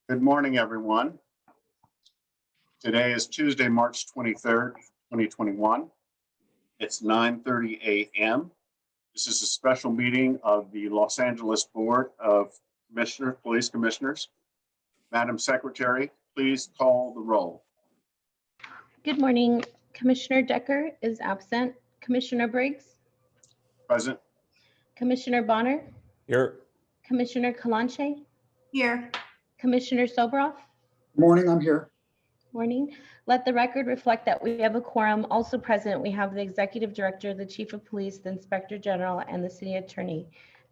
Good morning, everyone. Today is Tuesday, March 23rd, 2021. It's 9:30 a.m. This is a special meeting of the Los Angeles Board of Commissioners, Police Commissioners. Madam Secretary, please call the roll. Good morning. Commissioner Decker is absent. Commissioner Briggs, Present. Commissioner Bonner, Here. Commissioner Kalanche, Here. Commissioner Sobroff. Morning, I'm here. Morning. Let the record reflect that we have a quorum. Also present, we have the Executive Director, the Chief of Police, the Inspector General, and the City Attorney.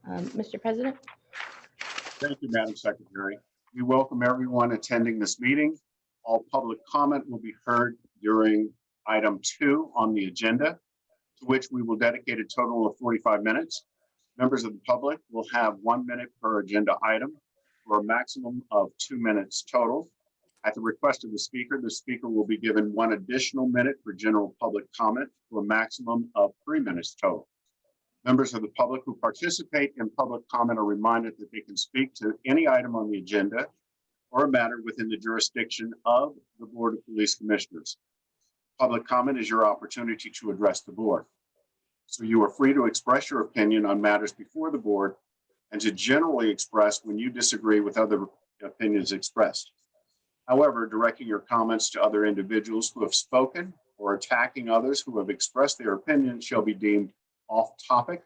Mr. President. Thank you, Madam Secretary. We welcome everyone attending this meeting. All public comment will be heard during item 2 on the agenda, to which we will dedicate a total of 45 minutes. Members of the public will have 1 minute per agenda item for a maximum of 2 minutes total. At the request of the speaker will be given 1 additional minute for general public comment for a maximum of 3 minutes total. Members of the public who participate in public comment are reminded that they can speak to any item on the agenda or a matter within the jurisdiction of the Board of Police Commissioners. Public comment is your opportunity to address the board. So you are free to express your opinion on matters before the board and to generally express when you disagree with other opinions expressed. However, directing your comments to other individuals who have spoken or attacking others who have expressed their opinion shall be deemed off topic,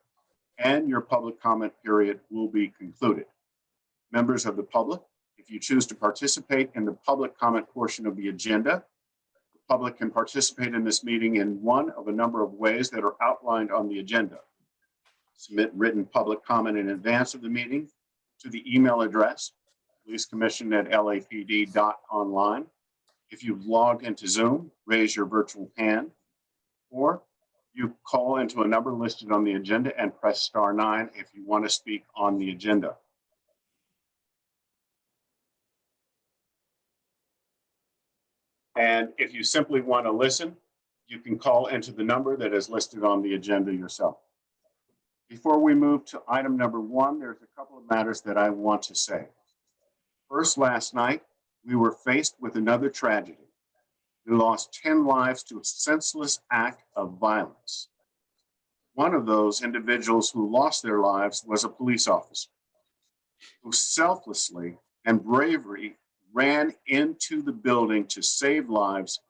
and your public comment period will be concluded. Members of the public, if you choose to participate in the public comment portion of the agenda, the public can participate in this meeting in one of a number of ways that are outlined on the agenda. Submit written public comment in advance of the meeting to the email address policecommission@lapd.online. If you've logged into Zoom, raise your virtual hand, or you call into a number listed on the agenda and press *9 if you want to speak on the agenda. And if you simply want to listen, you can call into the number that is listed on the agenda yourself. Before we move to item number 1, there's a couple of matters that I want to say. First, last night, we were faced with another tragedy. We lost 10 lives to a senseless act of violence. One of those individuals who lost their lives was a police officer who selflessly and bravely ran into the building to save lives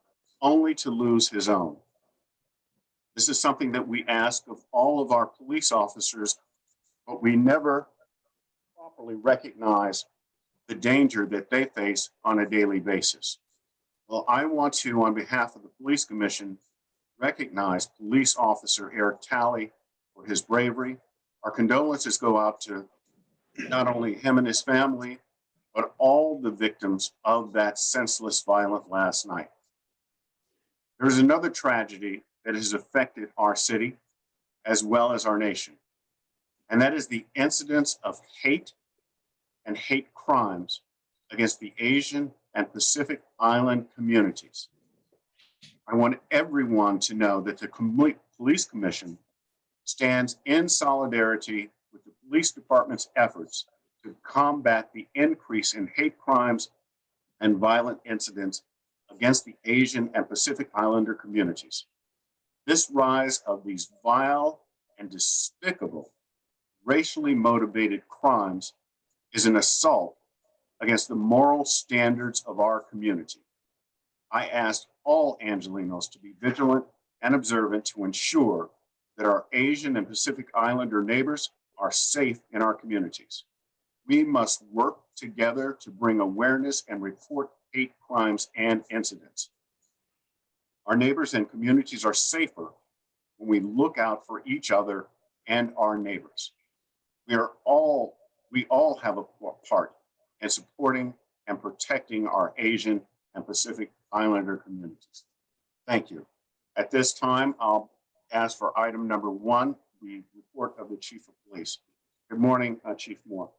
only to lose his own. This is something that we ask of all of our police officers, but we never properly recognize the danger that they face on a daily basis. Well, I want to, on behalf of the Police Commission, recognize Police Officer Eric Talley for his bravery. Our condolences go out to not only him and his family, but all the victims of that senseless violence last night. There's another tragedy that has affected our city as well as our nation, and that is the incidence of hate and hate crimes against the Asian and Pacific Island communities. I want everyone to know that the Police Commission stands in solidarity with the police department's efforts to combat the increase in hate crimes and violent incidents against the Asian and Pacific Islander communities. This rise of these vile and despicable racially motivated crimes is an assault against the moral standards of our community. I asked all Angelenos to be vigilant and observant to ensure that our Asian and Pacific Islander neighbors are safe in our communities. We must work together to bring awareness and report hate crimes and incidents. Our neighbors and communities are safer when we look out for each other and our neighbors. We all have a part in supporting and protecting our Asian and Pacific Islander communities. Thank you. At this time, I'll ask for item number 1, the report of the Chief of Police. Good morning, Chief Moore.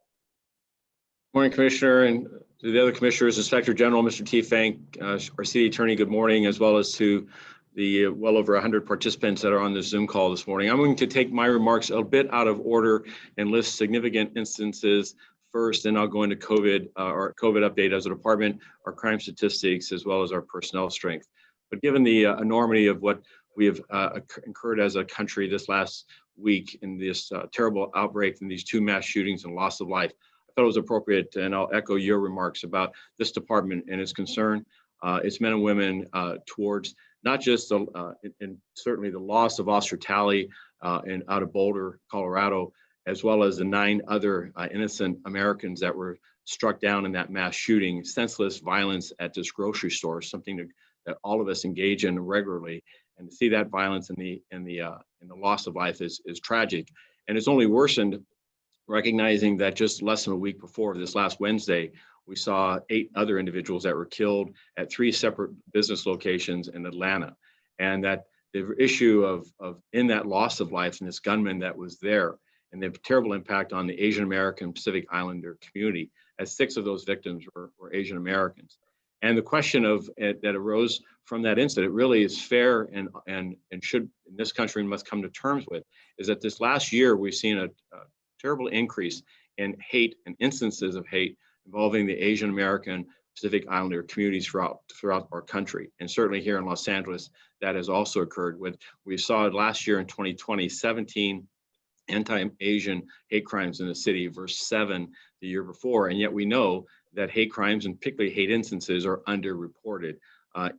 Morning, Commissioner, and to the other commissioners, Inspector General, Mr. T. Fank, our City Attorney, good morning, as well as to the well over 100 participants that are on this Zoom call this morning. I'm going to take my remarks a bit out of order and list significant instances first, and I'll go into COVID, our COVID update as a department, our crime statistics, as well as our personnel strength. But given the enormity of what we have incurred as a country this last week in this terrible outbreak and these 2 mass shootings and loss of life, I thought it was appropriate, and I'll echo your remarks about this department and its concern, its men and women towards not just and certainly the loss of Officer Talley out of Boulder, Colorado, as well as the 9 other innocent Americans that were struck down in that mass shooting, senseless violence at this grocery store, something that all of us engage in regularly. And to see that violence and the loss of life is tragic. And it's only worsened, recognizing that just less than a week before, this last Wednesday, we saw 8 other individuals that were killed at 3 separate business locations in Atlanta. And that the issue of in that loss of life and this gunman that was there, and the terrible impact on the Asian American Pacific Islander community, as 6 of those victims were Asian Americans. And the question that arose from that incident really is fair and should, in this country, must come to terms with, is that this last year we've seen a terrible increase in hate and instances of hate involving the Asian American Pacific Islander communities throughout our country. And certainly here in Los Angeles, that has also occurred. We saw last year in 2020, 17 anti-Asian hate crimes in the city versus 7 the year before. And yet we know that hate crimes and particularly hate instances are underreported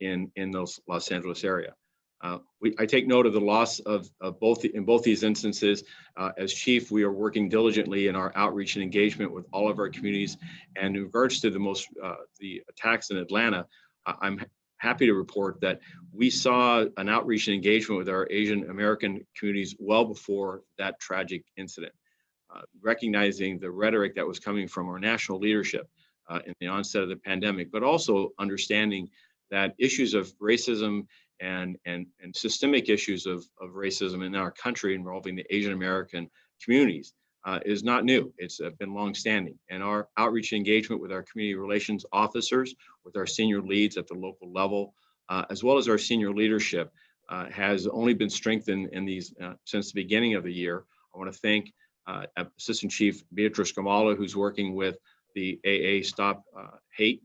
in the Los Angeles area. I take note of the loss of both these instances. As chief, we are working diligently in our outreach and engagement with all of our communities. And in regards to the attacks in Atlanta, I'm happy to report that we saw an outreach and engagement with our Asian American communities well before that tragic incident, recognizing the rhetoric that was coming from our national leadership in the onset of the pandemic, but also understanding that issues of racism and systemic issues of racism in our country involving the Asian American communities is not new. It's been longstanding. And our outreach and engagement with our community relations officers, with our senior leads at the local level, as well as our senior leadership, has only been strengthened in these since the beginning of the year. I want to thank Assistant Chief Beatrice Gamala, who's working with the AA Stop Hate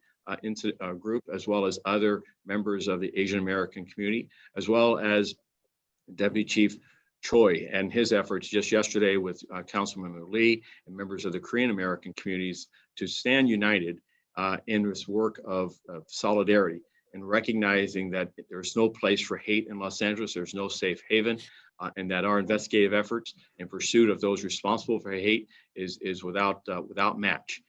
group, as well as other members of the Asian American community, as well as Deputy Chief Choi and his efforts just yesterday with Councilmember Lee and members of the Korean American communities to stand united in this work of solidarity and recognizing that there's no place for hate in Los Angeles, there's no safe haven, and that our investigative efforts in pursuit of those responsible for hate is without match.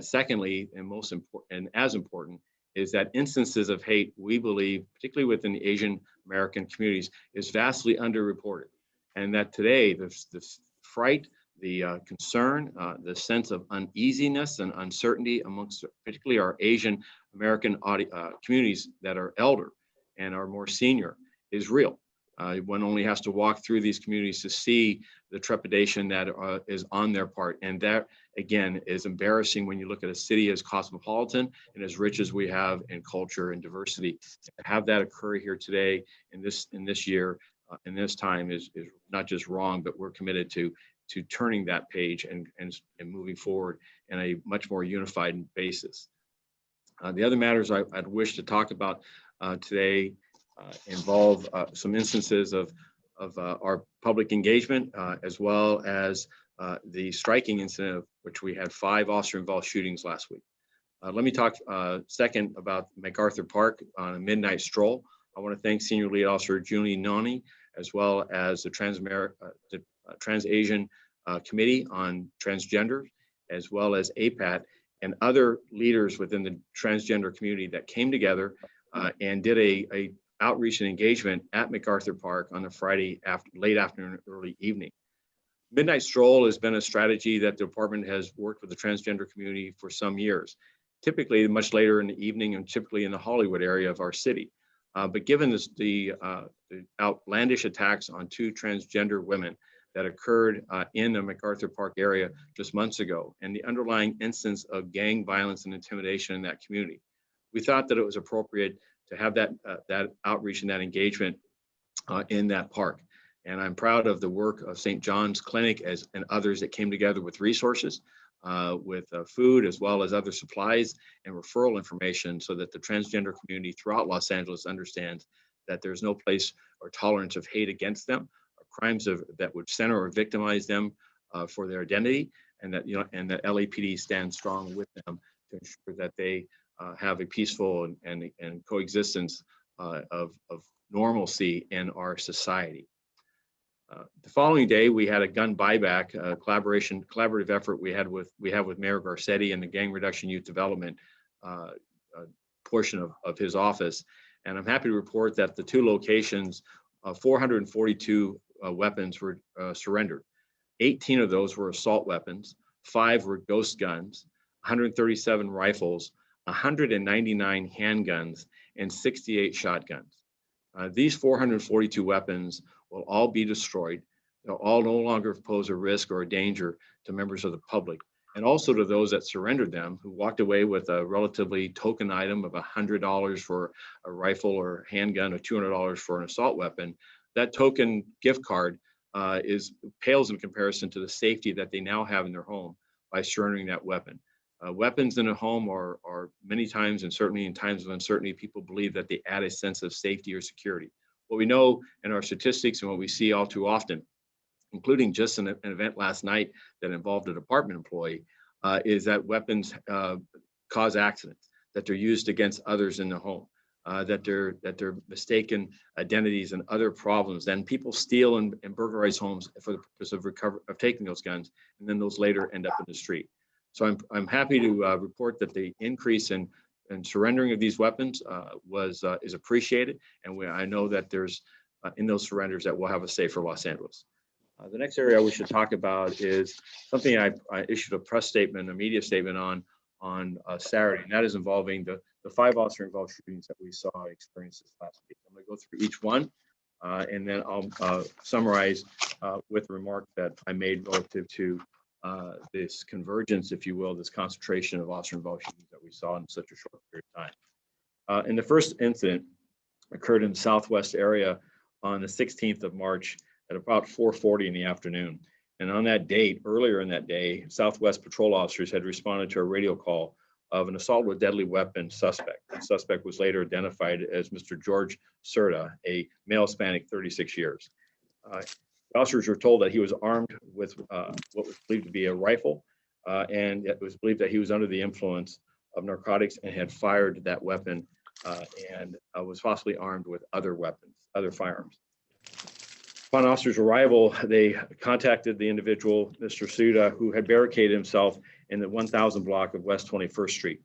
Secondly, and most important, and as important, is that instances of hate, we believe, particularly within the Asian American communities, is vastly underreported. And that today, the fright, the concern, the sense of uneasiness and uncertainty amongst particularly our Asian American communities that are elder and are more senior is real. One only has to walk through these communities to see the trepidation that is on their part. And that, again, is embarrassing when you look at a city as cosmopolitan and as rich as we have in culture and diversity. To have that occur here today in this year, in this time is not just wrong, but we're committed to turning that page and moving forward in a much more unified basis. The other matters I'd wish to talk about today involve some instances of our public engagement, as well as the striking incident of which we had 5 officer-involved shootings last week. Let me talk second about MacArthur Park on a midnight stroll. I want to thank Senior Lead Officer Julie Noni, as well as the Trans-Asian Committee on Transgender, as well as APAT, and other leaders within the transgender community that came together and did a outreach and engagement at MacArthur Park on a Friday late afternoon, early evening. Midnight Stroll has been a strategy that the department has worked with the transgender community for some years, typically much later in the evening and typically in the Hollywood area of our city. But given the outlandish attacks on 2 transgender women that occurred in the MacArthur Park area just months ago, and the underlying instance of gang violence and intimidation in that community, we thought that it was appropriate to have that outreach and that engagement in that park. And I'm proud of the work of St. John's Clinic and others that came together with resources, with food, as well as other supplies and referral information, so that the transgender community throughout Los Angeles understands that there's no place or tolerance of hate against them, or crimes that would center or victimize them for their identity, and that that LAPD stands strong with them to ensure that they have a peaceful and coexistence of normalcy in our society. The following day, we had a gun buyback collaborative effort we have with Mayor Garcetti and the Gang Reduction Youth Development portion of his office. And I'm happy to report that the 2 locations, 442 weapons were surrendered. 18 of those were assault weapons, 5 were ghost guns, 137 rifles, 199 handguns, and 68 shotguns. These 442 weapons will all be destroyed. They'll all no longer pose a risk or a danger to members of the public, and also to those that surrendered them, who walked away with a relatively token item of $100 for a rifle or handgun, or $200 for an assault weapon. That token gift card pales in comparison to the safety that they now have in their home by surrendering that weapon. Weapons in a home are many times, and certainly in times of uncertainty, people believe that they add a sense of safety or security. What we know in our statistics and what we see all too often, including just an event last night that involved a department employee, is that weapons cause accidents, that they're used against others in the home, that they're mistaken identities and other problems. Then people steal and burglarize homes for the purpose of taking those guns, and then those later end up in the street. So I'm happy to report that the increase in surrendering of these weapons is appreciated, and I know that there's in those surrenders that we'll have a safer Los Angeles. The next area we should talk about is something I issued a press statement, a media statement on Saturday, and that is involving the 5 officer-involved shootings that we saw experienced this last week. I'm going to go through each one, and then I'll summarize with a remark that I made relative to this convergence, if you will, this concentration of officer-involved shootings that we saw in such a short period of time. And the first incident occurred in the southwest area on the 16th of March at about 4:40 in the afternoon. And on that date, earlier in that day, Southwest patrol officers had responded to a radio call of an assault with deadly weapon suspect. The suspect was later identified as Mr. George Serta, a male Hispanic, 36 years. The officers were told that he was armed with what was believed to be a rifle, and it was believed that he was under the influence of narcotics and had fired that weapon and was possibly armed with other weapons, other firearms. Upon officers' arrival, they contacted the individual, Mr. Suda, who had barricaded himself in the 1000 block of West 21st Street.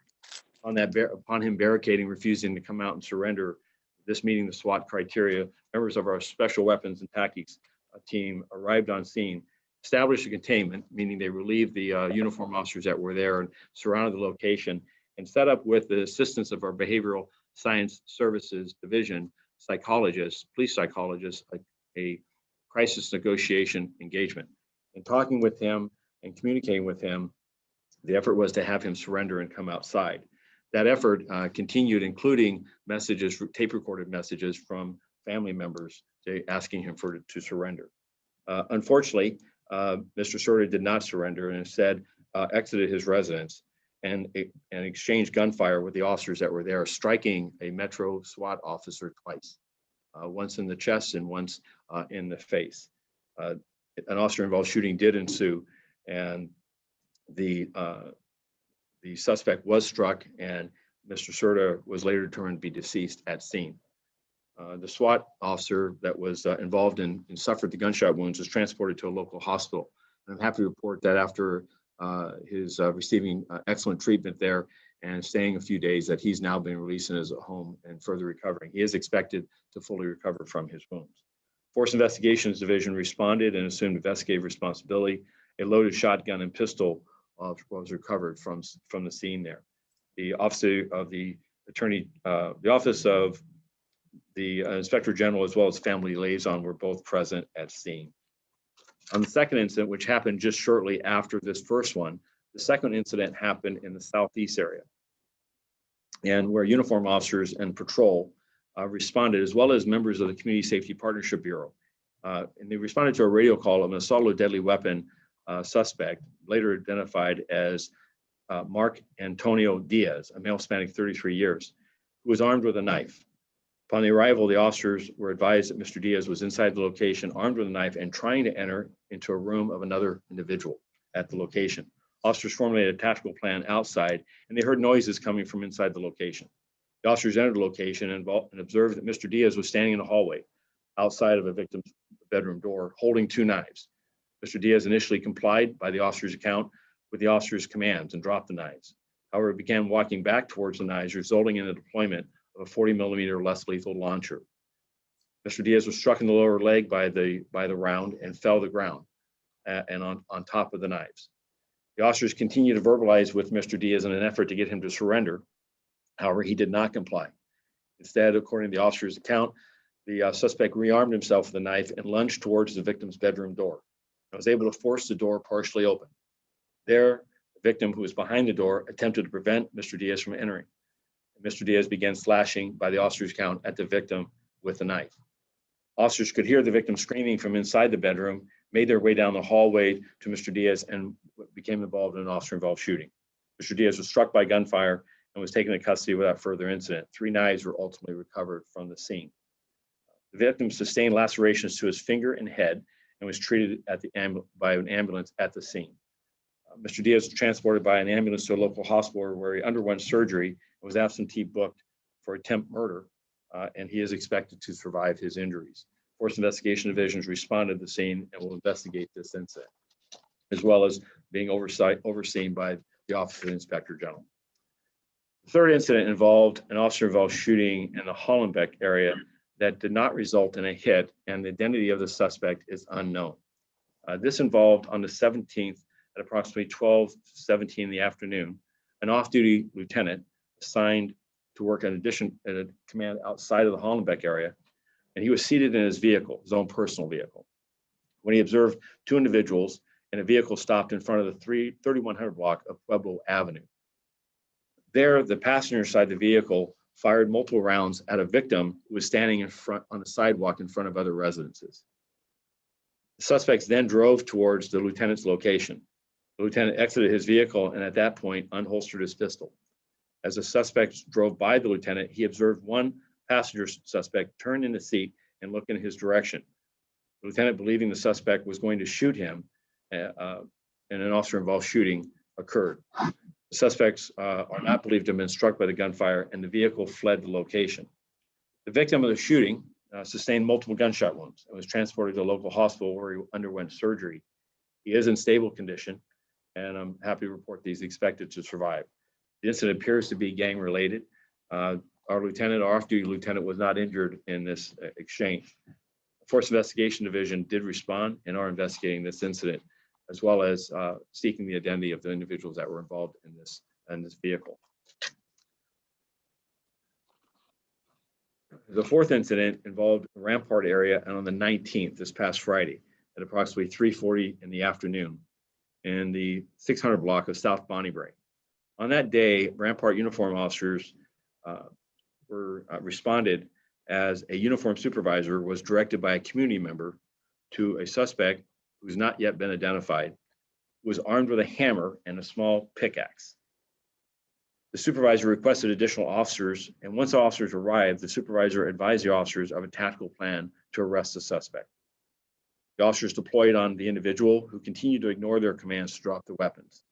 Upon him barricading, refusing to come out and surrender, this meeting the SWAT criteria, members of our special weapons and tactics team arrived on scene, established a containment, meaning they relieved the uniformed officers that were there and surrounded the location, and set up, with the assistance of our Behavioral Science Services Division psychologists, police psychologists, a crisis negotiation engagement. And talking with him and communicating with him, the effort was to have him surrender and come outside. That effort continued, including messages, tape recorded messages from family members asking him to surrender. Unfortunately, Mr. Serta did not surrender and instead exited his residence and exchanged gunfire with the officers that were there, striking a Metro SWAT officer twice, once in the chest and once in the face. An officer-involved shooting did ensue, and the suspect was struck, and Mr. Serta was later determined to be deceased at scene. The SWAT officer that was involved and suffered the gunshot wounds was transported to a local hospital. And I'm happy to report that after his receiving excellent treatment there and staying a few days, that he's now been released in his home and further recovering. He is expected to fully recover from his wounds. Force Investigations Division responded and assumed investigative responsibility. A loaded shotgun and pistol was recovered from the scene there. The office of the Inspector General, as well as family liaison, were both present at scene. On the second incident, which happened just shortly after this first one, the second incident happened in the southeast area, and where uniformed officers and patrol responded, as well as members of the Community Safety Partnership Bureau. And they responded to a radio call of an assault with deadly weapon suspect, later identified as Mark Antonio Diaz, a male spanning 33 years, who was armed with a knife. Upon the arrival, the officers were advised that Mr. Diaz was inside the location, armed with a knife, and trying to enter into a room of another individual at the location. Officers formulated a tactical plan outside, and they heard noises coming from inside the location. The officers entered the location and observed that Mr. Diaz was standing in the hallway outside of a victim's bedroom door, holding two knives. Mr. Diaz initially complied by the officer's account with the officer's commands and dropped the knives. However, began walking back towards the knives, resulting in the deployment of a 40mm less lethal launcher. Mr. Diaz was struck in the lower leg by the round and fell to the ground and on top of the knives. The officers continued to verbalize with Mr. Diaz in an effort to get him to surrender. However, he did not comply. Instead, according to the officer's account, the suspect rearmed himself with a knife and lunged towards the victim's bedroom door. I was able to force the door partially open. There, the victim, who was behind the door, attempted to prevent Mr. Diaz from entering. Mr. Diaz began slashing, by the officer's count, at the victim with a knife. Officers could hear the victim screaming from inside the bedroom, made their way down the hallway to Mr. Diaz, and became involved in an officer-involved shooting. Mr. Diaz was struck by gunfire and was taken into custody without further incident. 3 knives were ultimately recovered from the scene. The victim sustained lacerations to his finger and head and was treated by an ambulance at the scene. Mr. Diaz was transported by an ambulance to a local hospital where he underwent surgery and was absentee booked for attempt murder, and he is expected to survive his injuries. Force Investigation Divisions responded to the scene and will investigate this incident, as well as being overseen by the Office of the Inspector General. The third incident involved an officer-involved shooting in the Hollenbeck area that did not result in a hit, and the identity of the suspect is unknown. This involved on the 17th at approximately 12:17 in the afternoon, an off-duty lieutenant assigned to work at a command outside of the Hollenbeck area, and he was seated in his vehicle, his own personal vehicle, when he observed 2 individuals and a vehicle stopped in front of the 3100 block of Pueblo Avenue. There, the passenger side of the vehicle fired multiple rounds at a victim who was standing in front on the sidewalk in front of other residences. The suspects then drove towards the lieutenant's location. The lieutenant exited his vehicle and at that point unholstered his pistol. As the suspects drove by the lieutenant, he observed one passenger suspect turn in the seat and look in his direction. The lieutenant, believing the suspect was going to shoot him, and an officer-involved shooting occurred. The suspects are not believed to have been struck by the gunfire, and the vehicle fled the location. The victim of the shooting sustained multiple gunshot wounds and was transported to a local hospital where he underwent surgery. He is in stable condition, and I'm happy to report that he's expected to survive. The incident appears to be gang-related. Our off-duty lieutenant, was not injured in this exchange. The Force Investigation Division did respond and are investigating this incident, as well as seeking the identity of the individuals that were involved in this vehicle. The fourth incident involved the Rampart area, and on the 19th, this past Friday, at approximately 3:40 in the afternoon, in the 600 block of South Bonnie Brae. On that day, Rampart uniform officers responded as a uniform supervisor was directed by a community member to a suspect who's not yet been identified, who was armed with a hammer and a small pickaxe. The supervisor requested additional officers, and once officers arrived, the supervisor advised the officers of a tactical plan to arrest the suspect. The officers deployed on the individual, who continued to ignore their commands to drop the weapons.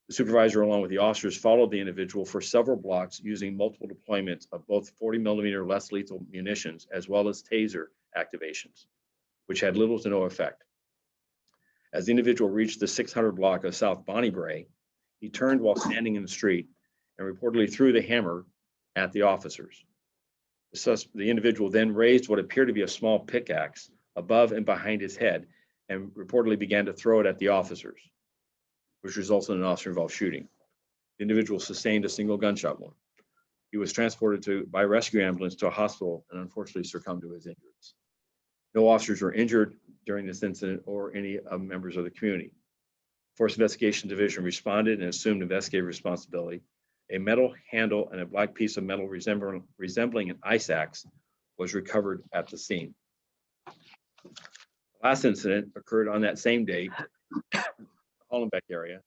The supervisor, along with the officers, followed the individual for several blocks using multiple deployments of both 40mm less lethal munitions, as well as taser activations, which had little to no effect. As the individual reached the 600 block of South Bonnie Brae, he turned while standing in the street and reportedly threw the hammer at the officers. The individual then raised what appeared to be a small pickaxe above and behind his head and reportedly began to throw it at the officers, which resulted in an officer-involved shooting. The individual sustained a single gunshot wound. He was transported by rescue ambulance to a hospital and unfortunately succumbed to his injuries. No officers were injured during this incident or any members of the community. Force Investigation Division responded and assumed investigative responsibility. A metal handle and a black piece of metal resembling an ice axe was recovered at the scene. Last incident occurred on that same day, Hollenbeck area,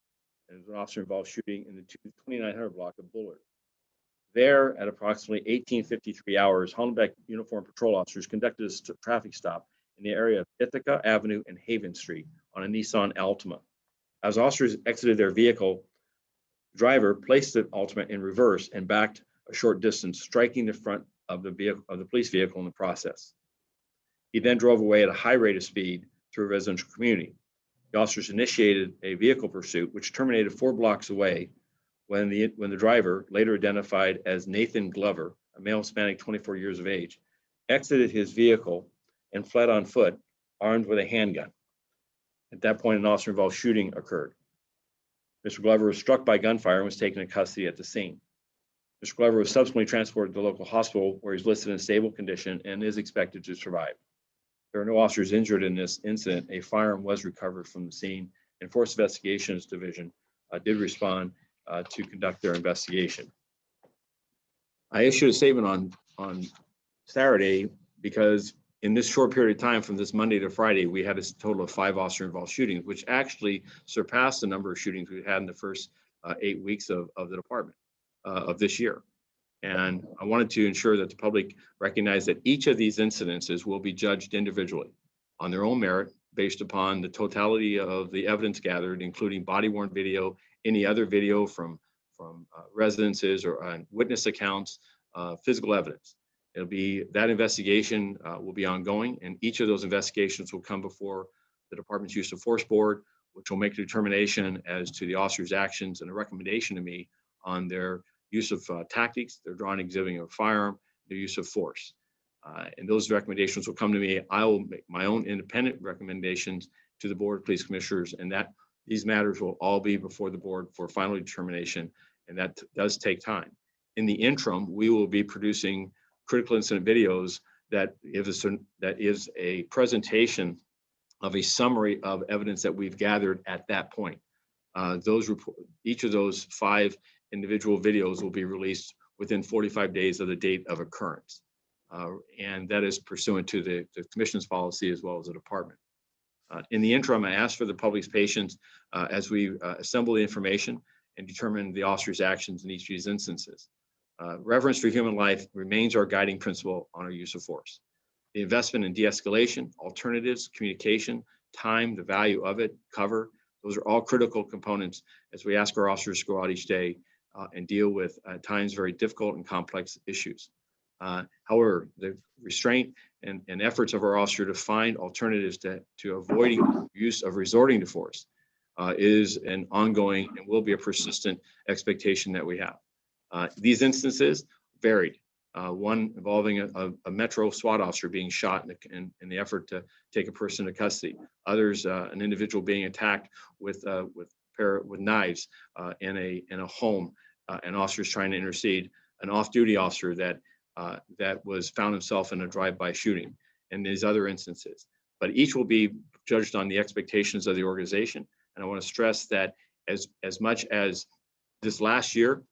and it was an officer-involved shooting in the 2900 block of Bullard. There, at approximately 1853 hours, Hollenbeck uniformed patrol officers conducted a traffic stop in the area of Ithaca Avenue and Haven Street on a Nissan Altima. As officers exited their vehicle, the driver placed the Altima in reverse and backed a short distance, striking the front of the vehicle of the police vehicle in the process. He then drove away at a high rate of speed through a residential community. The officers initiated a vehicle pursuit, which terminated 4 blocks away when the driver, later identified as Nathan Glover, a male Hispanic 24 years of age, exited his vehicle and fled on foot, armed with a handgun. At that point, an officer-involved shooting occurred. Mr. Glover was struck by gunfire and was taken into custody at the scene. Mr. Glover was subsequently transported to the local hospital where he's listed in stable condition and is expected to survive. There are no officers injured in this incident. A firearm was recovered from the scene, and Force Investigations Division did respond to conduct their investigation. I issued a statement on Saturday because in this short period of time from this Monday to Friday, we had a total of 5 officer-involved shootings, which actually surpassed the number of shootings we had in the first 8 weeks of the department of this year. And I wanted to ensure that the public recognize that each of these incidences will be judged individually on their own merit based upon the totality of the evidence gathered, including body-worn video, any other video from residences or witness accounts, physical evidence. It'll be that investigation will be ongoing, and each of those investigations will come before the Department's Use of Force Board, which will make a determination as to the officer's actions and a recommendation to me on their use of tactics, their drawing and exhibiting of a firearm, their use of force. And those recommendations will come to me. I will make my own independent recommendations to the Board of Police Commissioners, and that these matters will all be before the board for final determination, and that does take time. In the interim, we will be producing critical incident videos that is a presentation of a summary of evidence that we've gathered at that point. Each of those 5 individual videos will be released within 45 days of the date of occurrence. And that is pursuant to the commission's policy as well as the department. In the interim, I ask for the public's patience as we assemble the information and determine the officer's actions in each of these instances. Reverence for human life remains our guiding principle on our use of force. The investment in de-escalation, alternatives, communication, time, the value of it, cover, those are all critical components as we ask our officers to go out each day and deal with at times very difficult and complex issues. However, the restraint and efforts of our officer to find alternatives to avoiding use of resorting to force is an ongoing and will be a persistent expectation that we have. These instances varied. One involving a Metro SWAT officer being shot in the effort to take a person into custody. Others, an individual being attacked with knives in a home, and officers trying to intercede. An off-duty officer that was found himself in a drive-by shooting, and these other instances. But each will be judged on the expectations of the organization. And I want to stress that as much as this last year,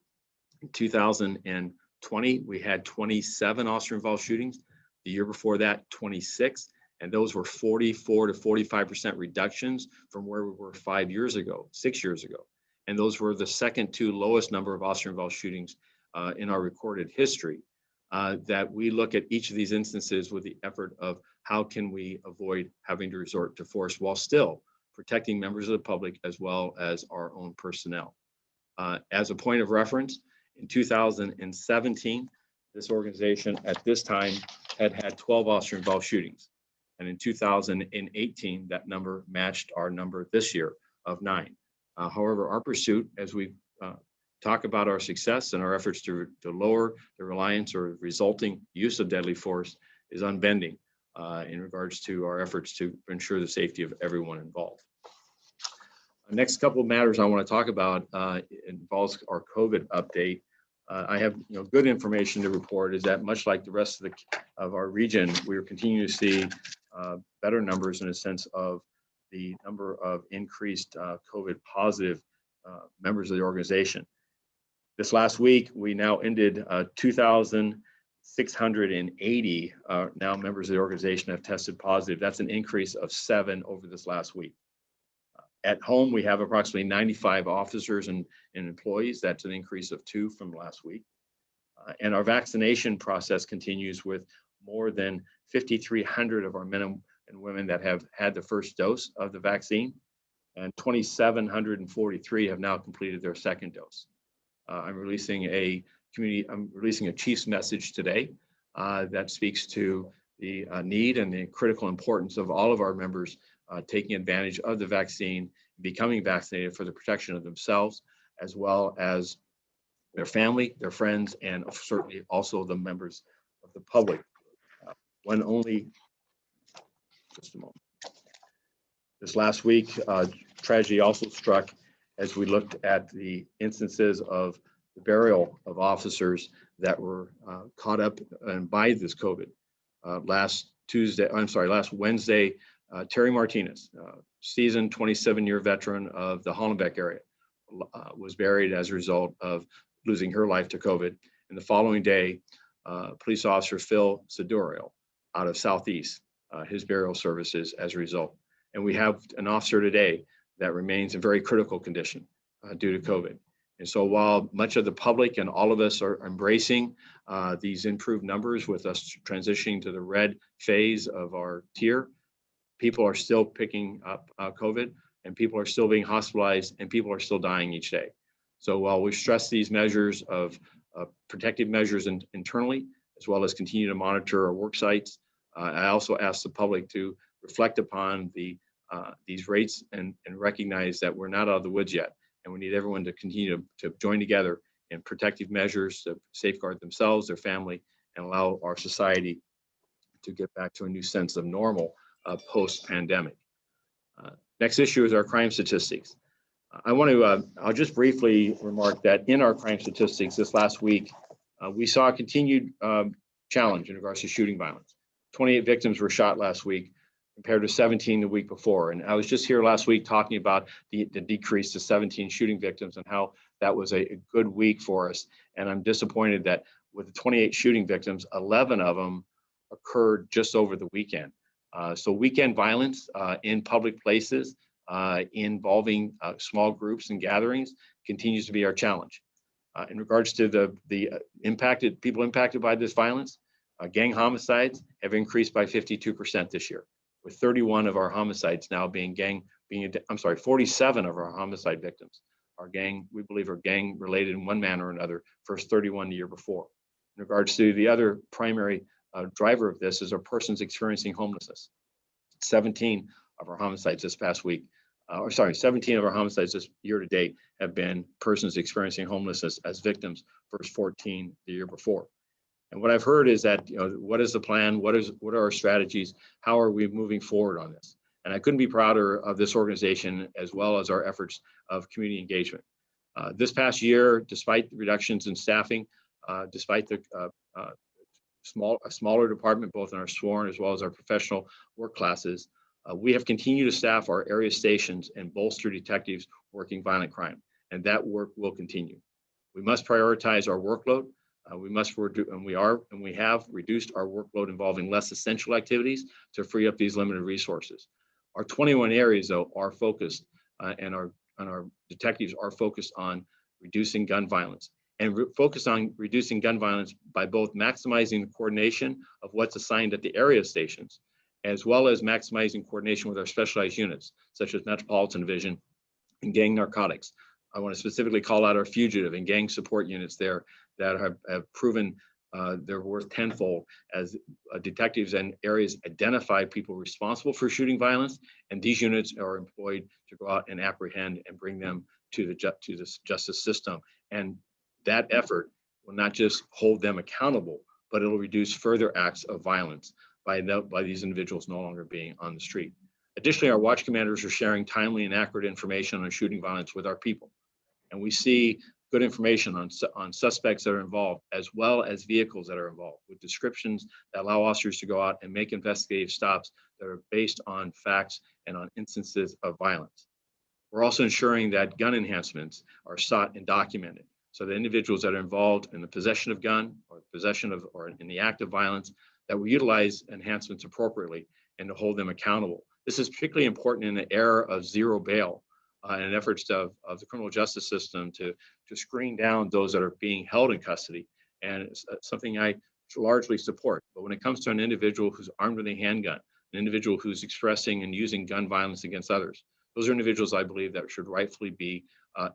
in 2020, we had 27 officer-involved shootings. The year before that, 26. And those were 44 to 45% reductions from where we were 6 years ago. And those were the second to lowest number of officer-involved shootings in our recorded history. That we look at each of these instances with the effort of how can we avoid having to resort to force while still protecting members of the public as well as our own personnel. As a point of reference, in 2017, this organization at this time had 12 officer-involved shootings. And in 2018, that number matched our number this year of 9. However, our pursuit, as we talk about our success and our efforts to lower the reliance or resulting use of deadly force, is unbending in regards to our efforts to ensure the safety of everyone involved. The next couple of matters I want to talk about involves our COVID update. I have good information to report is that much like the rest of our region, we are continuing to see better numbers in a sense of the number of increased COVID positive members of the organization. This last week, we now ended 2,000 680 now members of the organization have tested positive. That's an increase of 7 over this last week. At home, we have approximately 95 officers and employees. That's an increase of 2 from last week. And our vaccination process continues with more than 5,300 of our men and women that have had the first dose of the vaccine, and 2,743 have now completed their second dose. I'm releasing a chief's message today that speaks to the need and the critical importance of all of our members taking advantage of the vaccine, becoming vaccinated for the protection of themselves, as well as their family, their friends, and certainly also the members of the public. Just a moment. This last week, tragedy also struck as we looked at the instances of the burial of officers that were caught up by this COVID. Last Wednesday, Terry Martinez, seasoned 27-year veteran of the Hollenbeck area, was buried as a result of losing her life to COVID. And the following day, police officer Phil Sidorio out of Southeast, his burial services as a result. And we have an officer today that remains in very critical condition due to COVID. And so while much of the public and all of us are embracing these improved numbers with us transitioning to the red phase of our tier, people are still picking up COVID, and people are still being hospitalized, and people are still dying each day. So while we stress these measures of protective measures internally, as well as continue to monitor our work sites, I also ask the public to reflect upon these rates and recognize that we're not out of the woods yet. And we need everyone to continue to join together in protective measures to safeguard themselves, their family, and allow our society to get back to a new sense of normal post-pandemic. Next issue is our crime statistics. I'll just briefly remark that in our crime statistics this last week, we saw a continued challenge in regards to shooting violence. 28 victims were shot last week compared to 17 the week before. And I was just here last week talking about the decrease to 17 shooting victims and how that was a good week for us. And I'm disappointed that with the 28 shooting victims, 11 of them occurred just over the weekend. So weekend violence in public places involving small groups and gatherings continues to be our challenge. In regards to the people impacted by this violence, gang homicides have increased by 52% this year, with 31 of our homicides now 47 of our homicide victims we believe are gang related in one manner or another, first 31 the year before. In regards to the other primary driver of this is our persons experiencing homelessness. 17 of our homicides this past week, 17 of our homicides this year to date have been persons experiencing homelessness as victims, versus 14 the year before. And what I've heard is that, what is the plan? What are our strategies? How are we moving forward on this? And I couldn't be prouder of this organization, as well as our efforts of community engagement. This past year, despite the reductions in staffing, despite the smaller department, both in our sworn as well as our professional work classes, we have continued to staff our area stations and bolster detectives working violent crime, and that work will continue. We must prioritize our workload. We have reduced our workload involving less essential activities to free up these limited resources. Our 21 areas, though, are focused, and our detectives are focused on reducing gun violence, and focused on reducing gun violence by both maximizing the coordination of what's assigned at the area stations, as well as maximizing coordination with our specialized units, such as Metropolitan Division and gang narcotics. I want to specifically call out our fugitive and gang support units there that have proven their worth tenfold as detectives and areas identify people responsible for shooting violence, and these units are employed to go out and apprehend and bring them to the justice system. And that effort will not just hold them accountable, but it'll reduce further acts of violence by these individuals no longer being on the street. Additionally, our watch commanders are sharing timely and accurate information on shooting violence with our people. And we see good information on suspects that are involved, as well as vehicles that are involved, with descriptions that allow officers to go out and make investigative stops that are based on facts and on instances of violence. We're also ensuring that gun enhancements are sought and documented. So the individuals that are involved in the possession of gun or possession of or in the act of violence, that we utilize enhancements appropriately and to hold them accountable. This is particularly important in the era of zero bail and efforts of the criminal justice system to screen down those that are being held in custody. And it's something I largely support. But when it comes to an individual who's armed with a handgun, an individual who's expressing and using gun violence against others, those are individuals I believe that should rightfully be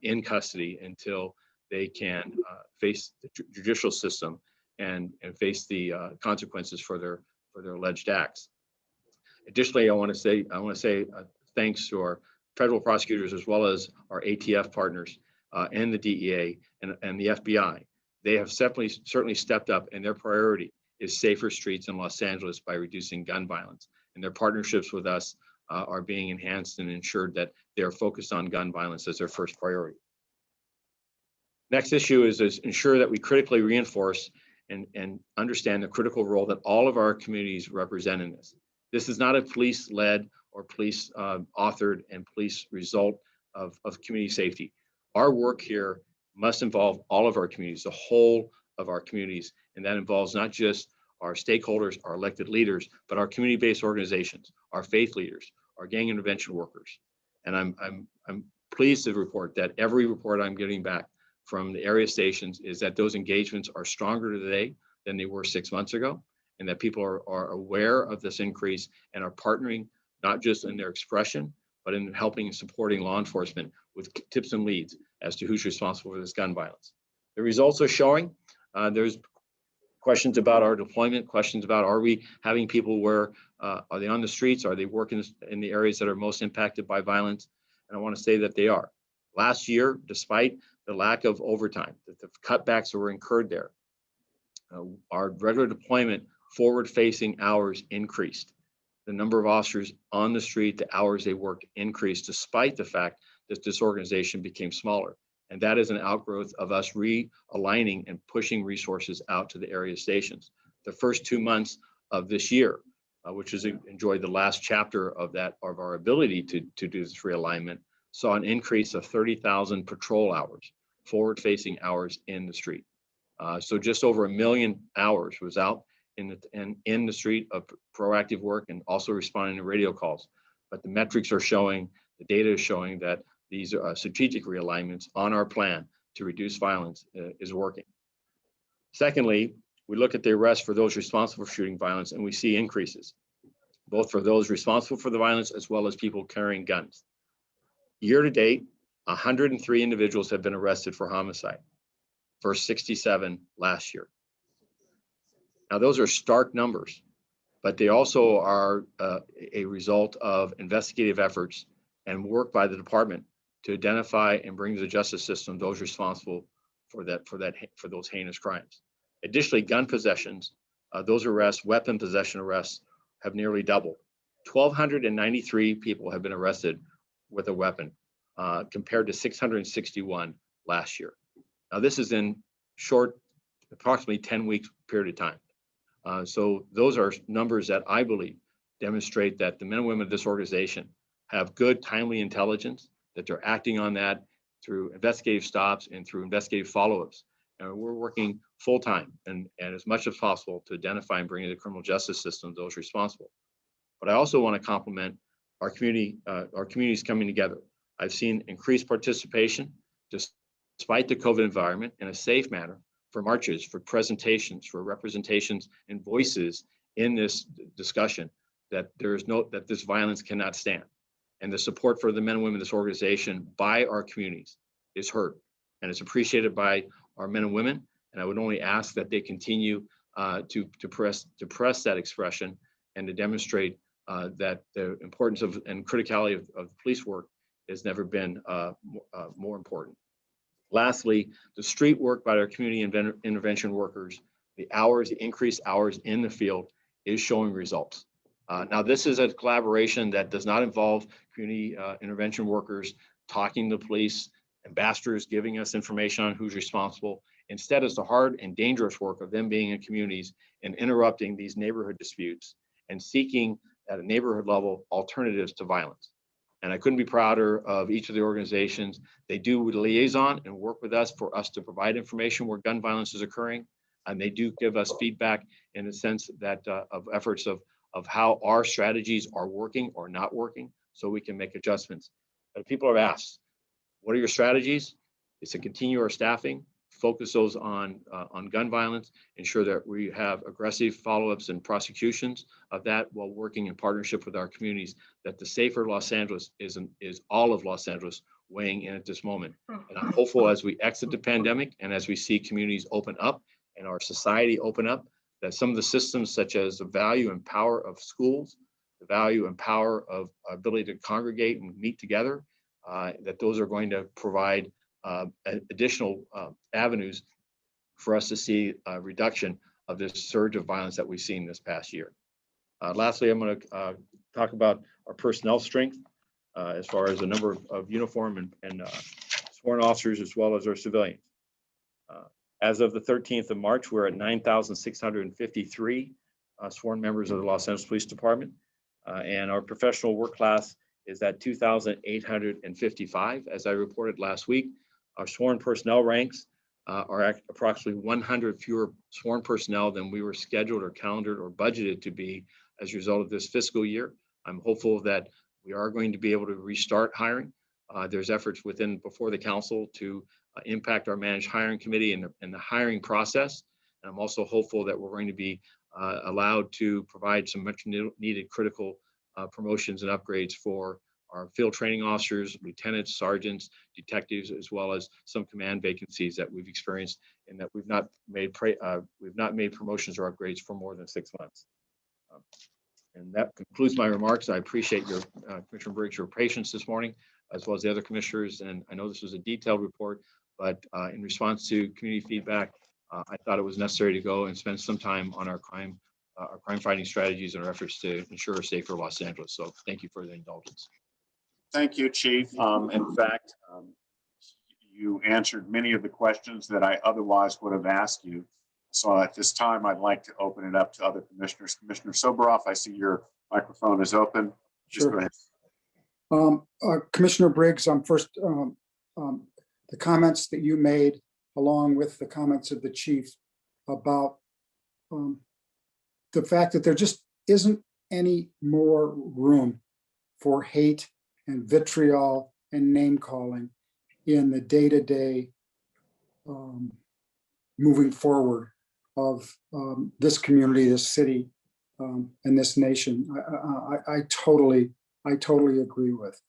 in custody until they can face the judicial system and face the consequences for their alleged acts. Additionally, I want to say thanks to our federal prosecutors as well as our ATF partners and the DEA and the FBI. They have certainly stepped up, and their priority is safer streets in Los Angeles by reducing gun violence. And their partnerships with us are being enhanced and ensured that they are focused on gun violence as their first priority. Next issue is ensure that we critically reinforce and understand the critical role that all of our communities represent in this. This is not a police-led or police authored and police result of community safety. Our work here must involve all of our communities, the whole of our communities, and that involves not just our stakeholders, our elected leaders, but our community-based organizations, our faith leaders, our gang intervention workers. And I'm pleased to report that every report I'm getting back from the area stations is that those engagements are stronger today than they were 6 months ago, and that people are aware of this increase and are partnering not just in their expression, but in helping and supporting law enforcement with tips and leads as to who's responsible for this gun violence. The results are showing. There's questions about our deployment, questions about are we having people where, are they on the streets? Are they working in the areas that are most impacted by violence? And I want to say that they are. Last year, despite the lack of overtime, that the cutbacks that were incurred there, our regular deployment forward-facing hours increased. The number of officers on the street, the hours they worked increased, despite the fact that this organization became smaller. And that is an outgrowth of us realigning and pushing resources out to the area stations. The first 2 months of this year, which has enjoyed the last chapter of our ability to do this realignment, saw an increase of 30,000 patrol hours, forward-facing hours in the street. So just over 1 million hours was out in the street of proactive work and also responding to radio calls. But the metrics are showing, the data is showing that these strategic realignments on our plan to reduce violence is working. Secondly, we look at the arrests for those responsible for shooting violence, and we see increases, both for those responsible for the violence as well as people carrying guns. Year to date, 103 individuals have been arrested for homicide, versus 67 last year. Now, those are stark numbers, but they also are a result of investigative efforts and work by the department to identify and bring to the justice system those responsible for those heinous crimes. Additionally, gun possessions, those arrests, weapon possession arrests, have nearly doubled. 1,293 people have been arrested with a weapon, compared to 661 last year. Now, this is in short, approximately 10-week period of time. So those are numbers that I believe demonstrate that the men and women of this organization have good, timely intelligence, that they're acting on that through investigative stops and through investigative follow-ups. And we're working full-time and as much as possible to identify and bring to the criminal justice system those responsible. But I also want to compliment our communities coming together. I've seen increased participation, despite the COVID environment, in a safe manner, for marches, for presentations, for representations and voices in this discussion that that this violence cannot stand. And the support for the men and women of this organization by our communities is heard, and it's appreciated by our men and women. And I would only ask that they continue to press that expression and to demonstrate that the importance of and criticality of police work has never been more important. Lastly, the street work by our community intervention workers, the increased hours in the field is showing results. Now, this is a collaboration that does not involve community intervention workers talking to police, ambassadors giving us information on who's responsible. Instead, it's the hard and dangerous work of them being in communities and interrupting these neighborhood disputes and seeking at a neighborhood level alternatives to violence. And I couldn't be prouder of each of the organizations. They do liaison and work with us for us to provide information where gun violence is occurring. And they do give us feedback in the sense that of efforts of how our strategies are working or not working, so we can make adjustments. But people have asked, what are your strategies? It's to continue our staffing, focus those on gun violence, ensure that we have aggressive follow-ups and prosecutions of that, while working in partnership with our communities, that the safer Los Angeles is all of Los Angeles weighing in at this moment. And I'm hopeful as we exit the pandemic and as we see communities open up and our society open up, that some of the systems such as the value and power of schools, the value and power of ability to congregate and meet together, that those are going to provide additional avenues for us to see a reduction of this surge of violence that we've seen this past year. Lastly, I'm going to talk about our personnel strength as far as the number of uniform and sworn officers, as well as our civilians. As of the 13th of March, we're at 9,653 sworn members of the Los Angeles Police Department, and our professional work class is at 2,855. As I reported last week, our sworn personnel ranks are at approximately 100 fewer sworn personnel than we were scheduled or calendared or budgeted to be as a result of this fiscal year. I'm hopeful that we are going to be able to restart hiring. There's efforts before the council to impact our managed hiring committee and the hiring process. And I'm also hopeful that we're going to be allowed to provide some much needed critical promotions and upgrades for our field training officers, lieutenants, sergeants, detectives, as well as some command vacancies that we've experienced and that we've not made promotions or upgrades for more than 6 months. And that concludes my remarks. I appreciate your Commissioner Briggs, your patience this morning, as well as the other commissioners. And I know this was a detailed report, but in response to community feedback, I thought it was necessary to go and spend some time on our crime fighting strategies and our efforts to ensure a safer Los Angeles. So thank you for the indulgence. Thank you, Chief. In fact, you answered many of the questions that I otherwise would have asked you. So at this time, I'd like to open it up to other commissioners. Commissioner Soboroff, I see your microphone is open. Just go ahead. Commissioner Briggs, first, the comments that you made, along with the comments of the chief about the fact that there just isn't any more room for hate and vitriol and name calling in the day-to-day moving forward of this community, this city, and this nation. I totally agree with.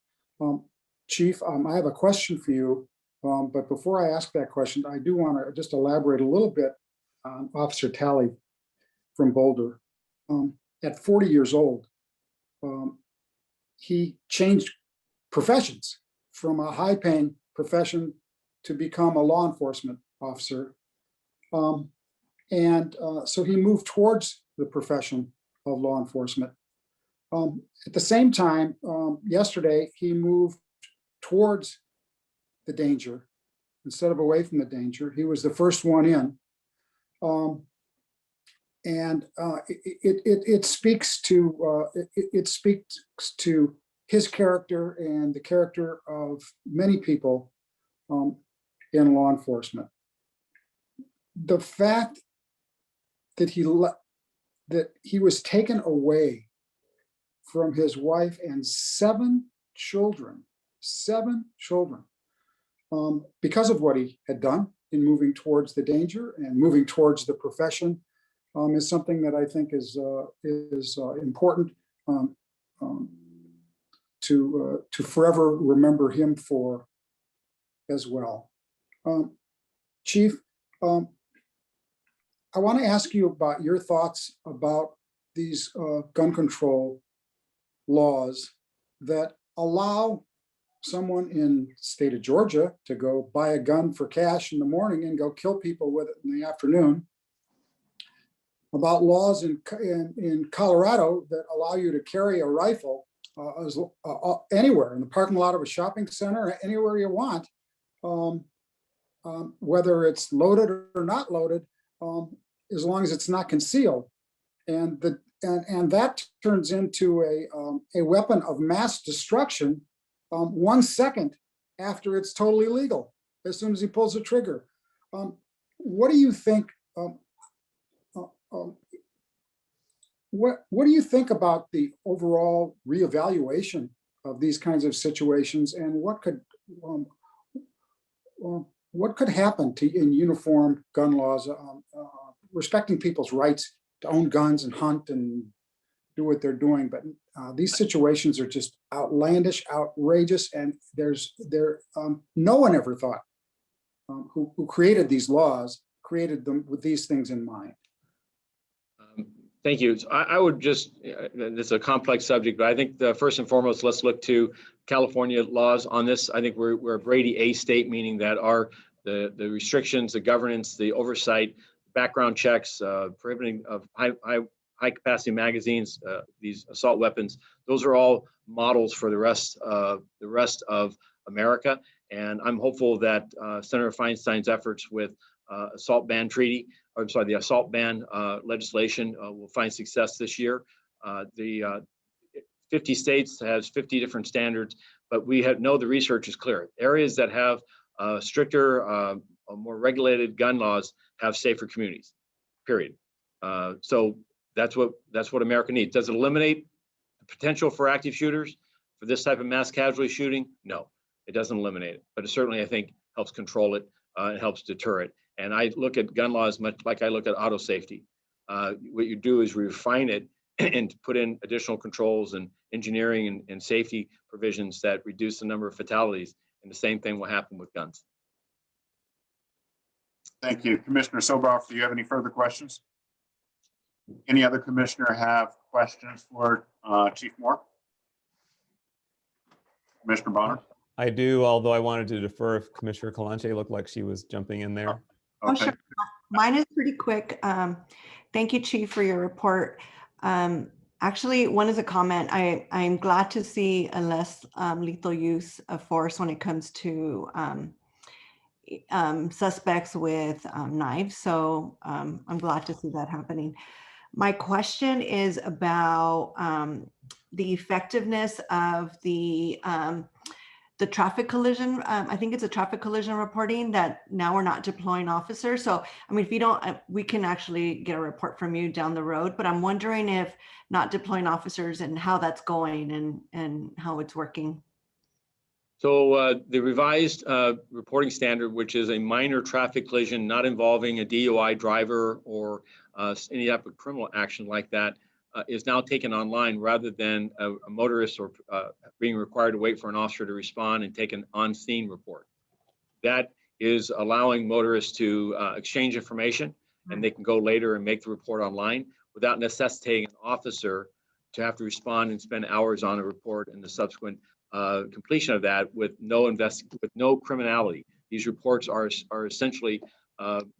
Chief, I have a question for you, but before I ask that question, I do want to just elaborate a little bit on Officer Talley from Boulder. At 40 years old, he changed professions from a high-paying profession to become a law enforcement officer. So he moved towards the profession of law enforcement. At the same time, yesterday, he moved towards the danger instead of away from the danger. He was the first one in. It speaks to his character and the character of many people in law enforcement. The fact that he was taken away from his wife and 7 children, because of what he had done in moving towards the danger and moving towards the profession, is something that I think is important to forever remember him for as well. Chief, I want to ask you about your thoughts about these gun control laws that allow someone in the state of Georgia to go buy a gun for cash in the morning and go kill people with it in the afternoon, about laws in Colorado that allow you to carry a rifle anywhere in the parking lot of a shopping center, anywhere you want, whether it's loaded or not loaded, as long as it's not concealed, and that turns into a weapon of mass destruction 1 second after it's totally legal, as soon as he pulls the trigger. What do you think? What do you think about the overall reevaluation of these kinds of situations, and what could happen in uniform gun laws, respecting people's rights to own guns and hunt and do what they're doing? But these situations are just outlandish, outrageous, and no one ever thought who created these laws created them with these things in mind. Thank you. So I would just, it's a complex subject, but I think first and foremost, let's look to California laws on this. I think we're a Brady A state, meaning that the restrictions, the governance, the oversight, background checks, prohibiting of high capacity magazines, these assault weapons, those are all models for the rest of America. And I'm hopeful that Senator Feinstein's efforts with assault ban treaty, or sorry, the assault ban legislation will find success this year. The 50 states has 50 different standards, but we know the research is clear. Areas that have stricter, more regulated gun laws have safer communities, period. So that's what America needs. Does it eliminate the potential for active shooters for this type of mass casualty shooting? No, it doesn't eliminate it, but it certainly, I think, helps control it. It helps deter it. And I look at gun laws much like I look at auto safety. What you do is refine it and put in additional controls and engineering and safety provisions that reduce the number of fatalities. And the same thing will happen with guns. Thank you. Commissioner Sobroff, do you have any further questions? Any other commissioner have questions for Chief Moore? Commissioner Bonner? I do, although I wanted to defer if Commissioner Calante looked like she was jumping in there. Okay. Oh, sure. Mine is pretty quick. Thank you, Chief, for your report. Actually, one is a comment. I'm glad to see a less lethal use of force when it comes to suspects with knives. So I'm glad to see that happening. My question is about the effectiveness of the traffic collision. I think it's a traffic collision reporting that now we're not deploying officers. So, I mean, if you don't, we can actually get a report from you down the road, but I'm wondering if not deploying officers and how that's going and how it's working. So the revised reporting standard, which is a minor traffic collision not involving a DUI driver or any type of criminal action like that, is now taken online rather than a motorist or being required to wait for an officer to respond and take an on-scene report. That is allowing motorists to exchange information, and they can go later and make the report online without necessitating an officer to have to respond and spend hours on a report and the subsequent completion of that with no criminality. These reports are essentially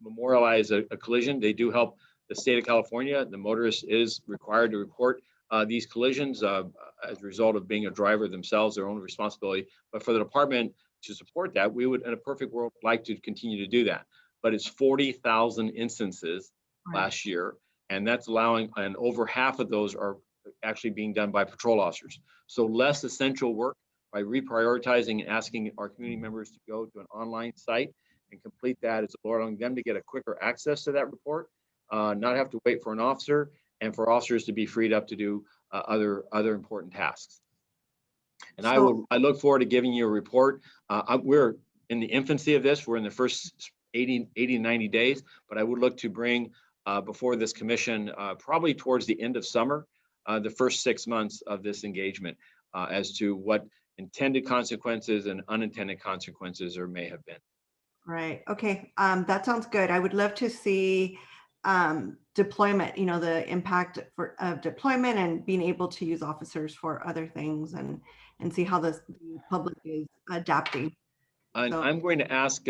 memorialize a collision. They do help the state of California. The motorist is required to report these collisions as a result of being a driver themselves, their own responsibility. But for the department to support that, we would, in a perfect world, like to continue to do that. But it's 40,000 instances last year, and that's allowing, and over half of those are actually being done by patrol officers. So less essential work by reprioritizing and asking our community members to go to an online site and complete that is allowing them to get a quicker access to that report, not have to wait for an officer, and for officers to be freed up to do other important tasks. And so, I look forward to giving you a report. We're in the infancy of this. We're in the first 80 to 90 days, but I would look to bring before this commission probably towards the end of summer, the first 6 months of this engagement as to what intended consequences and unintended consequences there may have been. Right. Okay. That sounds good. I would love to see deployment, the impact of deployment and being able to use officers for other things and see how the public is adapting. And so, I'm going to ask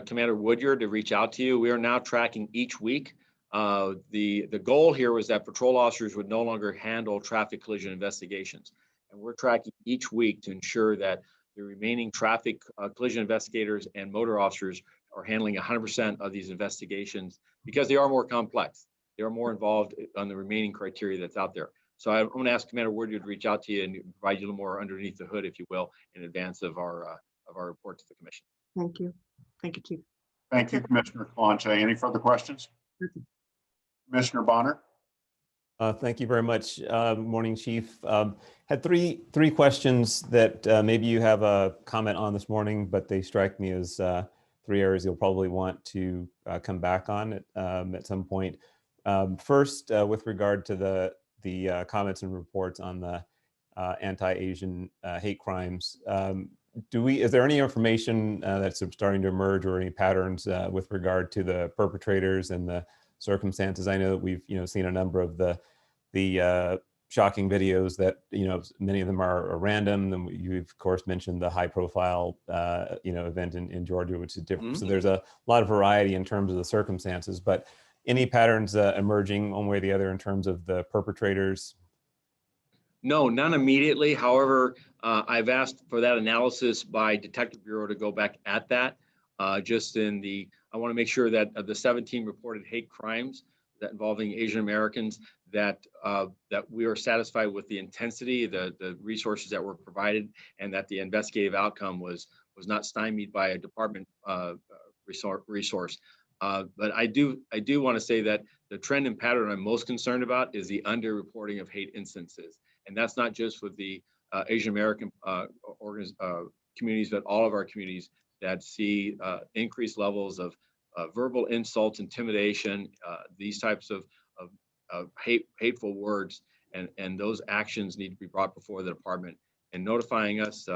Commander Woodyard to reach out to you. We are now tracking each week. The goal here was that patrol officers would no longer handle traffic collision investigations. And we're tracking each week to ensure that the remaining traffic collision investigators and motor officers are handling 100% of these investigations because they are more complex. They are more involved on the remaining criteria that's out there. So I'm going to ask Commander Woodard to reach out to you and provide you a little more underneath the hood, if you will, in advance of our report to the commission. Thank you. Thank you, Chief. Thank you, Commissioner Kalonche. Any further questions? Commissioner Bonner? Thank you very much. Morning, Chief. Had three questions that maybe you have a comment on this morning, but they strike me as three areas you'll probably want to come back on at some point. First, with regard to the comments and reports on the anti-Asian hate crimes, is there any information that's starting to emerge or any patterns with regard to the perpetrators and the circumstances? I know that we've seen a number of the shocking videos that many of them are random. And you of course mentioned the high profile event in Georgia, which is different. Mm-hmm. So there's a lot of variety in terms of the circumstances, but any patterns emerging one way or the other in terms of the perpetrators? No, none immediately. However, I've asked for that analysis by Detective Bureau to go back at that. I want to make sure that of the 17 reported hate crimes that involving Asian Americans, that we are satisfied with the intensity, the resources that were provided, and that the investigative outcome was not stymied by a department resource. But I do want to say that the trend and pattern I'm most concerned about is the underreporting of hate instances. And that's not just with the Asian American communities, but all of our communities that see increased levels of verbal insults, intimidation, these types of hateful words, and those actions need to be brought before the department. And notifying us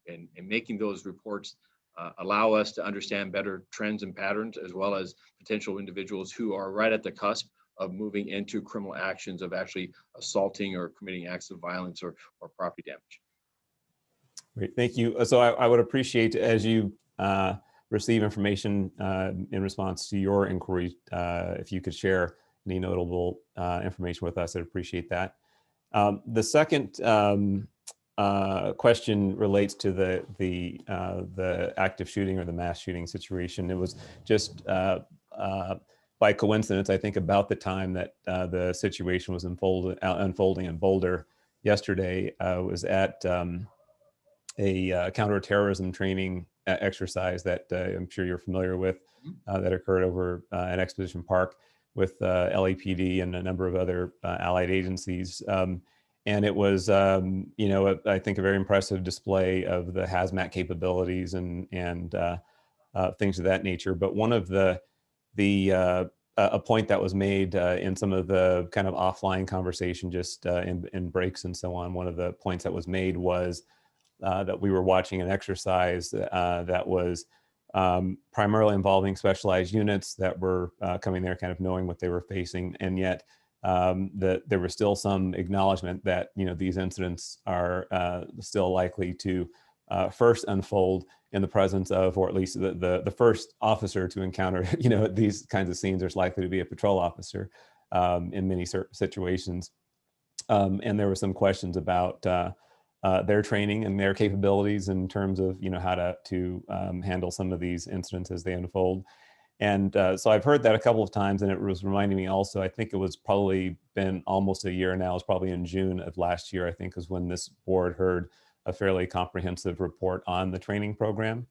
and making those reports allow us to understand better trends and patterns, as well as potential individuals who are right at the cusp of moving into criminal actions of actually assaulting or committing acts of violence or property damage. Great, thank you. So I would appreciate, as you receive information in response to your inquiry, if you could share any notable information with us, I'd appreciate that. The second question relates to the active shooting or the mass shooting situation. It was just by coincidence, I think, about the time that the situation was unfolding in Boulder yesterday. I was at a counterterrorism training exercise that I'm sure you're familiar with, that occurred over at Exposition Park with LAPD and a number of other allied agencies. And it was, I think a very impressive display of the hazmat capabilities and things of that nature. But one of a point that was made in some of the kind of offline conversation, just in breaks and so on, one of the points that was made was that we were watching an exercise that was primarily involving specialized units that were coming there kind of knowing what they were facing, and yet that there was still some acknowledgement that these incidents are still likely to first unfold in the presence of, or at least the first officer to encounter these kinds of scenes, there's likely to be a patrol officer in many situations. And there were some questions about their training and their capabilities in terms of how to handle some of these incidents as they unfold. And so I've heard that a couple of times, and it was reminding me also, I think it was probably been almost a year now. It was probably in June of last year, I think, is when this board heard a fairly comprehensive report on the training program.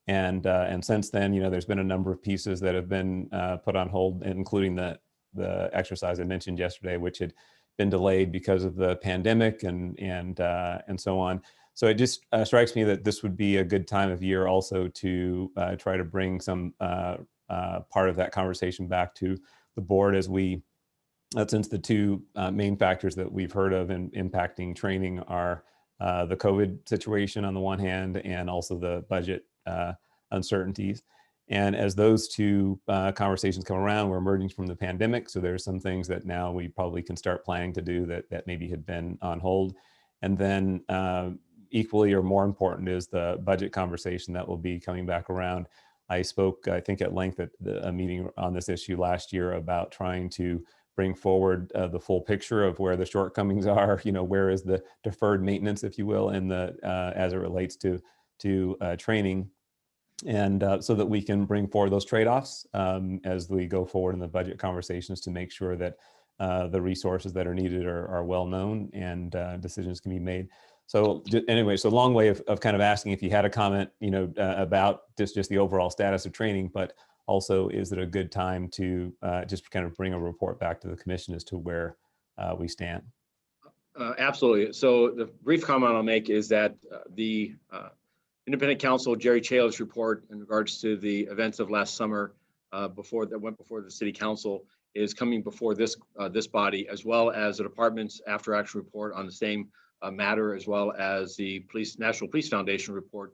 And since then, there's been a number of pieces that have been put on hold, including the exercise I mentioned yesterday, which had been delayed because of the pandemic and so on. So it just strikes me that this would be a good time of year also to try to bring some part of that conversation back to the board, as we, since the two main factors that we've heard of in impacting training are the COVID situation on the one hand, and also the budget uncertainties. And as those two conversations come around, we're emerging from the pandemic. So there's some things that now we probably can start planning to do that maybe had been on hold. And then equally or more important is the budget conversation that will be coming back around. I spoke, I think, at length at a meeting on this issue last year about trying to bring forward the full picture of where the shortcomings are, where is the deferred maintenance, if you will, in the as it relates to training, and so that we can bring forward those trade-offs as we go forward in the budget conversations to make sure that the resources that are needed are well known, and decisions can be made. So anyway, so long way of kind of asking if you had a comment, about just the overall status of training, but also, is it a good time to just kind of bring a report back to the commission as to where we stand? Absolutely. So the brief comment I'll make is that the independent counsel, Jerry Chao's report in regards to the events of last summer that went before the city council is coming before this body, as well as the department's after action report on the same matter, as well as the National Police Foundation report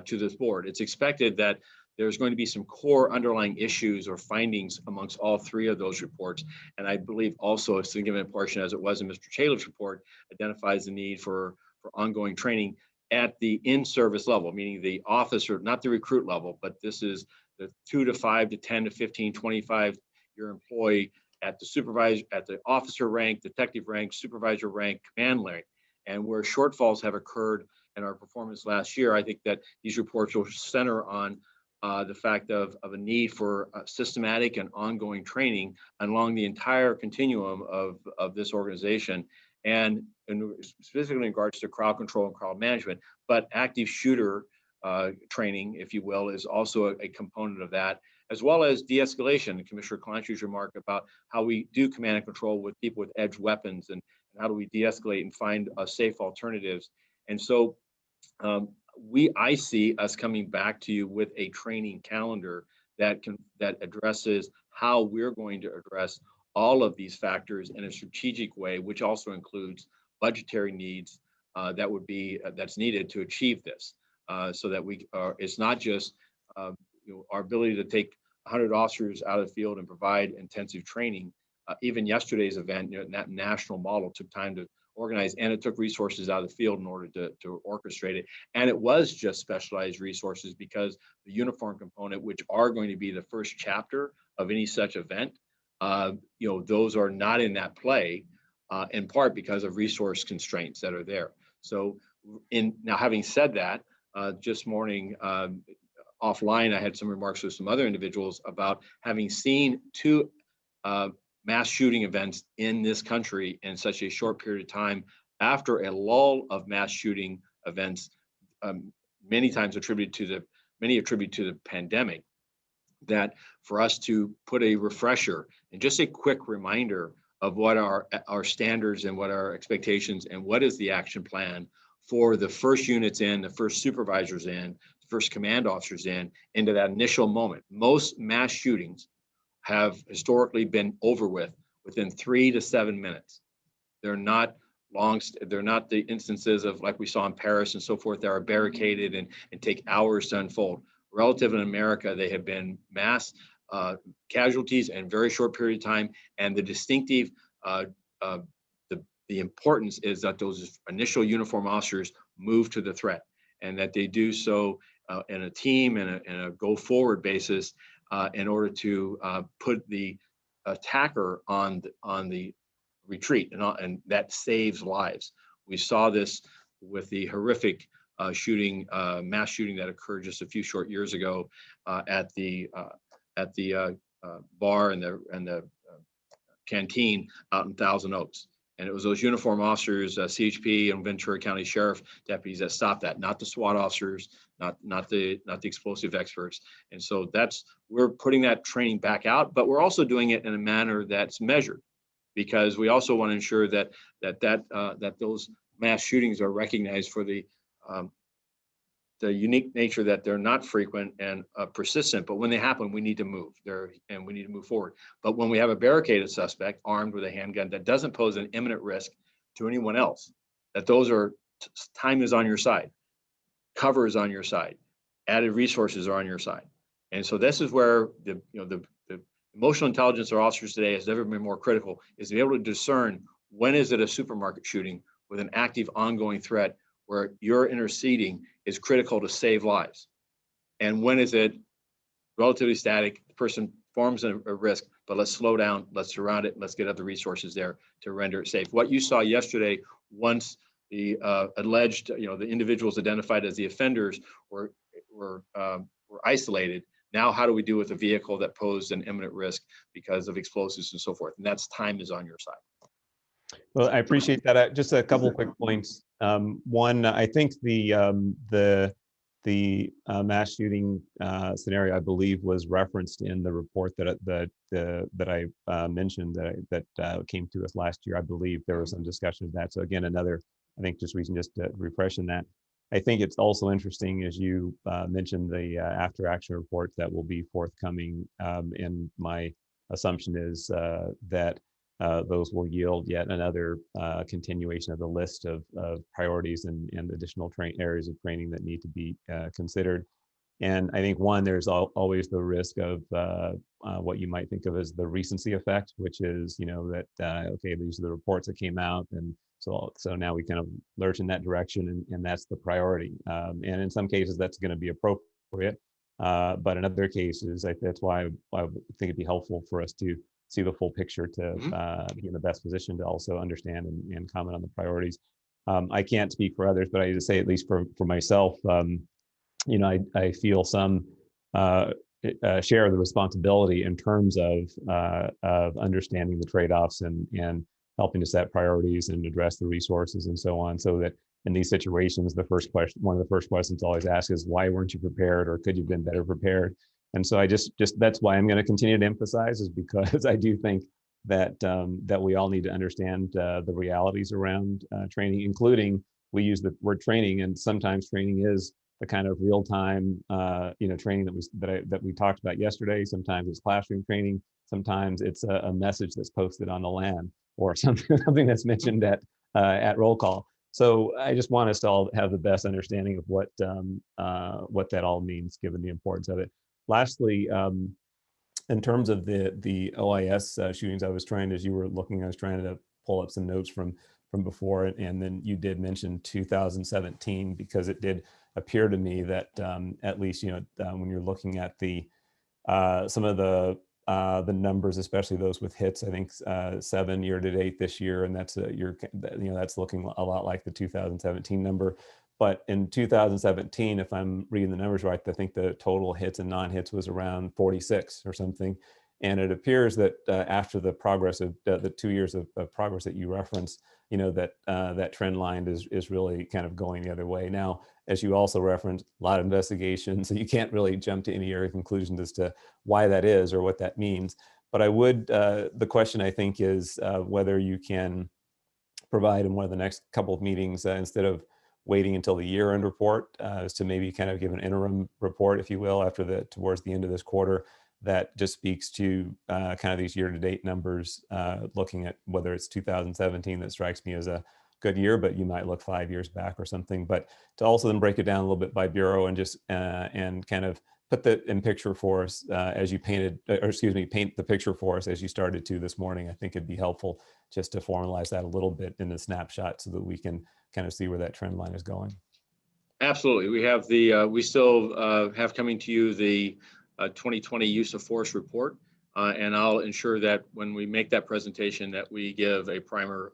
to this board. It's expected that there's going to be some core underlying issues or findings amongst all three of those reports. And I believe also a significant portion, as it was in Mr. Chao's report, identifies the need for ongoing training at the in-service level, meaning the officer, not the recruit level, but this is the 2 to 5 to 10 to 15, 25-year employee at the supervisor, at the officer rank, detective rank, supervisor rank, command rank. And where shortfalls have occurred in our performance last year, I think that these reports will center on the fact of a need for systematic and ongoing training along the entire continuum of this organization, and specifically in regards to crowd control and crowd management. But active shooter training, if you will, is also a component of that, as well as de-escalation. Commissioner Calantry's remark about how we do command and control with people with edged weapons, and how do we de-escalate and find safe alternatives. And so I see us coming back to you with a training calendar that addresses how we're going to address all of these factors in a strategic way, which also includes budgetary needs that's needed to achieve this, so that it's not just our ability to take 100 officers out of the field and provide intensive training. Even yesterday's event, that national model took time to organize, and it took resources out of the field in order to orchestrate it. And it was just specialized resources, because the uniform component, which are going to be the first chapter of any such event, those are not in that play, in part because of resource constraints that are there. So now having said that, just morning offline, I had some remarks with some other individuals about having seen 2 mass shooting events in this country in such a short period of time, after a lull of mass shooting events, many attributed to the pandemic, that for us to put a refresher and just a quick reminder of what our standards and what our expectations and what is the action plan for the first units in, the first supervisors in, the first command officers into that initial moment. Most mass shootings have historically been over within 3 to 7 minutes. They're not they're not the instances of, like we saw in Paris and so forth, that are barricaded and take hours to unfold. Relative in America, they have been mass casualties in a very short period of time. And the distinctive, the importance is that those initial uniform officers move to the threat, and that they do so in a team and a go forward basis, in order to put the attacker on the retreat, and that saves lives. We saw this with the horrific mass shooting that occurred just a few short years ago at the bar and the canteen out in Thousand Oaks. And it was those uniform officers, CHP and Ventura County Sheriff deputies, that stopped that, not the SWAT officers, not the explosive experts. And so we're putting that training back out, but we're also doing it in a manner that's measured, because we also want to ensure that those mass shootings are recognized for the unique nature that they're not frequent and persistent, but when they happen, we need to move there and we need to move forward. But when we have a barricaded suspect armed with a handgun that doesn't pose an imminent risk to anyone else, that time is on your side, cover is on your side, added resources are on your side. And so this is where the emotional intelligence of officers today has never been more critical, is to be able to discern when is it a supermarket shooting with an active ongoing threat where your interceding is critical to save lives, and when is it relatively static, the person forms a risk, but let's slow down, let's surround it, let's get other resources there to render it safe. What you saw yesterday, once the alleged, the individuals identified as the offenders were isolated, Now, how do we do with a vehicle that posed an imminent risk because of explosives and so forth? And that's time is on your side. Well, I appreciate that. Just a couple quick points. One, I think the mass shooting scenario, I believe, was referenced in the report that I mentioned that came to us last year. I believe there was some discussion of that. So again, another, I think just reason just to refresh in that. I think it's also interesting, as you mentioned, the after action reports that will be forthcoming. And my assumption is that those will yield yet another continuation of the list of priorities and additional areas of training that need to be considered. And I think one, there's always the risk of what you might think of as the recency effect, which is, that, okay, these are the reports that came out. And so now we kind of lurch in that direction, and that's the priority. And in some cases, that's going to be appropriate. But in other cases, that's why I think it'd be helpful for us to see the full picture to be in the best position to also understand and comment on the priorities. I can't speak for others, but I just say, at least for myself, I feel some share of the responsibility in terms of understanding the trade-offs and helping to set priorities and address the resources and so on, so that in these situations, one of the first questions always asked is, why weren't you prepared, or could you have been better prepared? And so I just that's why I'm going to continue to emphasize, is because I do think that that we all need to understand the realities around training, including, we use the word training, and sometimes training is the kind of real-time training that we talked about yesterday. Sometimes it's classroom training. Sometimes it's a message that's posted on the LAN, or something that's mentioned at roll call. So I just want us to all have the best understanding of what that all means, given the importance of it. Lastly, in terms of the OIS shootings, as you were looking, I was trying to pull up some notes from before, and then you did mention 2017, because it did appear to me that at least when you're looking at some of the numbers, especially those with hits, I think 7 year to date this year, and that's that's looking a lot like the 2017 number. But in 2017, if I'm reading the numbers right, I think the total hits and non-hits was around 46 or something. And it appears that after the progress of the 2 years of progress that you referenced, that trend line is really kind of going the other way. Now, as you also referenced, a lot of investigations, so you can't really jump to any area conclusions as to why that is or what that means. But I would, the question I think is whether you can provide in one of the next couple of meetings, instead of waiting until the year-end report, is to maybe kind of give an interim report, if you will, towards the end of this quarter, that just speaks to kind of these year-to-date numbers, looking at whether it's 2017 that strikes me as a good year, but you might look 5 years back or something. But to also then break it down a little bit by bureau, and just and kind of put that in picture for us as you paint the picture for us as you started to this morning. I think it'd be helpful just to formalize that a little bit in a snapshot, so that we can kind of see where that trend line is going. Absolutely. We have we still have coming to you the 2020 use of force report. And I'll ensure that when we make that presentation, that we give a primer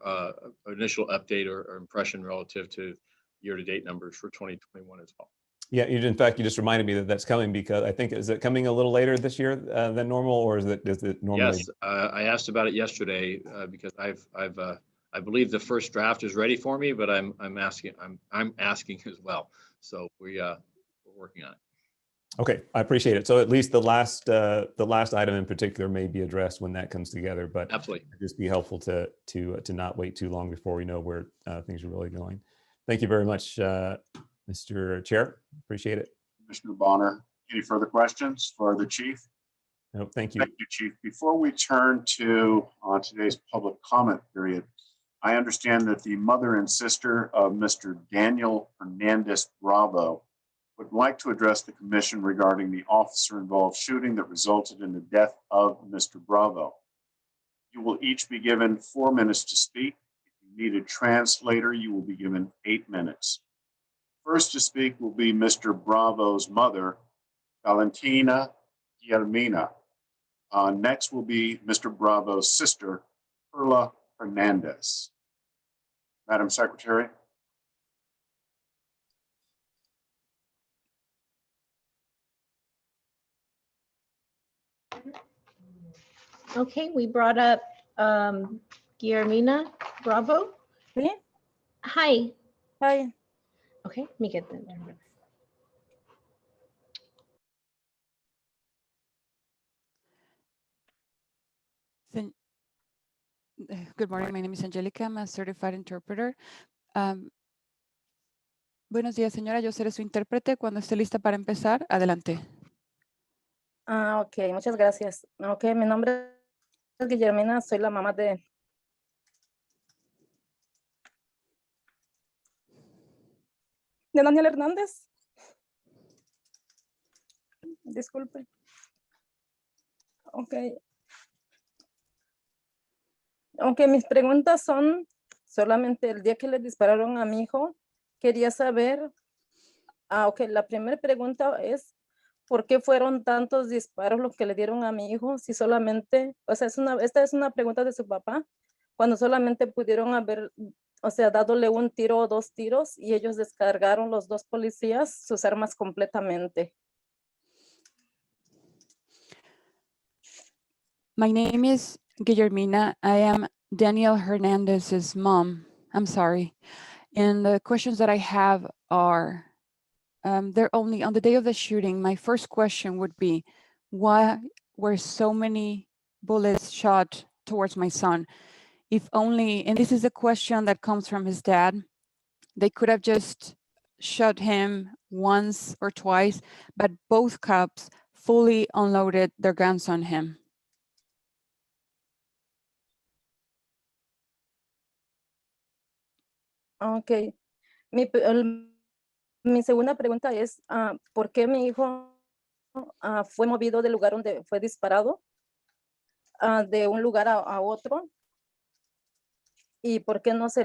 initial update or impression relative to year-to-date numbers for 2021 as well. Yeah, in fact, you just reminded me that that's coming, because I think, is it coming a little later this year than normal, or is it normally? Yes, I asked about it yesterday because I believe the first draft is ready for me, but I'm asking as well. So we're working on it. Okay, I appreciate it. So at least the last item in particular may be addressed when that comes together, but Absolutely. it'd just be helpful to not wait too long before we know where things are really going. Thank you very much, Mr. Chair. Appreciate it. Commissioner Bonner, any further questions for the chief? No, thank you. Thank you, Chief. Before we turn to today's public comment period, I understand that the mother and sister of Mr. Daniel Hernandez Bravo would like to address the commission regarding the officer-involved shooting that resulted in the death of Mr. Bravo. You will each be given 4 minutes to speak. If you need a translator, you will be given 8 minutes. First to speak will be Mr. Bravo's mother, Valentina Guillermina. Next will be Mr. Bravo's sister, Perla Hernandez. Madam Secretary. Okay, we brought up Guillermina Bravo. ¿Sí? Hi. Hi. Okay, let me get the interpreter. Good morning. My name is Angelica. I'm a certified interpreter. Buenos días, señora. Yo seré su intérprete. Cuando esté lista para empezar, adelante. Ok, muchas gracias. Ok, mi nombre es Guillermina, soy la mamá de Daniel Hernández. Disculpe. Ok. Aunque mis preguntas son solamente el día que le dispararon a mi hijo, quería saber, ok, la primera pregunta es, ¿por qué fueron tantos disparos los que le dieron a mi hijo? Si solamente, o sea, esta es una pregunta de su papá, cuando solamente pudieron haber, o sea, dádole un tiro o 2 tiros y ellos descargaron los 2 policías sus armas completamente. My name is Guillermina. I am Daniel Hernandez's mom. I'm sorry. And the questions that I have are, they're only on the day of the shooting. My first question would be, why were so many bullets shot towards my son? If only, and this is a question that comes from his dad, they could have just shot him once or twice, but both cops fully unloaded their guns on him. Ok. Mi segunda pregunta es, ¿por qué mi hijo fue movido del lugar donde fue disparado de un lugar a otro? ¿Y por qué no se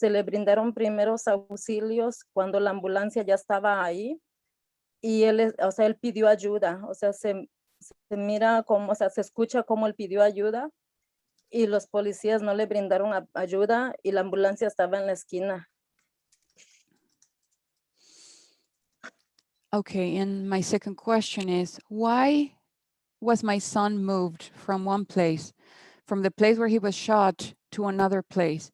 le brindaron primeros auxilios cuando la ambulancia ya estaba ahí? Y él, o sea, él pidió ayuda, o sea, se mira como, o sea, se escucha como él pidió ayuda y los policías no le brindaron ayuda y la ambulancia estaba en la esquina. Okay, and my second question is, why was my son moved from one place, from the place where he was shot to another place?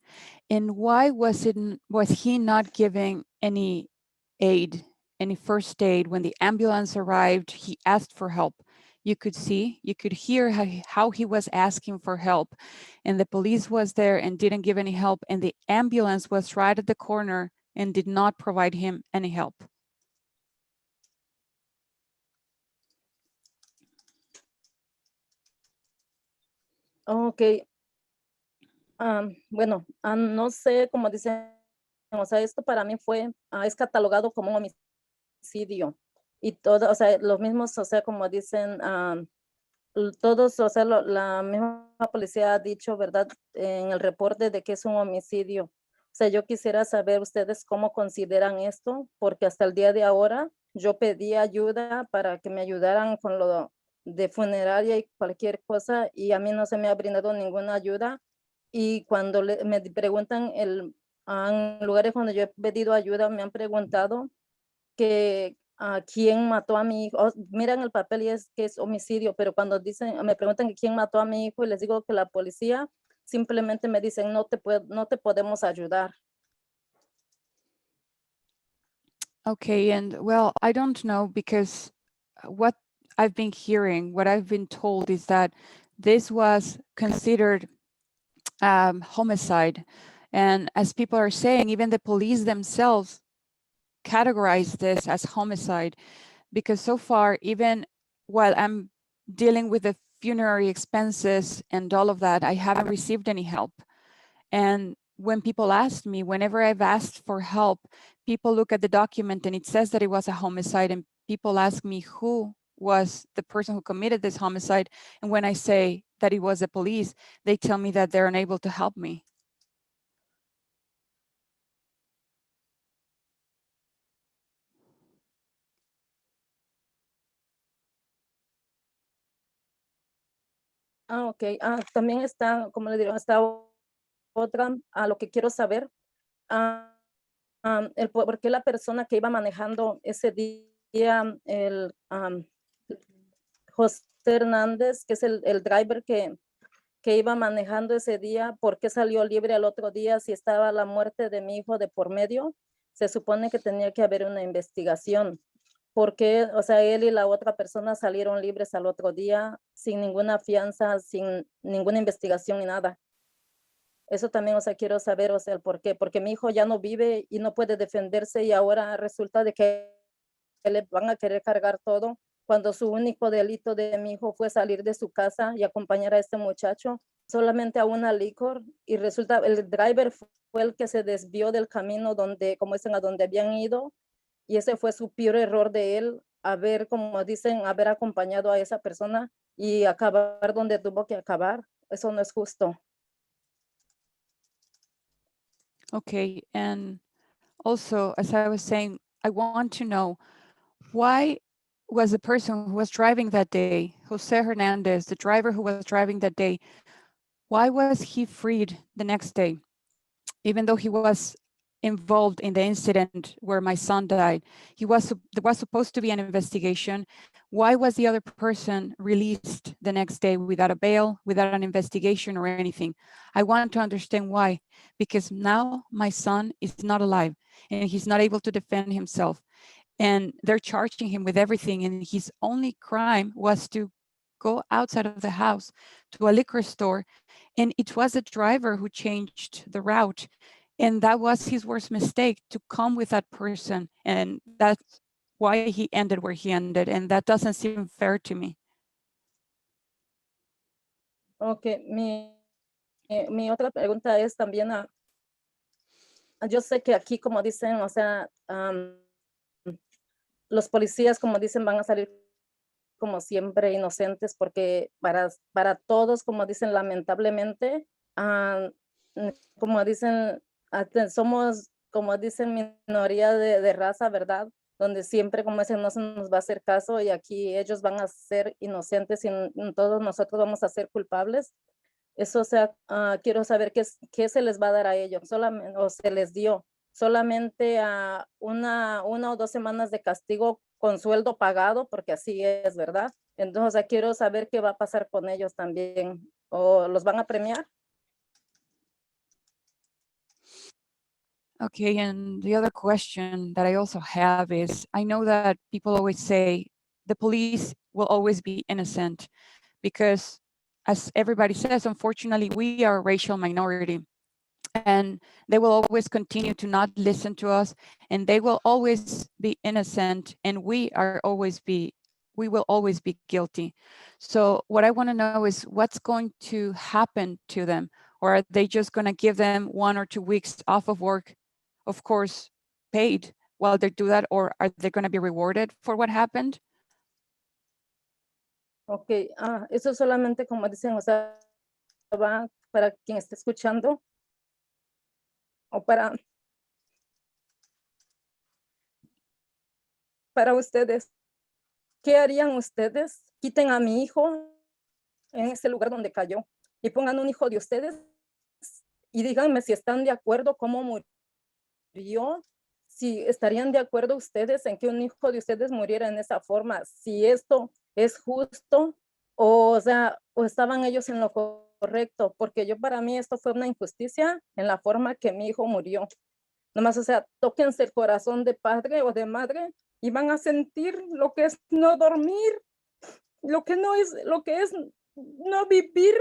And why was he not giving any aid, any first aid? When the ambulance arrived, he asked for help. You could hear how he was asking for help. And the police was there and didn't give any help. And the ambulance was right at the corner and did not provide him any help. Ok. Bueno, no sé cómo dicen, o sea, esto para mí es catalogado como un homicidio. Y todo, o sea, los mismos, o sea, como dicen, todos, o sea, la misma policía ha dicho, ¿verdad? En el reporte de que es un homicidio. O sea, yo quisiera saber ustedes cómo consideran esto, porque hasta el día de ahora yo pedí ayuda para que me ayudaran con lo de funeraria y cualquier cosa, y a mí no se me ha brindado ninguna ayuda. Y cuando me preguntan en lugares donde yo he pedido ayuda, me han preguntado que quién mató a mi hijo. Miran el papel y es que es homicidio, pero cuando me preguntan quién mató a mi hijo y les digo que la policía, simplemente me dicen no te podemos ayudar. Okay, and well, I don't know, because what I've been hearing, what I've been told is that this was considered homicide. And as people are saying, even the police themselves categorize this as homicide, because so far, even while I'm dealing with the funerary expenses and all of that, I haven't received any help. And when people ask me, whenever I've asked for help, people look at the document and it says that it was a homicide, and people ask me who was the person who committed this homicide. And when I say that it was the police, they tell me that they're unable to help me. Ok. También está, como le digo, está otra, a lo que quiero saber, por qué la persona que iba manejando ese día, José José Hernández, que es el driver que iba manejando ese día, ¿por qué salió libre al otro día si estaba la muerte de mi hijo de por medio? Se supone que tenía que haber una investigación. ¿Por qué? O sea, él y la otra persona salieron libres al otro día sin ninguna fianza, sin ninguna investigación ni nada. Eso también, o sea, quiero saber, o sea, el por qué. Porque mi hijo ya no vive y no puede defenderse y ahora resulta de que le van a querer cargar todo cuando su único delito de mi hijo fue salir de su casa y acompañar a este muchacho solamente a una licor y resulta el driver fue el que se desvió del camino donde, como dicen, a donde habían ido y ese fue su peor error de él, haber, como dicen, haber acompañado a esa persona y acabar donde tuvo que acabar. Eso no es justo. Okay, and also, as I was saying, I want to know why was the person who was driving that day, Jose Hernandez, the driver who was driving that day, why was he freed the next day? Even though he was involved in the incident where my son died, there was supposed to be an investigation. Why was the other person released the next day without a bail, without an investigation or anything? I want to understand why, because now my son is not alive and he's not able to defend himself. And they're charging him with everything. And his only crime was to go outside of the house to a liquor store. And it was the driver who changed the route. And that was his worst mistake, to come with that person. And that's why he ended where he ended. And that doesn't seem fair to me. Ok, mi otra pregunta es también, yo sé que aquí, como dicen, o sea, los policías, como dicen, van a salir como siempre inocentes porque para todos, como dicen, lamentablemente, como dicen, somos, como dicen, minoría de raza, ¿verdad? Donde siempre, como dicen, no se nos va a hacer caso y aquí ellos van a ser inocentes y todos nosotros vamos a ser culpables. Eso, o sea, quiero saber qué se les va a dar a ellos, solamente, o se les dio solamente a una o 2 semanas de castigo con sueldo pagado, porque así es, ¿verdad? Entonces, o sea, quiero saber qué va a pasar con ellos también, o los van a premiar. Okay, and the other question that I also have is, I know that people always say the police will always be innocent because, as everybody says, unfortunately, we are a racial minority and they will always continue to not listen to us and they will always be innocent and we will always be guilty. So what I want to know is what's going to happen to them, or are they just going to give them 1 or 2 weeks off of work, of course, paid while they do that, or are they going to be rewarded for what happened? Ok, eso solamente como dicen, o sea, va para quien esté escuchando o para ustedes. ¿Qué harían ustedes? Quiten a mi hijo en ese lugar donde cayó y pongan un hijo de ustedes y díganme si están de acuerdo cómo murió, si estarían de acuerdo ustedes en que un hijo de ustedes muriera en esa forma, si esto es justo o sea, o estaban ellos en lo correcto, porque para mí esto fue una injusticia en la forma que mi hijo murió. Nomás, o sea, tóquense el corazón de padre o de madre y van a sentir lo que es no dormir, lo que es no vivir,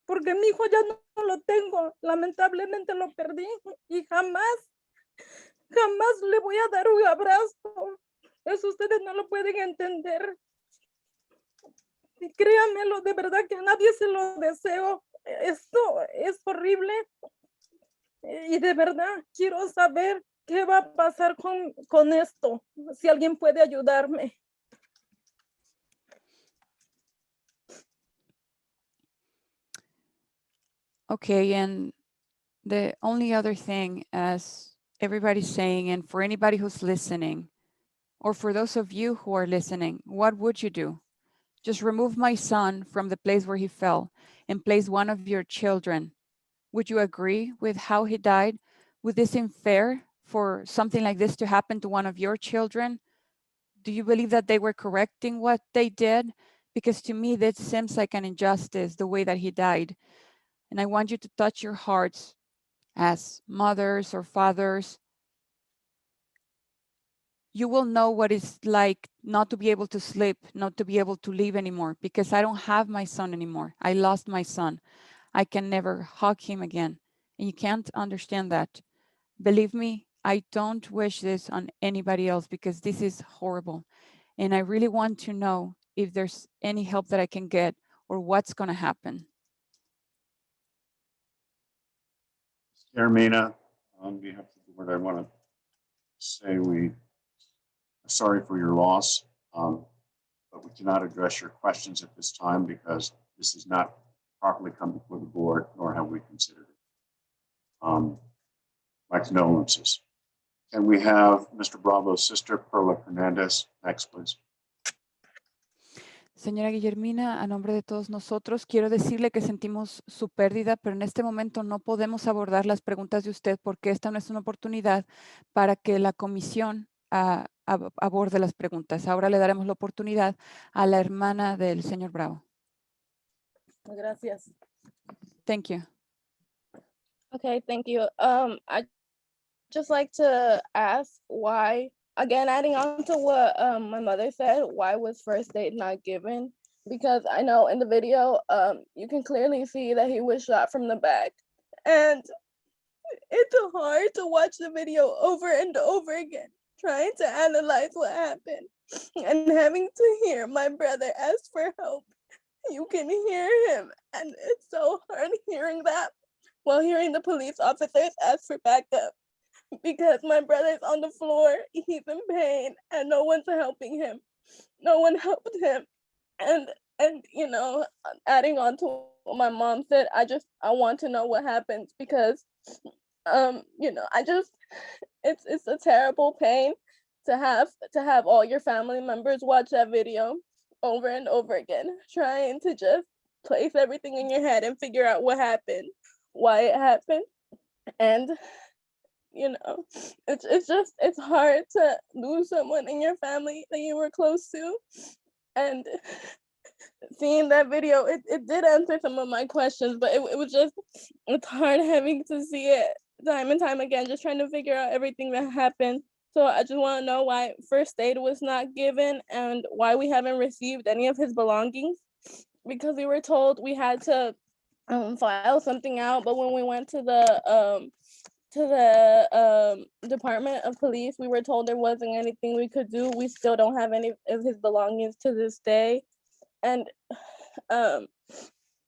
porque mi hijo ya no lo tengo, lamentablemente lo perdí y jamás le voy a dar un abrazo. Eso ustedes no lo pueden entender. Y créanmelo, de verdad que a nadie se lo deseo. Esto es horrible. Y de verdad quiero saber qué va a pasar con esto. Si alguien puede ayudarme. Okay, and the only other thing, as everybody's saying, and for anybody who's listening, or for those of you who are listening, what would you do? Just remove my son from the place where he fell and place one of your children. Would you agree with how he died? Would this seem fair for something like this to happen to one of your children? Do you believe that they were correcting what they did? because to me, that seems like an injustice, the way that he died. And I want you to touch your hearts as mothers or fathers. You will know what it's like not to be able to sleep, not to be able to live anymore, because I don't have my son anymore. I lost my son. I can never hug him again. And you can't understand that. Believe me, I don't wish this on anybody else because this is horrible. And I really want to know if there's any help that I can get or what's going to happen. Jermina, on behalf of the board, I want to say we are sorry for your loss, but we cannot address your questions at this time because this has not properly come before the board, nor have we considered it. My condolences. Can we have Mr. Bravo's sister, Perla Hernandez, next, please? Señora Guillermina, a nombre de todos nosotros, quiero decirle que sentimos su pérdida, pero en este momento no podemos abordar las preguntas de usted porque esta no es una oportunidad para que la comisión aborde las preguntas. Ahora le daremos la oportunidad a la hermana del señor Bravo. Gracias. Thank you. Okay, thank you. I just like to ask why, again, adding on to what my mother said, why was first aid not given? Because I know in the video, you can clearly see that he was shot from the back. And it's hard to watch the video over and over again, trying to analyze what happened and having to hear my brother ask for help. You can hear him, and it's so hard hearing that while hearing the police officers ask for backup because my brother's on the floor, he's in pain, and no one's helping him. No one helped him. And you know, adding on to what my mom said, I want to know what happens because you know, it's a terrible pain to have all your family members watch that video over and over again, trying to just place everything in your head and figure out what happened, why it happened. And you know, it's hard to lose someone in your family that you were close to. And seeing that video, it did answer some of my questions, but it was just, it's hard having to see it time and time again, just trying to figure out everything that happened. So I just want to know why first aid was not given and why we haven't received any of his belongings, because we were told we had to file something out, but when we went to the Department of Police, we were told there wasn't anything we could do. We still don't have any of his belongings to this day. And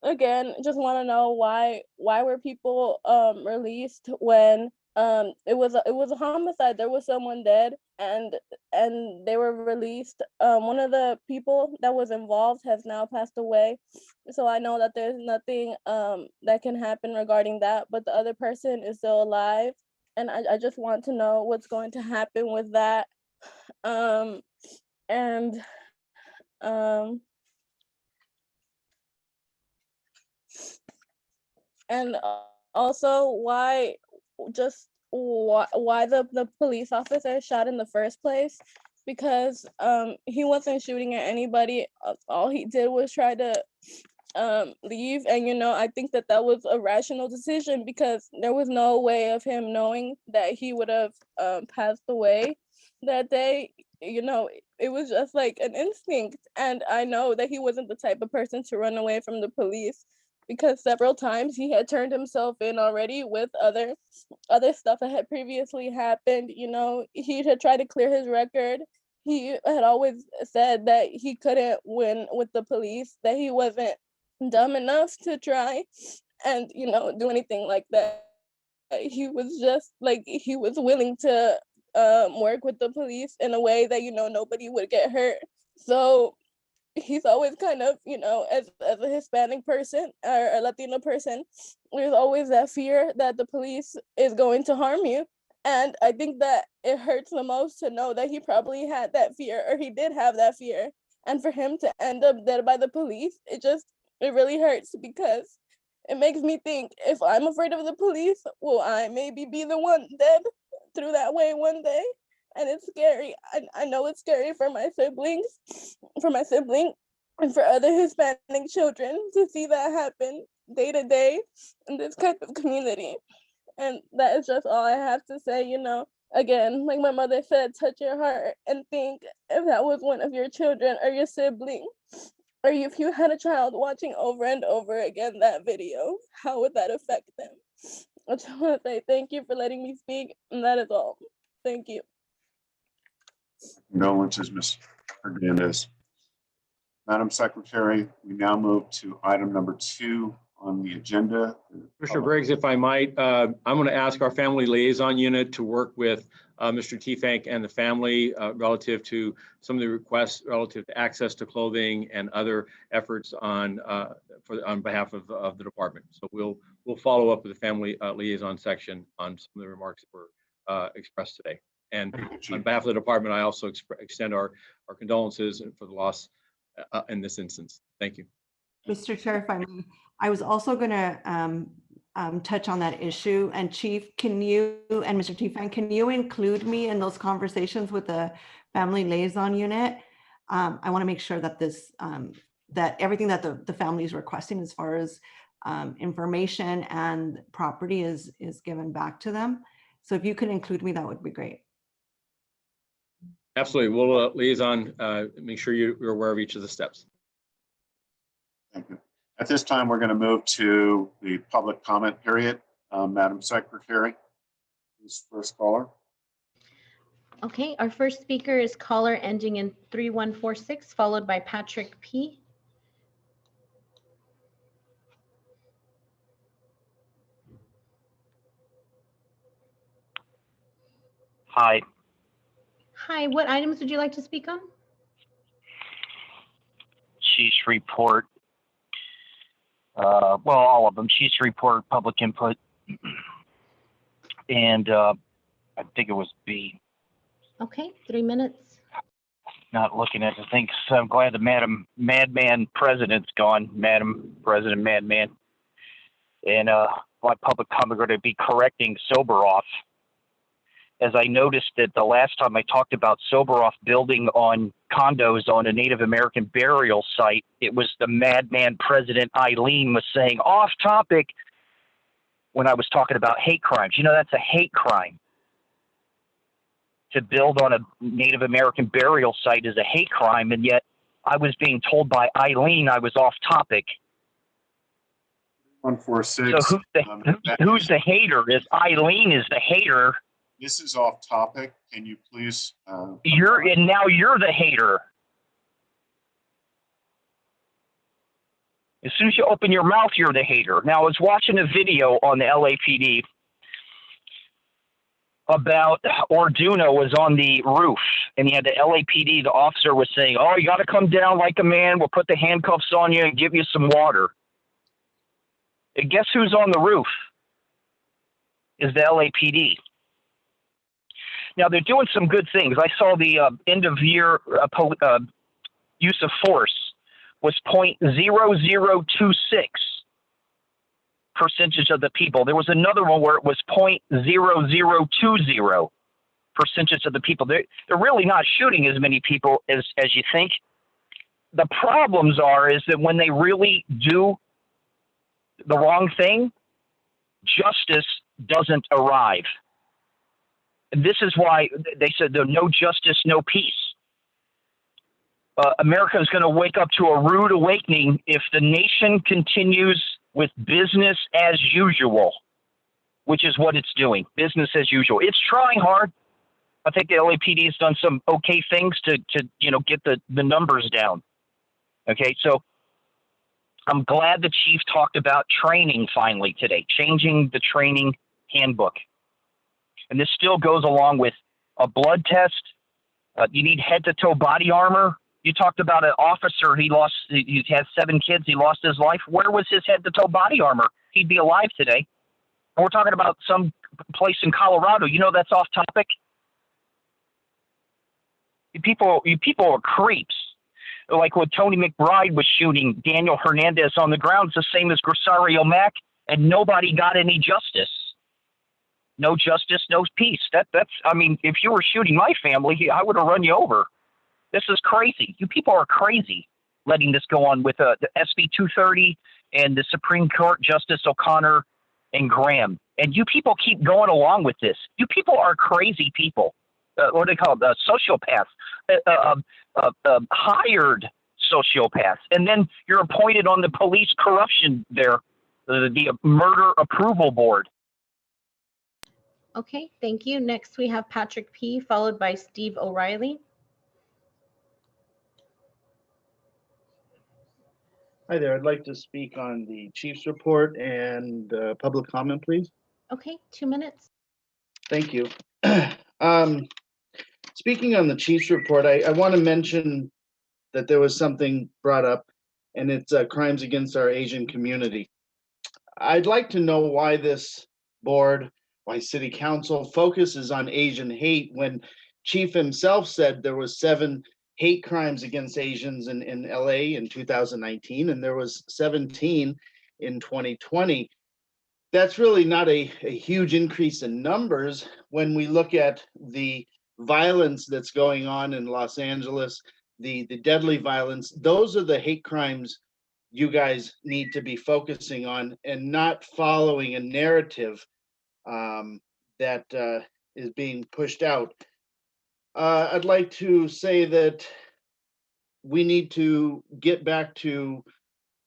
again, just want to know why were people released when it was a homicide. There was someone dead, and they were released. One of the people that was involved has now passed away, so I know that there's nothing that can happen regarding that, but the other person is still alive, and I just want to know what's going to happen with that. And also why the police officer shot in the first place, because he wasn't shooting at anybody. All he did was try to leave, and you know, I think that was a rational decision because there was no way of him knowing that he would have passed away that day. You know, it was just like an instinct, and I know that he wasn't the type of person to run away from the police, because several times he had turned himself in already with other stuff that had previously happened. You know, he had tried to clear his record. He had always said that he couldn't win with the police, that he wasn't dumb enough to try and, you know, do anything like that. He was just like, he was willing to work with the police in a way that, you know, nobody would get hurt. So he's always kind of, you know, as a Hispanic person or a Latino person, there's always that fear that the police is going to harm you. And I think that it hurts the most to know that he probably had that fear, or he did have that fear. And for him to end up dead by the police, it really hurts, because it makes me think, if I'm afraid of the police, will I maybe be the one dead through that way one day? And it's scary. I know it's scary for my siblings, for my sibling, and for other Hispanic children to see that happen day to day in this type of community. And that is just all I have to say. You know, again, like my mother said, touch your heart and think if that was one of your children or your sibling, or if you had a child watching over and over again that video, how would that affect them? I just want to say thank you for letting me speak, and that is all. Thank you. Condolences, Ms. Hernandez. Madam Secretary, we now move to item number 2 on the agenda. Commissioner Briggs, if I might, I'm going to ask our family liaison unit to work with Mr. Tefank and the family relative to some of the requests relative to access to clothing and other efforts on behalf of the department. So we'll follow up with the family liaison section on some of the remarks that were expressed today. And on behalf of the department, I also extend our condolences for the loss in this instance. Thank you. Mr. Chair, if I may, I was also going to touch on that issue. And Chief, can you, and Mr. Tefank, can you include me in those conversations with the family liaison unit? I want to make sure that this, that everything that the family is requesting as far as information and property is given back to them. So if you could include me, that would be great. Absolutely. We'll liaison, make sure you're aware of each of the steps. Thank you. At this time, we're going to move to the public comment period. Madam Secretary, who's first caller? Okay, our first speaker is caller ending in 3146, followed by Patrick P. Hi. Hi, what items would you like to speak on? Chief's report. Well, all of them. Chief's report, public input, and I think it was B. Okay, 3 minutes. Not looking at the things. So I'm glad the Madman President's gone. Madam President Madman. And my public comment going to be correcting Soberoff. As I noticed that the last time I talked about Soberoff building on condos on a Native American burial site, it was the Madman President Eileen was saying off topic when I was talking about hate crimes. You know, that's a hate crime. To build on a Native American burial site is a hate crime, and yet I was being told by Eileen I was off topic. 146. So who's the hater? Is Eileen is the hater? This is off topic. Can you please? Now you're the hater. As soon as you open your mouth, you're the hater. Now, I was watching a video on the LAPD about Orduno was on the roof, and he had the LAPD, the officer was saying, oh, you got to come down like a man. We'll put the handcuffs on you and give you some water. And guess who's on the roof? Is the LAPD. Now, they're doing some good things. I saw the end of year use of force was 0.0026% of the people. There was another one where it was 0.0020% of the people. They're really not shooting as many people as you think. The problems is that when they really do the wrong thing, justice doesn't arrive. This is why they said there's no justice, no peace. America is going to wake up to a rude awakening if the nation continues with business as usual, which is what it's doing, business as usual. It's trying hard. I think the LAPD has done some okay things to get the numbers down. Okay, so I'm glad the chief talked about training finally today, changing the training handbook. And this still goes along with a blood test. You need head-to-toe body armor. You talked about an officer, he had 7 kids, he lost his life. Where was his head-to-toe body armor? He'd be alive today. And we're talking about some place in Colorado. You know that's off topic. You people are creeps. Like when Tony McBride was shooting Daniel Hernandez on the ground, it's the same as Grosario Mack, and nobody got any justice. No justice, no peace. That's I mean, if you were shooting my family, I would have run you over. This is crazy. You people are crazy. letting this go on with the SB 230 and the Supreme Court Justice O'Connor and Graham. And you people keep going along with this. You people are crazy people. What do they call it? Sociopaths, hired sociopaths. And then you're appointed on the police corruption there, the murder approval board. Okay, thank you. Next, we have Patrick P., followed by Steve O'Reilly. Hi there. I'd like to speak on the chief's report and public comment, please. Okay, 2 minutes. Thank you. Speaking on the chief's report, I want to mention that there was something brought up, and it's crimes against our Asian community. I'd like to know why this board, why city council focuses on Asian hate when chief himself said there was 7 hate crimes against Asians in LA in 2019, and there was 17 in 2020. That's really not a huge increase in numbers when we look at the violence that's going on in Los Angeles, the deadly violence. Those are the hate crimes you guys need to be focusing on, and not following a narrative that is being pushed out. I'd like to say that we need to get back to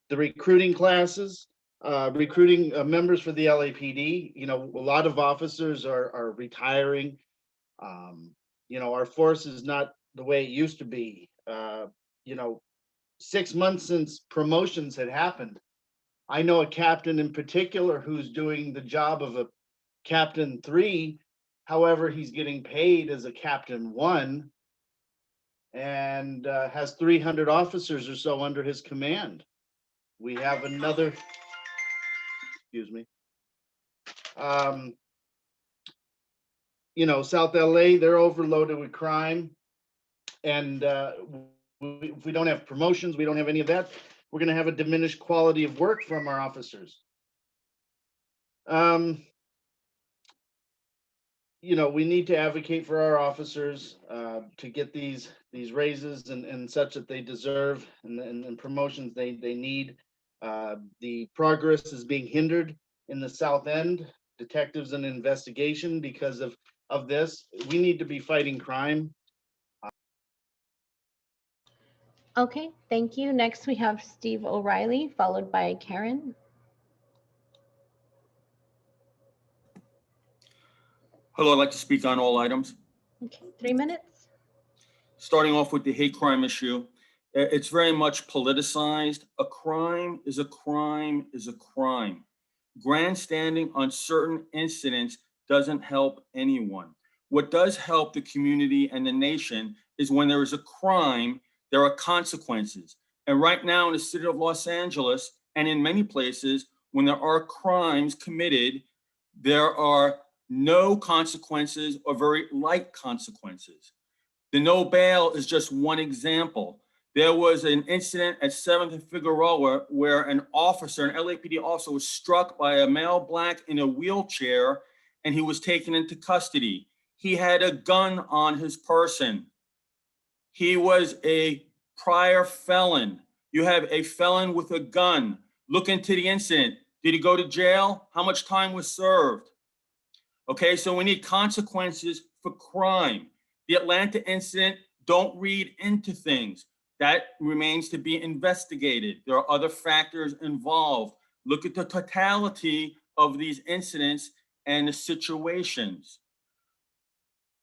the recruiting classes, recruiting members for the LAPD. You know, a lot of officers are retiring. You know, our force is not the way it used to be. You know, 6 months since promotions had happened, I know a captain in particular who's doing the job of a captain 3. However, he's getting paid as a captain 1 and has 300 officers or so under his command. We have another, excuse me. You know, South LA, they're overloaded with crime. And if we don't have promotions, we don't have any of that, we're going to have a diminished quality of work from our officers. You know, we need to advocate for our officers to get these raises and such that they deserve, and promotions they need. The progress is being hindered in the South End, detectives and investigation because of this. We need to be fighting crime. Okay, thank you. Next, we have Steve O'Reilly, followed by Karen. Hello, I'd like to speak on all items. Okay, 3 minutes. Starting off with the hate crime issue, it's very much politicized. A crime is a crime is a crime. Grandstanding on certain incidents doesn't help anyone. What does help the community and the nation is when there is a crime, there are consequences. And right now in the city of Los Angeles and in many places, when there are crimes committed, there are no consequences or very light consequences. The no bail is just one example. There was an incident at 7th and Figueroa where an officer, an LAPD officer, was struck by a male Black in a wheelchair and he was taken into custody. He had a gun on his person. He was a prior felon. You have a felon with a gun. Look into the incident. Did he go to jail? How much time was served? Okay, so we need consequences for crime. The Atlanta incident, don't read into things. That remains to be investigated. There are other factors involved. Look at the totality of these incidents and the situations.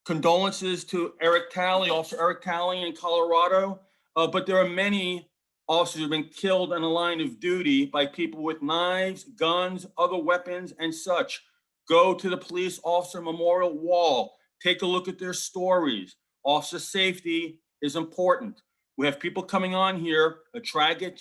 Condolences to Eric Talley, Officer Eric Talley in Colorado, but there are many officers who have been killed in the line of duty by people with knives, guns, other weapons, and such. Go to the police officer memorial wall. Take a look at their stories. Officer safety is important. We have people coming on here, a tragic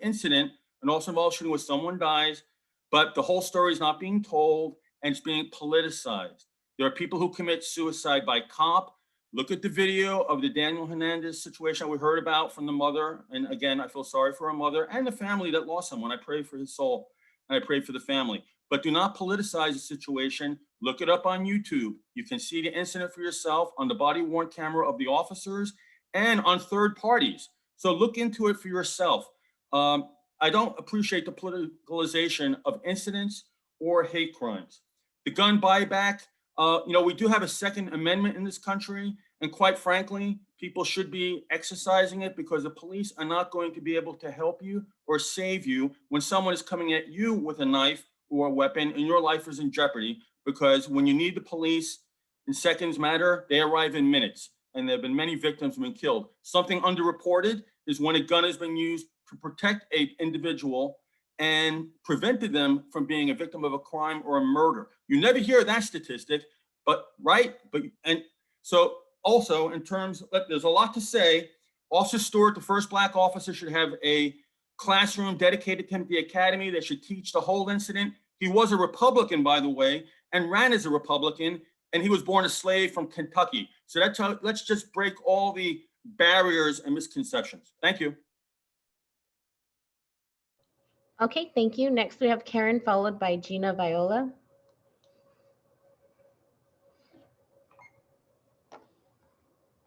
incident, an officer involved shooting where someone dies, but the whole story is not being told and it's being politicized. There are people who commit suicide by cop. Look at the video of the Daniel Hernandez situation we heard about from the mother. And again, I feel sorry for her mother and the family that lost someone. I pray for his soul and I pray for the family. But do not politicize the situation. Look it up on YouTube. You can see the incident for yourself on the body worn camera of the officers and on third parties. So look into it for yourself. I don't appreciate the politicalization of incidents or hate crimes. The gun buyback, we do have a Second Amendment in this country, and quite frankly, people should be exercising it because the police are not going to be able to help you or save you when someone is coming at you with a knife or a weapon and your life is in jeopardy, because when you need the police and seconds matter, they arrive in minutes. And there have been many victims who have been killed. Something underreported is when a gun has been used to protect an individual and prevented them from being a victim of a crime or a murder. You never hear that statistic, but so also in terms, there's a lot to say. Officer Stewart, the first Black officer, should have a classroom dedicated to him at the academy that should teach the whole incident. He was a Republican, by the way, and ran as a Republican, and he was born a slave from Kentucky. So let's just break all the barriers and misconceptions. Thank you. Okay, thank you. Next, we have Karen, followed by Gina Viola.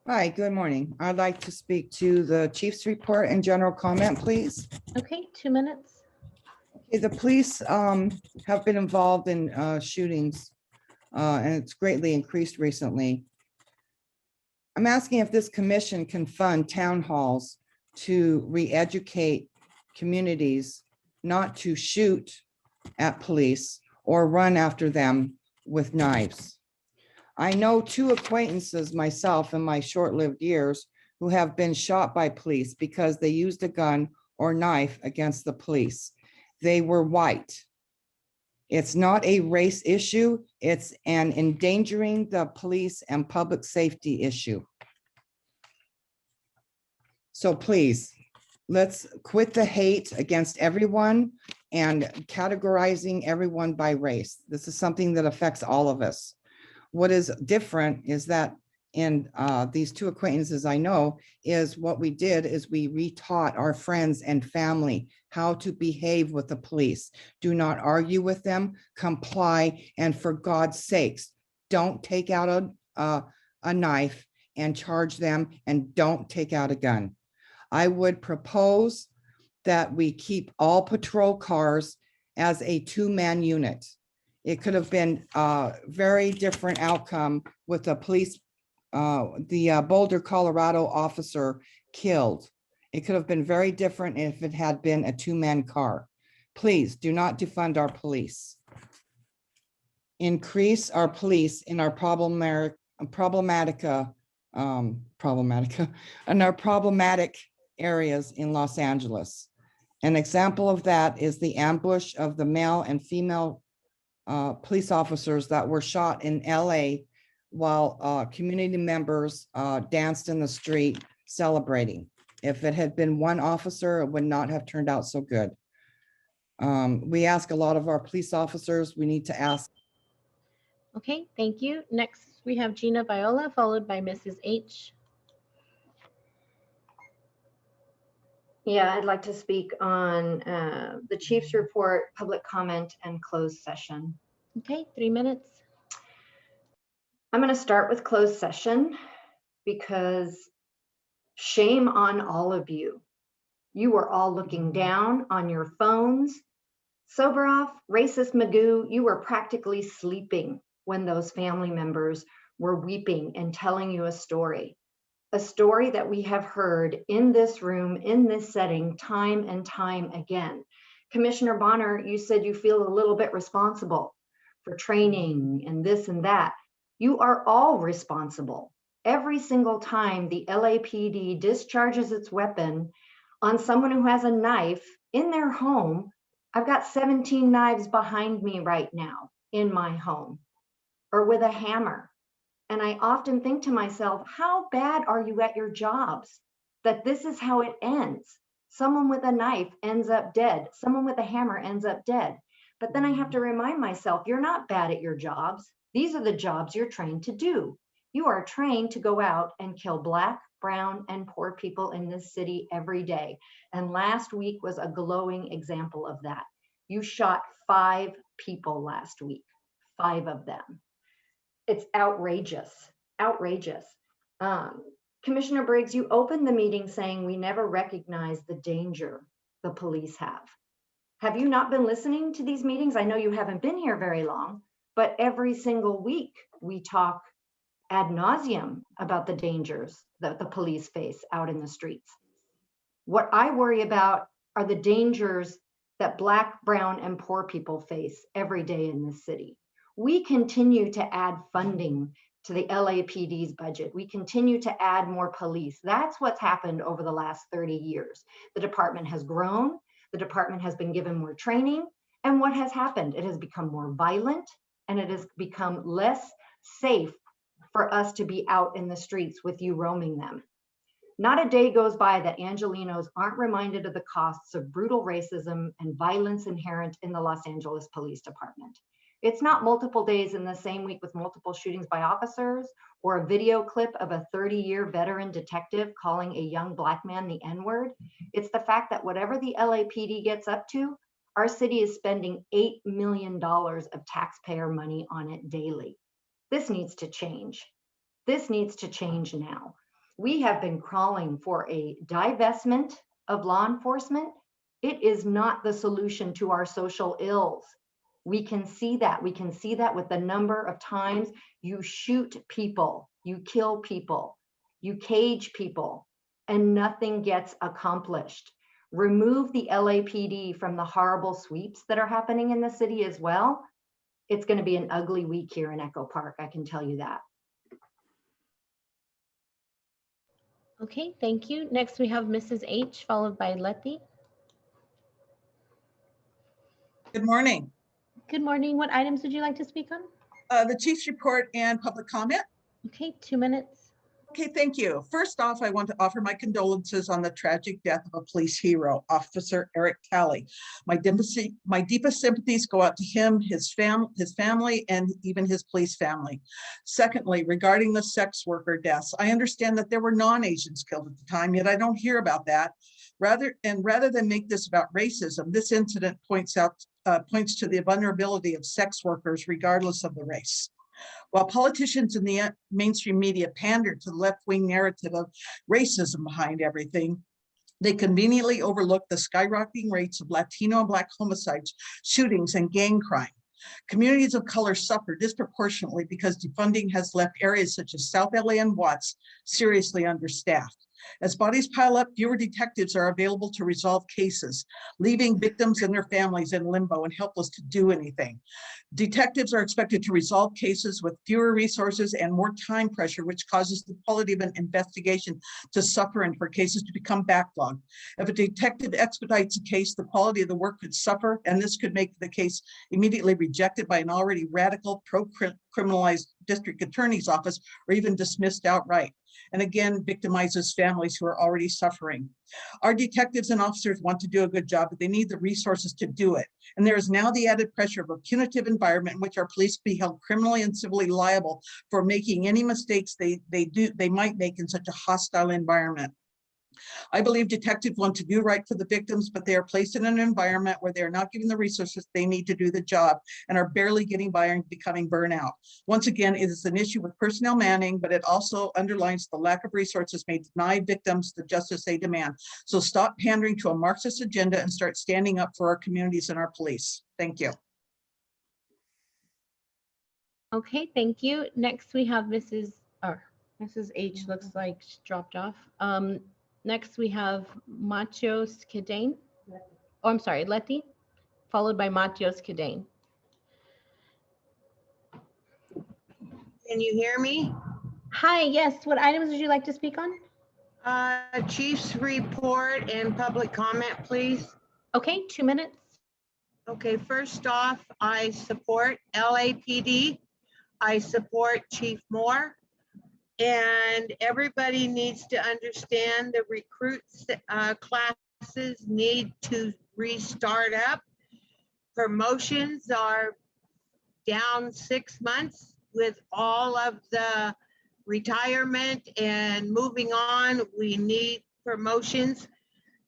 Hi, good morning. I'd like to speak to the chief's report and general comment, please. Okay, 2 minutes. Okay, the police have been involved in shootings, and it's greatly increased recently. I'm asking if this commission can fund town halls to re-educate communities not to shoot at police or run after them with knives. I know 2 acquaintances myself in my short-lived years who have been shot by police because they used a gun or knife against the police. They were white. It's not a race issue. It's an endangering the police and public safety issue. So please, let's quit the hate against everyone and categorizing everyone by race. This is something that affects all of us. What is different is that in these 2 acquaintances I know is what we did is we retaught our friends and family how to behave with the police. Do not argue with them, comply, and for God's sakes, don't take out a knife and charge them, and don't take out a gun. I would propose that we keep all patrol cars as a 2-man unit. It could have been a very different outcome with the police, the Boulder, Colorado officer killed. It could have been very different if it had been a 2-man car. Please do not defund our police. Increase our police in our problematic areas in Los Angeles. An example of that is the ambush of the male and female police officers that were shot in LA while community members danced in the street celebrating. If it had been 1 officer, it would not have turned out so good. We ask a lot of our police officers. We need to ask. Okay, thank you. Next, we have Gina Viola, followed by Mrs. H. Yeah, I'd like to speak on the chief's report, public comment, and closed session. Okay, 3 minutes. I'm going to start with closed session because shame on all of you. You were all looking down on your phones. Sober off, racist Magoo, you were practically sleeping when those family members were weeping and telling you a story that we have heard in this room, in this setting, time and time again. Commissioner Bonner, you said you feel a little bit responsible for training and this and that. You are all responsible. Every single time the LAPD discharges its weapon on someone who has a knife in their home, I've got 17 knives behind me right now in my home, or with a hammer. And I often think to myself, how bad are you at your jobs that this is how it ends? Someone with a knife ends up dead. Someone with a hammer ends up dead. But then I have to remind myself, you're not bad at your jobs. These are the jobs you're trained to do. You are trained to go out and kill Black, brown, and poor people in this city every day. And last week was a glowing example of that. You shot 5 people last week, 5 of them. It's outrageous, outrageous. Commissioner Briggs, you opened the meeting saying we never recognize the danger the police have. Have you not been listening to these meetings? I know you haven't been here very long, but every single week we talk ad nauseum about the dangers that the police face out in the streets. What I worry about are the dangers that Black, brown, and poor people face every day in this city. We continue to add funding to the LAPD's budget. We continue to add more police. That's what's happened over the last 30 years. The department has grown, the department has been given more training, and what has happened? It has become more violent, and it has become less safe for us to be out in the streets with you roaming them. Not a day goes by that Angelenos aren't reminded of the costs of brutal racism and violence inherent in the Los Angeles Police Department. It's not multiple days in the same week with multiple shootings by officers or a video clip of a 30-year veteran detective calling a young Black man the N-word. It's the fact that whatever the LAPD gets up to, our city is spending $8 million of taxpayer money on it daily. This needs to change. This needs to change now. We have been calling for a divestment of law enforcement. It is not the solution to our social ills. We can see that. We can see that with the number of times you shoot people, you kill people, you cage people, and nothing gets accomplished. Remove the LAPD from the horrible sweeps that are happening in the city as well. It's going to be an ugly week here in Echo Park, I can tell you that. Okay, thank you. Next, we have Mrs. H, followed by Letty. Good morning. Good morning. What items would you like to speak on? The chief's report and public comment. Okay, 2 minutes. Okay, thank you. First off, I want to offer my condolences on the tragic death of a police hero, Officer Eric Talley. My deepest sympathies go out to him, his family, and even his police family. Secondly, regarding the sex worker deaths, I understand that there were non-Asians killed at the time, yet I don't hear about that. Rather than make this about racism, this incident points to the vulnerability of sex workers regardless of the race. While politicians in the mainstream media pander to the left-wing narrative of racism behind everything, they conveniently overlook the skyrocketing rates of Latino and Black homicides, shootings, and gang crime. Communities of color suffer disproportionately because defunding has left areas such as South LA and Watts seriously understaffed. As bodies pile up, fewer detectives are available to resolve cases, leaving victims and their families in limbo and helpless to do anything. Detectives are expected to resolve cases with fewer resources and more time pressure, which causes the quality of an investigation to suffer and for cases to become backlogged. If a detective expedites a case, the quality of the work could suffer, and this could make the case immediately rejected by an already radical pro-criminalized district attorney's office or even dismissed outright, and again victimizes families who are already suffering. Our detectives and officers want to do a good job, but they need the resources to do it. And there is now the added pressure of a punitive environment in which our police be held criminally and civilly liable for making any mistakes they might make in such a hostile environment. I believe detectives want to do right for the victims, but they are placed in an environment where they are not given the resources they need to do the job and are barely getting by and becoming burnout. Once again, it is an issue with personnel manning, but it also underlines the lack of resources may deny victims the justice they demand. So stop pandering to a Marxist agenda and start standing up for our communities and our police. Thank you. Okay, thank you. Next, we have Mrs. H looks like she dropped off. Next, we have Matios Cadane. Oh, I'm sorry, Letty, followed by Matios Cadane. Can you hear me? Hi, yes. What items would you like to speak on? Chief's report and public comment, please. Okay, 2 minutes. Okay, first off, I support LAPD. I support Chief Moore. And everybody needs to understand the recruits classes need to restart up. Promotions are down 6 months with all of the retirement and moving on. We need promotions.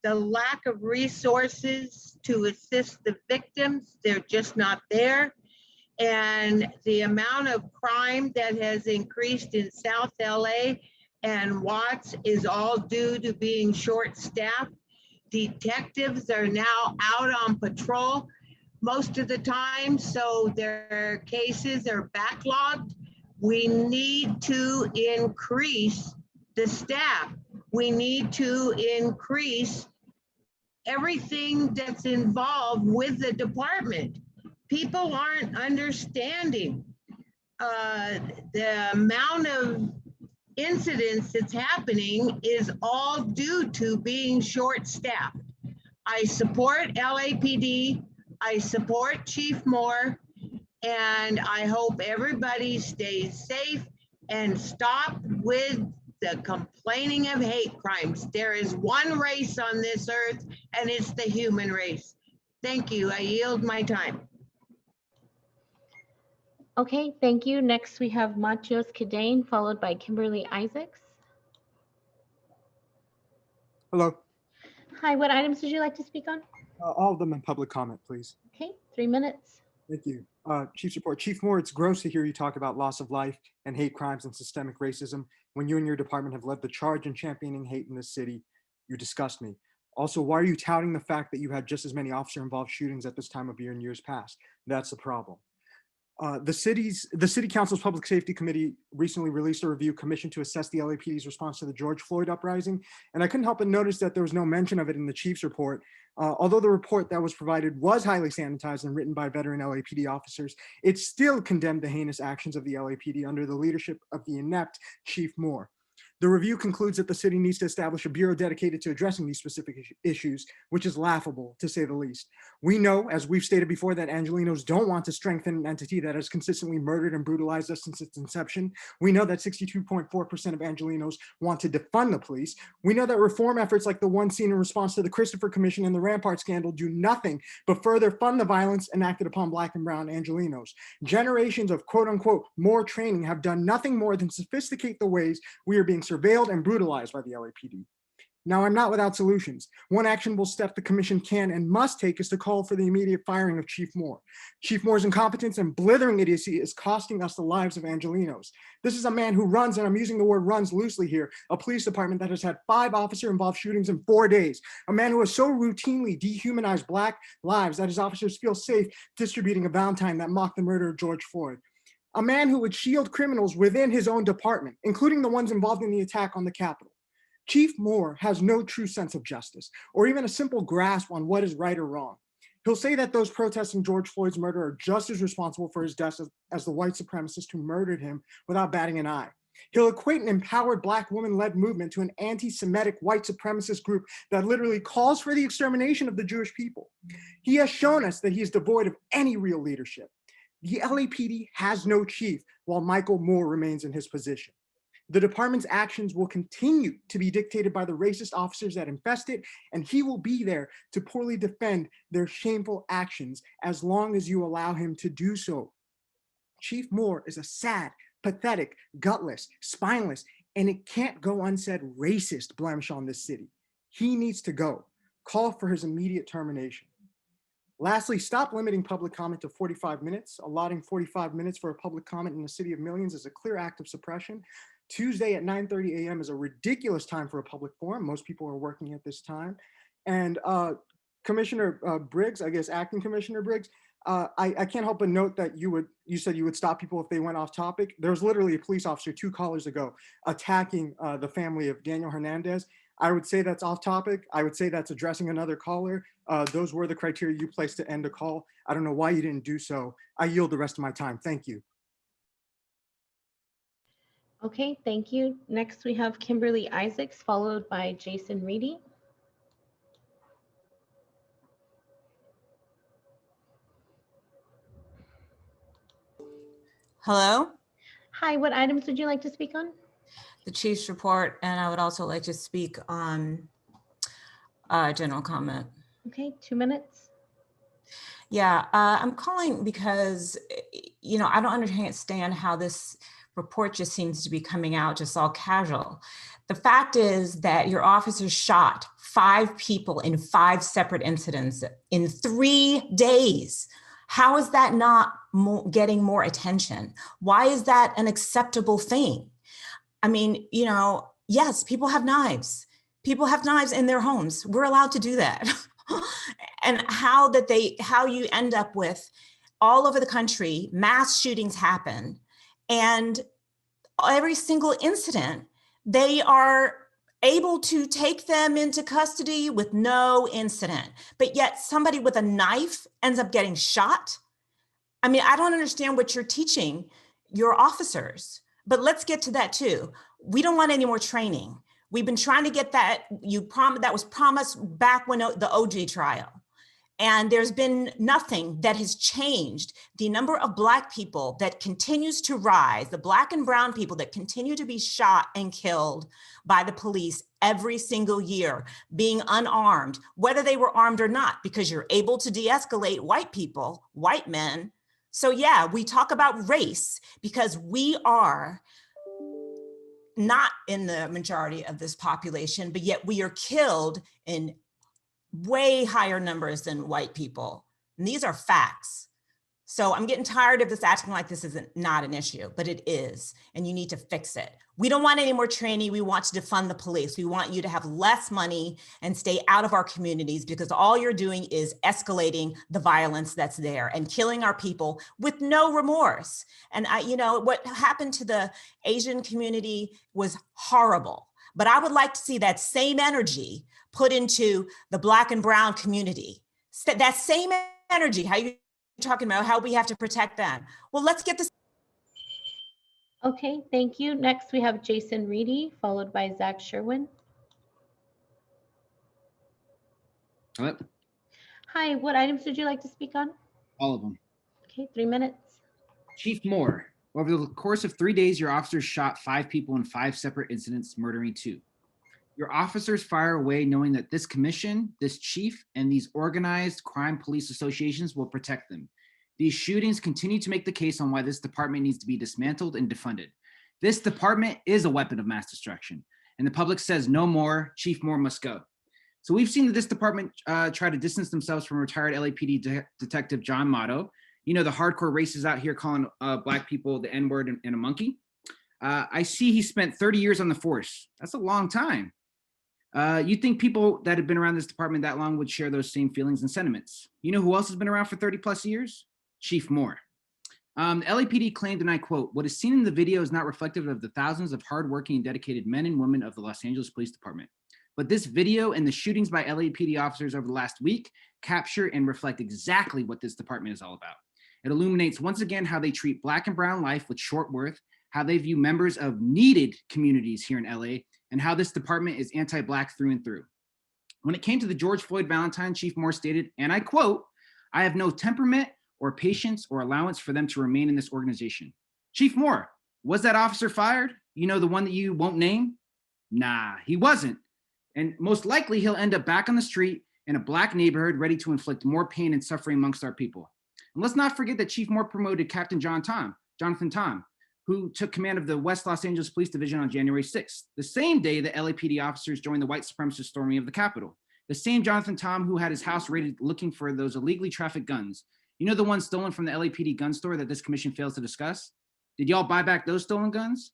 The lack of resources to assist the victims, they're just not there. And the amount of crime that has increased in South LA and Watts is all due to being short-staffed. Detectives are now out on patrol most of the time, so their cases are backlogged. We need to increase the staff. We need to increase everything that's involved with the department. People aren't understanding the amount of incidents that's happening is all due to being short-staffed. I support LAPD. I support Chief Moore, and I hope everybody stays safe and stop with the complaining of hate crimes. There is one race on this earth, and it's the human race. Thank you. I yield my time. Okay, thank you. Next, we have Matios Cadane, followed by Kimberly Isaacs. Hello. Hi, what items did you like to speak on? All of them in public comment, please. Okay, 3 minutes. Thank you. Chief's report. Chief Moore, it's gross to hear you talk about loss of life and hate crimes and systemic racism when you and your department have led the charge in championing hate in this city. You disgust me. Also, why are you touting the fact that you had just as many officer-involved shootings at this time of year in years past? That's the problem. The City Council's Public Safety Committee recently released a review commissioned to assess the LAPD's response to the George Floyd uprising, and I couldn't help but notice that there was no mention of it in the chief's report. Although the report that was provided was highly sanitized and written by veteran LAPD officers, it still condemned the heinous actions of the LAPD under the leadership of the inept Chief Moore. The review concludes that the city needs to establish a bureau dedicated to addressing these specific issues, which is laughable, to say the least. We know, as we've stated before, that Angelenos don't want to strengthen an entity that has consistently murdered and brutalized us since its inception. We know that 62.4% of Angelenos want to defund the police. We know that reform efforts like the one seen in response to the Christopher Commission and the Rampart scandal do nothing but further fund the violence enacted upon Black and brown Angelenos. Generations of quote unquote more training have done nothing more than sophisticate the ways we are being surveilled and brutalized by the LAPD. Now, I'm not without solutions. One actionable step the commission can and must take is to call for the immediate firing of Chief Moore. Chief Moore's incompetence and blithering idiocy is costing us the lives of Angelenos. This is a man who runs, and I'm using the word runs loosely here, a police department that has had 5 officer-involved shootings in 4 days. A man who has so routinely dehumanized Black lives that his officers feel safe distributing a Valentine that mocked the murder of George Floyd. A man who would shield criminals within his own department, including the ones involved in the attack on the Capitol. Chief Moore has no true sense of justice or even a simple grasp on what is right or wrong. He'll say that those protesting George Floyd's murder are just as responsible for his death as the white supremacist who murdered him without batting an eye. He'll equate an empowered Black woman-led movement to an anti-Semitic white supremacist group that literally calls for the extermination of the Jewish people. He has shown us that he is devoid of any real leadership. The LAPD has no chief while Michael Moore remains in his position. The department's actions will continue to be dictated by the racist officers that infest it, and he will be there to poorly defend their shameful actions as long as you allow him to do so. Chief Moore is a sad, pathetic, gutless, spineless, and it can't go unsaid racist blemish on this city. He needs to go. Call for his immediate termination. Lastly, stop limiting public comment to 45 minutes. Allotting 45 minutes for a public comment in the city of millions is a clear act of suppression. Tuesday at 9:30 a.m. is a ridiculous time for a public forum. Most people are working at this time. And Commissioner Briggs, I guess Acting Commissioner Briggs, I can't help but note that you said you would stop people if they went off topic. There was literally a police officer 2 callers ago attacking the family of Daniel Hernandez. I would say that's off topic. I would say that's addressing another caller. Those were the criteria you placed to end a call. I don't know why you didn't do so. I yield the rest of my time. Thank you. Okay, thank you. Next, we have Kimberly Isaacs, followed by Jason Reedy. Hello? Hi, what items would you like to speak on? The chief's report, and I would also like to speak on general comment. Okay, 2 minutes. Yeah, I'm calling because, you know, I don't understand how this report just seems to be coming out just all casual. The fact is that your officers shot 5 people in 5 separate incidents in 3 days. How is that not getting more attention? Why is that an acceptable thing? I mean, you know, yes, people have knives. People have knives in their homes. We're allowed to do that. And how you end up with all over the country, mass shootings happen. And every single incident, they are able to take them into custody with no incident. But yet somebody with a knife ends up getting shot. I mean, I don't understand what you're teaching your officers, but let's get to that too. We don't want any more training. We've been trying to get that, that was promised back when the OJ trial. And there's been nothing that has changed. The number of Black people that continues to rise, the Black and brown people that continue to be shot and killed by the police every single year, being unarmed, whether they were armed or not, because you're able to de-escalate white people, white men. So yeah, we talk about race because we are not in the majority of this population, but yet we are killed in way higher numbers than white people. And these are facts. So I'm getting tired of this acting like this is not an issue, but it is, and you need to fix it. We don't want any more training. We want to defund the police. We want you to have less money and stay out of our communities because all you're doing is escalating the violence that's there and killing our people with no remorse. And what happened to the Asian community was horrible, but I would like to see that same energy put into the Black and brown community. That same energy, how you talking about how we have to protect them. Well, let's get this. Okay, thank you. Next, we have Jason Reedy, followed by Zach Sherwin. Hello? Hi, what items did you like to speak on? All of them. Okay, 3 minutes. Chief Moore, over the course of 3 days, your officers shot 5 people in 5 separate incidents, murdering 2. Your officers fire away knowing that this commission, this chief, and these organized crime police associations will protect them. These shootings continue to make the case on why this department needs to be dismantled and defunded. This department is a weapon of mass destruction, and the public says no more, Chief Moore must go. So we've seen that this department try to distance themselves from retired LAPD Detective John Motto. You know, the hardcore racists out here calling Black people the N-word and a monkey. I see he spent 30 years on the force. That's a long time. You'd think people that have been around this department that long would share those same feelings and sentiments. You know who else has been around for 30 plus years? Chief Moore. The LAPD claimed, and I quote, "What is seen in the video is not reflective of the thousands of hardworking and dedicated men and women of the Los Angeles Police Department. But this video and the shootings by LAPD officers over the last week capture and reflect exactly what this department is all about. It illuminates once again how they treat Black and brown life with short worth, how they view members of needed communities here in LA, and how this department is anti-Black through and through. When it came to the George Floyd Valentine, Chief Moore stated, and I quote, "I have no temperament or patience or allowance for them to remain in this organization." Chief Moore, was that officer fired? You know, the one that you won't name? Nah, he wasn't. And most likely he'll end up back on the street in a Black neighborhood ready to inflict more pain and suffering amongst our people. And let's not forget that Chief Moore promoted Captain Jonathan Tom, who took command of the West Los Angeles Police Division on January 6th, the same day that LAPD officers joined the white supremacist storming of the Capitol. The same Jonathan Tom who had his house raided looking for those illegally trafficked guns. You know the ones stolen from the LAPD gun store that this commission fails to discuss? Did y'all buy back those stolen guns?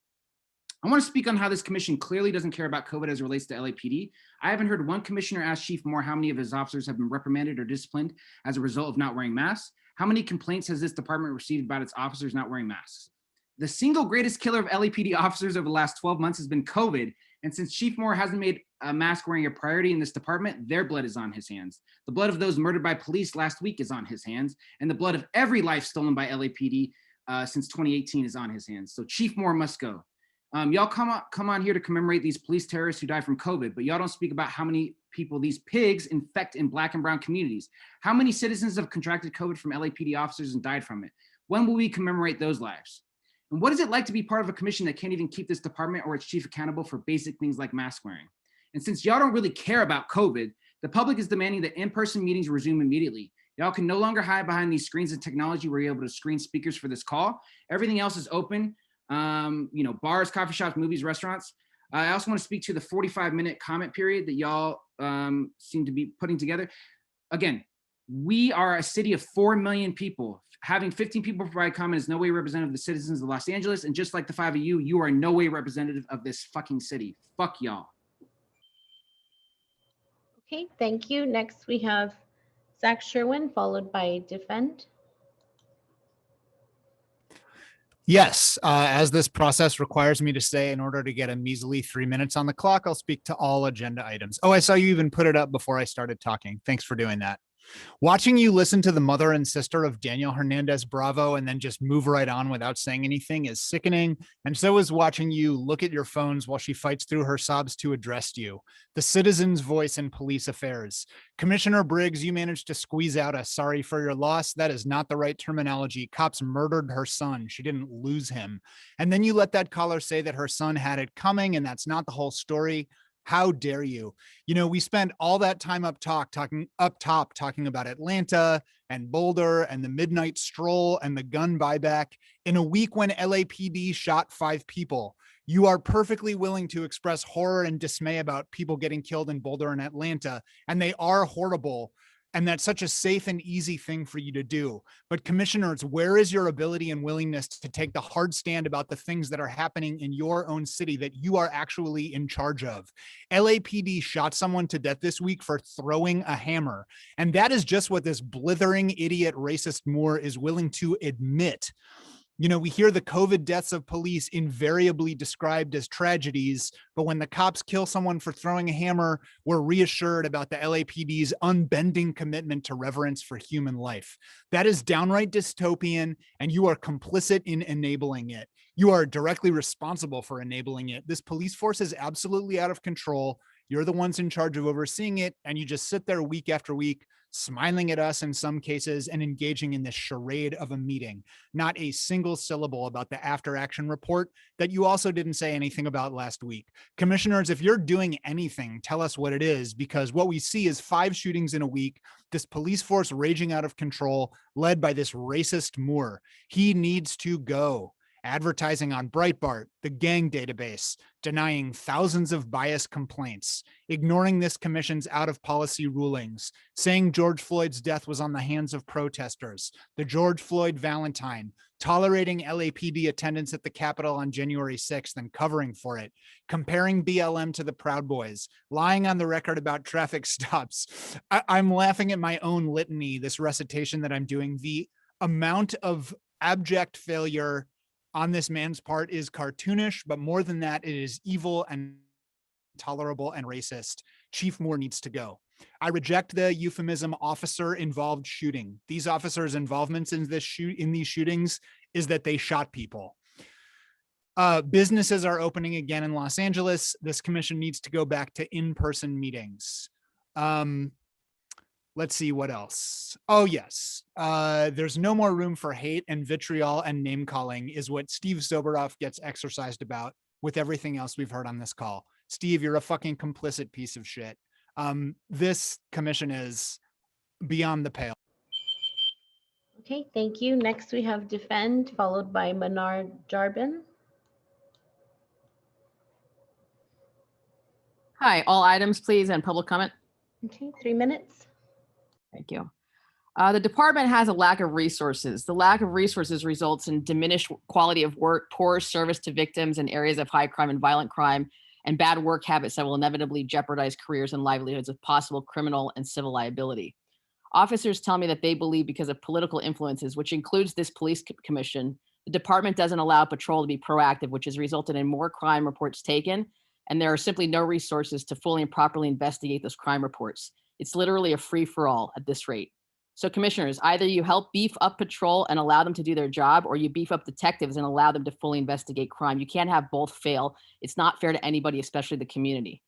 I want to speak on how this commission clearly doesn't care about COVID as it relates to LAPD. I haven't heard one commissioner ask Chief Moore how many of his officers have been reprimanded or disciplined as a result of not wearing masks. How many complaints has this department received about its officers not wearing masks? The single greatest killer of LAPD officers over the last 12 months has been COVID. And since Chief Moore hasn't made mask wearing a priority in this department, their blood is on his hands. The blood of those murdered by police last week is on his hands. And the blood of every life stolen by LAPD since 2018 is on his hands. So Chief Moore must go. Y'all come on here to commemorate these police terrorists who died from COVID, but y'all don't speak about how many people these pigs infect in Black and brown communities. How many citizens have contracted COVID from LAPD officers and died from it? When will we commemorate those lives? And what is it like to be part of a commission that can't even keep this department or its chief accountable for basic things like mask wearing? And since y'all don't really care about COVID, the public is demanding that in-person meetings resume immediately. Y'all can no longer hide behind these screens and technology where you're able to screen speakers for this call. Everything else is open. Bars, coffee shops, movies, restaurants. I also want to speak to the 45-minute comment period that y'all seem to be putting together. Again, We are a city of 4 million people. Having 15 people provide comment is no way representative of the citizens of Los Angeles. And just like the 5 of you, you are in no way representative of this fucking city. Fuck y'all. Okay, thank you. Next, we have Zach Sherwin, followed by Defend. Yes, as this process requires me to stay in order to get a measly 3 minutes on the clock, I'll speak to all agenda items. Oh, I saw you even put it up before I started talking. Thanks for doing that. Watching you listen to the mother and sister of Daniel Hernandez Bravo and then just move right on without saying anything is sickening. And so is watching you look at your phones while she fights through her sobs to address you. The citizen's voice in police affairs. Commissioner Briggs, you managed to squeeze out a sorry for your loss. That is not the right terminology. Cops murdered her son. She didn't lose him. And then you let that caller say that her son had it coming, and that's not the whole story. How dare you? You know, we spent all that time up top talking about Atlanta and Boulder and the midnight stroll and the gun buyback in a week when LAPD shot 5 people. You are perfectly willing to express horror and dismay about people getting killed in Boulder and Atlanta, and they are horrible. And that's such a safe and easy thing for you to do. But commissioners, where is your ability and willingness to take the hard stand about the things that are happening in your own city that you are actually in charge of? LAPD shot someone to death this week for throwing a hammer. And that is just what this blithering idiot racist Moore is willing to admit. You know, we hear the COVID deaths of police invariably described as tragedies, but when the cops kill someone for throwing a hammer, we're reassured about the LAPD's unbending commitment to reverence for human life. That is downright dystopian, and you are complicit in enabling it. You are directly responsible for enabling it. This police force is absolutely out of control. You're the ones in charge of overseeing it, and you just sit there week after week, smiling at us in some cases and engaging in this charade of a meeting. Not a single syllable about the after action report that you also didn't say anything about last week. Commissioners, if you're doing anything, tell us what it is, because what we see is 5 shootings in a week, this police force raging out of control, led by this racist Moore. He needs to go. Advertising on Breitbart, the gang database, denying thousands of bias complaints, ignoring this commission's out of policy rulings, saying George Floyd's death was on the hands of protesters, the George Floyd Valentine, tolerating LAPD attendance at the Capitol on January 6th and covering for it, comparing BLM to the Proud Boys, lying on the record about traffic stops. I'm laughing at my own litany, this recitation that I'm doing. The amount of abject failure on this man's part is cartoonish, but more than that, it is evil and intolerable and racist. Chief Moore needs to go. I reject the euphemism officer involved shooting. These officers' involvements in these shootings is that they shot people. Businesses are opening again in Los Angeles. This commission needs to go back to in-person meetings. Let's see what else. Oh, yes. There's no more room for hate, and vitriol and name calling is what Steve Soboroff gets exercised about with everything else we've heard on this call. Steve, you're a fucking complicit piece of shit. This commission is beyond the pale. Okay, thank you. Next, we have Defend, followed by Menard Jarbin. Hi, all items, please, and public comment. Okay, 3 minutes. Thank you. The department has a lack of resources. The lack of resources results in diminished quality of work, poor service to victims in areas of high crime and violent crime, and bad work habits that will inevitably jeopardize careers and livelihoods of possible criminal and civil liability. Officers tell me that they believe because of political influences, which includes this police commission, the department doesn't allow patrol to be proactive, which has resulted in more crime reports taken, and there are simply no resources to fully and properly investigate those crime reports. It's literally a free-for-all at this rate. So commissioners, either you help beef up patrol and allow them to do their job, or you beef up detectives and allow them to fully investigate crime. You can't have both fail. It's not fair to anybody, especially the community.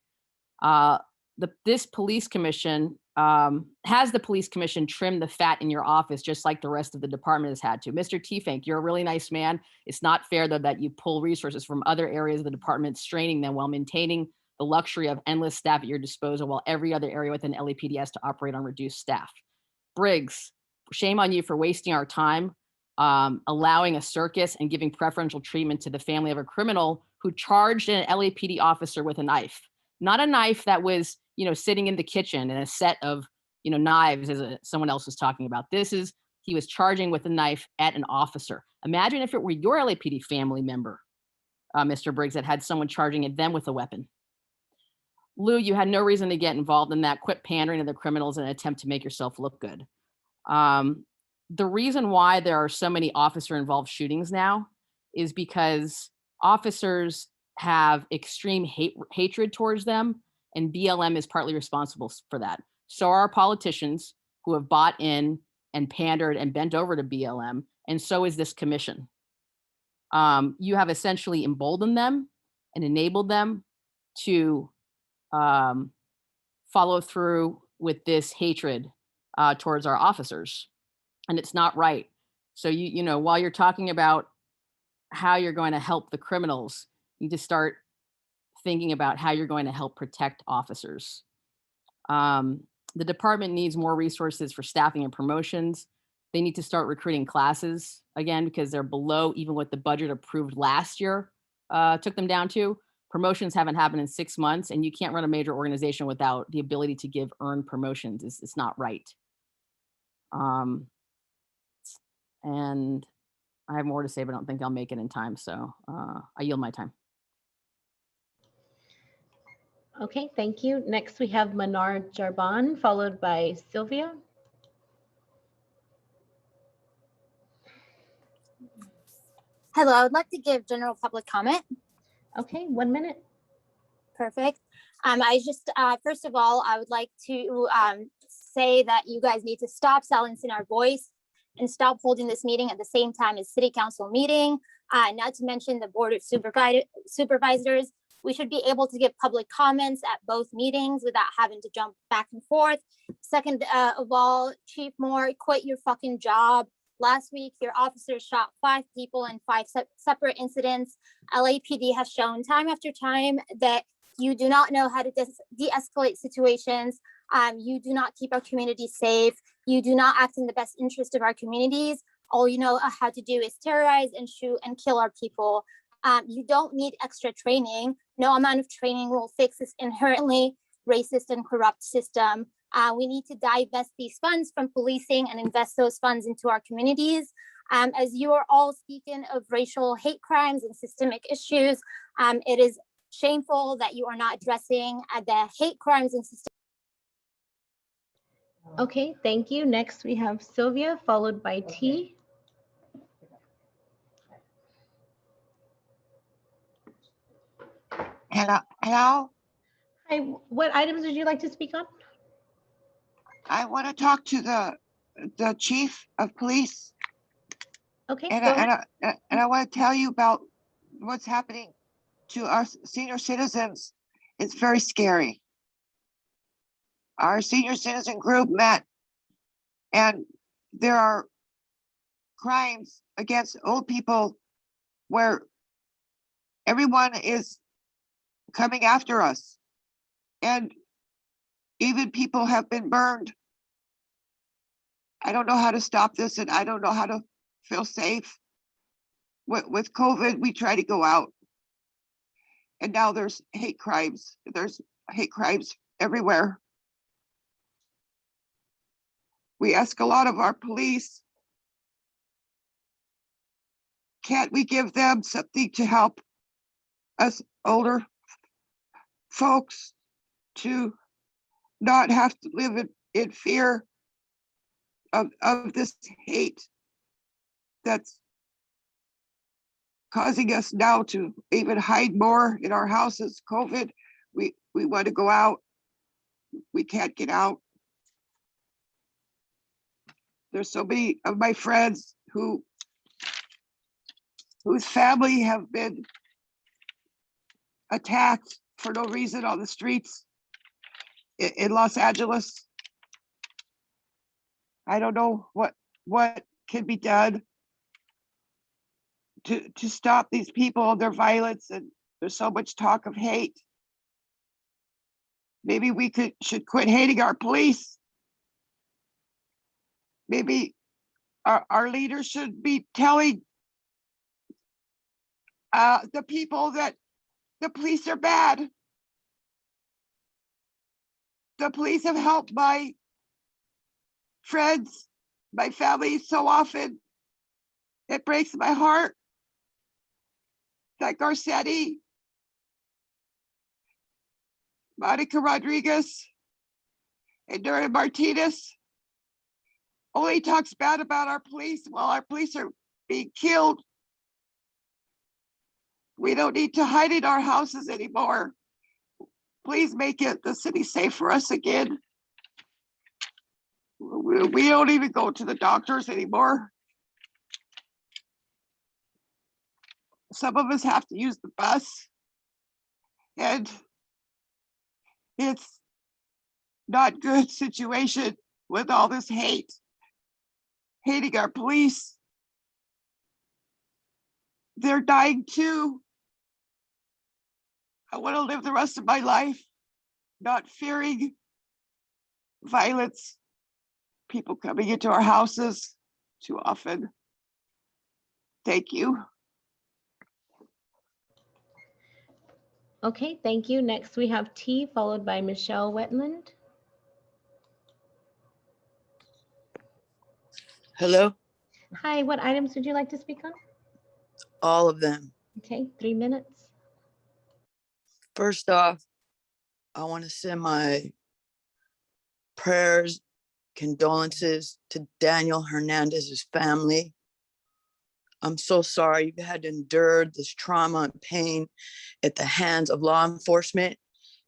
This police commission has the police commission trim the fat in your office, just like the rest of the department has had to. Mr. Tiefenk, you're a really nice man. It's not fair, though, that you pull resources from other areas of the department, straining them while maintaining the luxury of endless staff at your disposal, while every other area within LAPD has to operate on reduced staff. Briggs, shame on you for wasting our time, allowing a circus and giving preferential treatment to the family of a criminal who charged an LAPD officer with a knife. Not a knife that was, sitting in the kitchen in a set of knives, as someone else was talking about. He was charging with a knife at an officer. Imagine if it were your LAPD family member, Mr. Briggs, that had someone charging at them with a weapon. Lou, you had no reason to get involved in that. Quit pandering to the criminals in an attempt to make yourself look good. The reason why there are so many officer-involved shootings now is because officers have extreme hatred towards them, and BLM is partly responsible for that. So are our politicians, who have bought in and pandered and bent over to BLM, and so is this commission. You have essentially emboldened them and enabled them to follow through with this hatred towards our officers, and it's not right. So while you're talking about how you're going to help the criminals, you need to start thinking about how you're going to help protect officers. The department needs more resources for staffing and promotions. They need to start recruiting classes again, because they're below even what the budget approved last year took them down to. Promotions haven't happened in 6 months, and you can't run a major organization without the ability to give earned promotions. It's not right. And I have more to say, but I don't think I'll make it in time. So I yield my time. Okay, thank you. Next, we have Manar Jarban, followed by Sylvia. Hello, I would like to give general public comment. Okay, 1 minute. Perfect. I just, first of all, I would like to say that you guys need to stop silencing our voice and stop holding this meeting at the same time as city council meeting, not to mention the board of supervisors. We should be able to give public comments at both meetings without having to jump back and forth. Second of all, Chief Moore, quit your fucking job. Last week, your officers shot 5 people in 5 separate incidents. LAPD has shown time after time that you do not know how to de-escalate situations. You do not keep our community safe. You do not act in the best interest of our communities. All you know how to do is terrorize and shoot and kill our people. You don't need extra training. No amount of training will fix this inherently racist and corrupt system. We need to divest these funds from policing and invest those funds into our communities. As you are all speaking of racial hate crimes and systemic issues, it is shameful that you are not addressing the hate crimes and systemic. Okay, thank you. Next, we have Sylvia, followed by T. Hello. Hello. Hi, what items would you like to speak on? I want to talk to the chief of police. Okay. And I want to tell you about what's happening to our senior citizens. It's very scary. Our senior citizen group met, and there are crimes against old people where everyone is coming after us, and even people have been burned. I don't know how to stop this, and I don't know how to feel safe. With COVID, we try to go out, and now there's hate crimes. There's hate crimes everywhere. We ask a lot of our police. Can't we give them something to help us older folks to not have to live in fear of this hate that's causing us now to even hide more in our houses? COVID, we want to go out. We can't get out. There's so many of my friends whose family have been attacked for no reason on the streets in Los Angeles. I don't know what can be done to stop these people and their violence, and there's so much talk of hate. Maybe we should quit hating our police. Maybe our leaders should be telling the people that the police are bad. The police have helped my friends, my family so often. It breaks my heart that Garcetti, Monica Rodriguez, and Dora Martinez only talks bad about our police while our police are being killed. We don't need to hide in our houses anymore. Please make the city safe for us again. We don't even go to the doctors anymore. Some of us have to use the bus, and it's not good situation with all this hating our police. They're dying too. I want to live the rest of my life not fearing violence, people coming into our houses too often. Thank you. Okay, thank you. Next we have T followed by Michelle Wetland. Hello, Hi, what items would you like to speak on? all of them. Okay, 3 minutes. First off, I want to send my prayers, condolences to Daniel Hernandez's family. I'm so sorry you've had to endure this trauma and pain at the hands of law enforcement.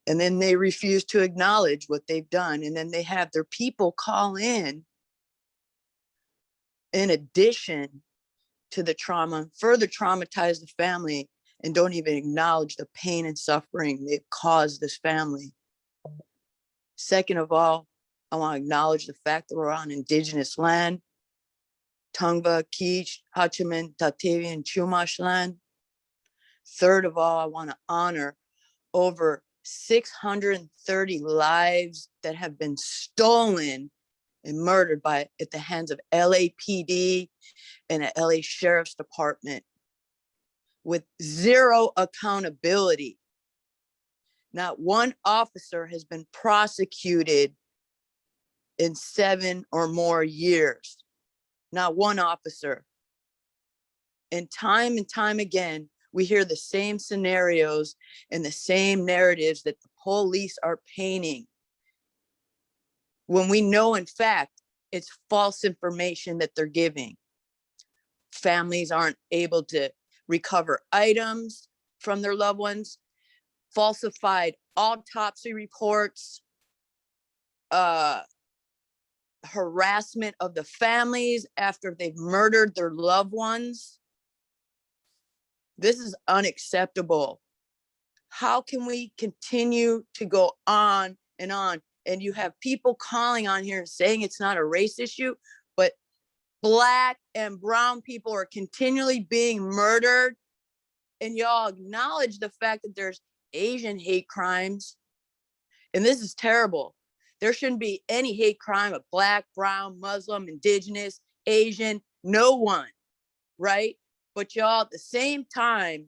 And then they refuse to acknowledge what they've done. And then they have their people call in addition to the trauma, further traumatize the family and don't even acknowledge the pain and suffering they've caused this family. Second of all, I want to acknowledge the fact that we're on indigenous land, Tongva, Kizh, Hachiman, Tatavi, and Chumash land. Third of all, I want to honor over 630 lives that have been stolen and murdered at the hands of LAPD and a LA Sheriff's Department with zero accountability. Not one officer has been prosecuted in 7 or more years. Not one officer. And time again, we hear the same scenarios and the same narratives that the police are painting, when we know, in fact, it's false information that they're giving. Families aren't able to recover items from their loved ones, falsified autopsy reports, harassment of the families after they've murdered their loved ones. This is unacceptable. How can we continue to go on and on? And you have people calling on here and saying it's not a race issue, but Black and brown people are continually being murdered. And y'all acknowledge the fact that there's Asian hate crimes. And this is terrible. There shouldn't be any hate crime of Black, brown, Muslim, indigenous, Asian, no one, right? But y'all at the same time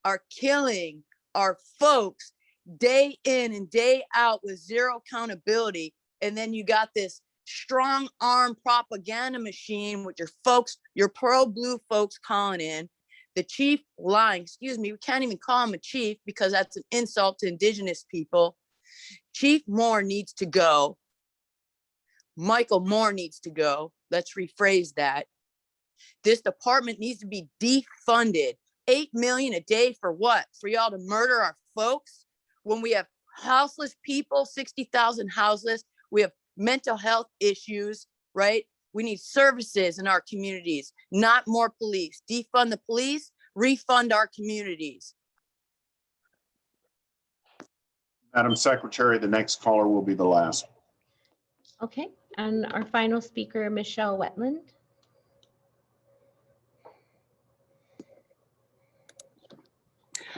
are killing our folks day in and day out with zero accountability. And then you got this strong arm propaganda machine with your folks, your pro-blue folks calling in, the chief lying, excuse me, we can't even call him a chief because that's an insult to indigenous people. Chief Moore needs to go. Michael Moore needs to go. Let's rephrase that. This department needs to be defunded. $8 million a day for what? For y'all to murder our folks? When we have houseless people, 60,000 houseless, we have mental health issues, right? We need services in our communities, not more police. Defund the police, refund our communities. Madam Secretary, the next caller will be the last. Okay, and our final speaker, Michelle Wetland.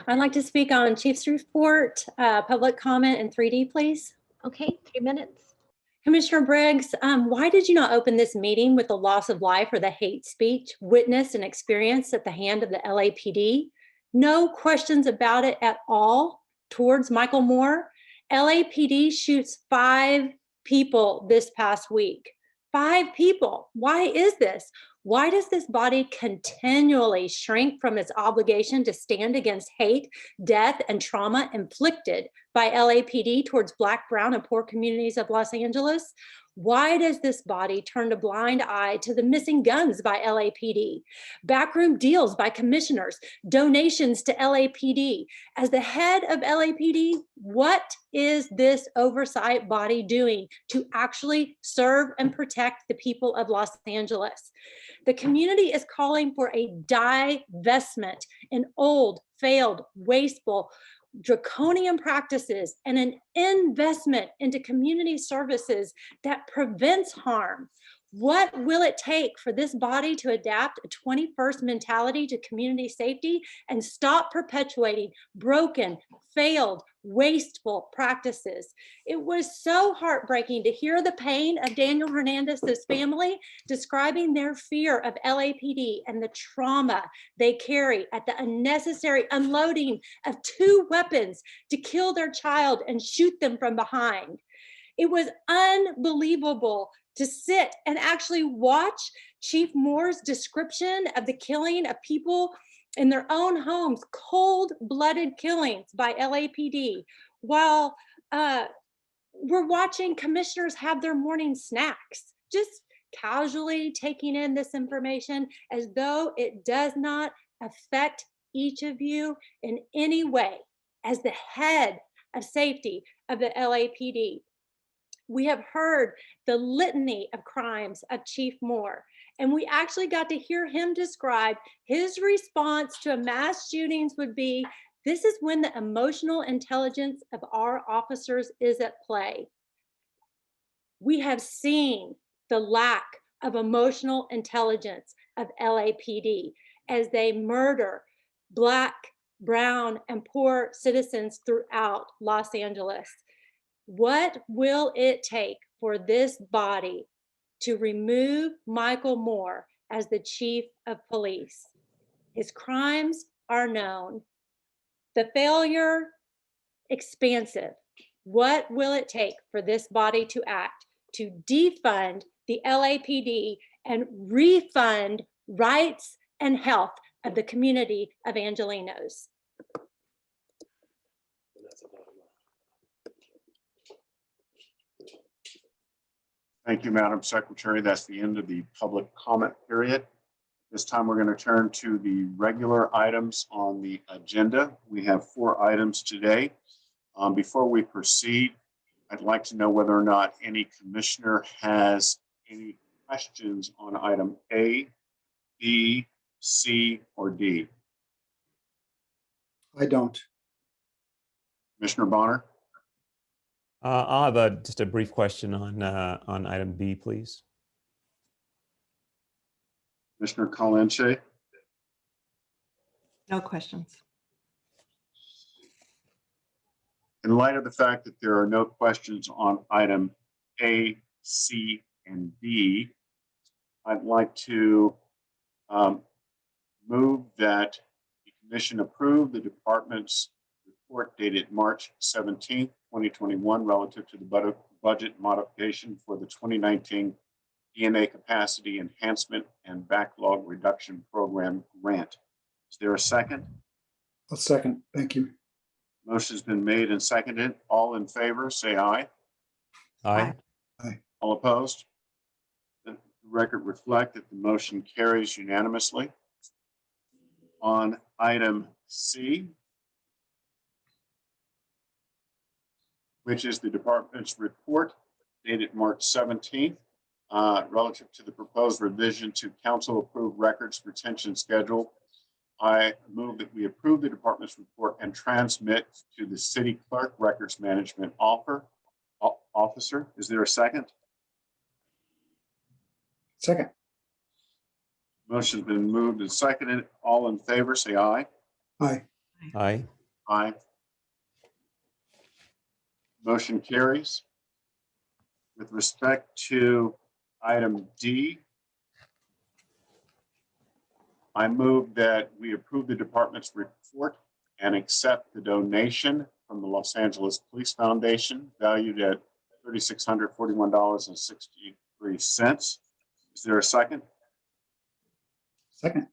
I'd like to speak on Chief's report, public comment in 3D, please. Okay, 3 minutes. Commissioner Briggs, why did you not open this meeting with the loss of life or the hate speech witnessed and experienced at the hand of the LAPD? No questions about it at all towards Michael Moore. LAPD shoots 5 people this past week. 5 people. Why is this? Why does this body continually shrink from its obligation to stand against hate, death, and trauma inflicted by LAPD towards Black, brown, and poor communities of Los Angeles? Why does this body turn a blind eye to the missing guns by LAPD, backroom deals by commissioners, donations to LAPD? As the head of LAPD, what is this oversight body doing to actually serve and protect the people of Los Angeles? The community is calling for a divestment in old, failed, wasteful, draconian practices and an investment into community services that prevents harm. What will it take for this body to adapt a 21st mentality to community safety and stop perpetuating broken, failed, wasteful practices? It was so heartbreaking to hear the pain of Daniel Hernandez's family describing their fear of LAPD and the trauma they carry at the unnecessary unloading of 2 weapons to kill their child and shoot them from behind. It was unbelievable to sit and actually watch Chief Moore's description of the killing of people in their own homes, cold-blooded killings by LAPD, while we're watching commissioners have their morning snacks, just casually taking in this information as though it does not affect each of you in any way. As the head of safety of the LAPD, we have heard the litany of crimes of Chief Moore, and we actually got to hear him describe his response to mass shootings would be, this is when the emotional intelligence of our officers is at play. We have seen the lack of emotional intelligence of LAPD as they murder Black, brown, and poor citizens throughout Los Angeles. What will it take for this body to remove Michael Moore as the chief of police? His crimes are known. The failure, expansive. What will it take for this body to act to defund the LAPD and refund rights and health of the community of Angelenos? Thank you, Madam Secretary. That's the end of the public comment period. This time we're going to turn to the regular items on the agenda. We have 4 items today. Before we proceed, I'd like to know whether or not any commissioner has any questions on item A, B, C, or D. I don't. Commissioner Bonner? I'll have just a brief question on item B, please. Commissioner Calanche? No questions. In light of the fact that there are no questions on item A, C, and D, I'd like to move that the commission approve the department's report dated March 17th, 2021, relative to the budget modification for the 2019 EMA Capacity Enhancement and Backlog Reduction Program grant. Is there a second? A second. Thank you. Motion's been made and seconded. All in favor, say aye. Aye. Aye. All opposed? The record reflect that the motion carries unanimously. On item C, which is the department's report dated March 17th, relative to the proposed revision to council-approved records retention schedule. I move that we approve the department's report and transmit to the city clerk records management officer. Is there a second? Second. Motion's been moved and seconded. All in favor, say aye. Aye. Aye. Aye. Motion carries. With respect to item D, I move that we approve the department's report and accept the donation from the Los Angeles Police Foundation valued at $3,641.63. Is there a second? Second.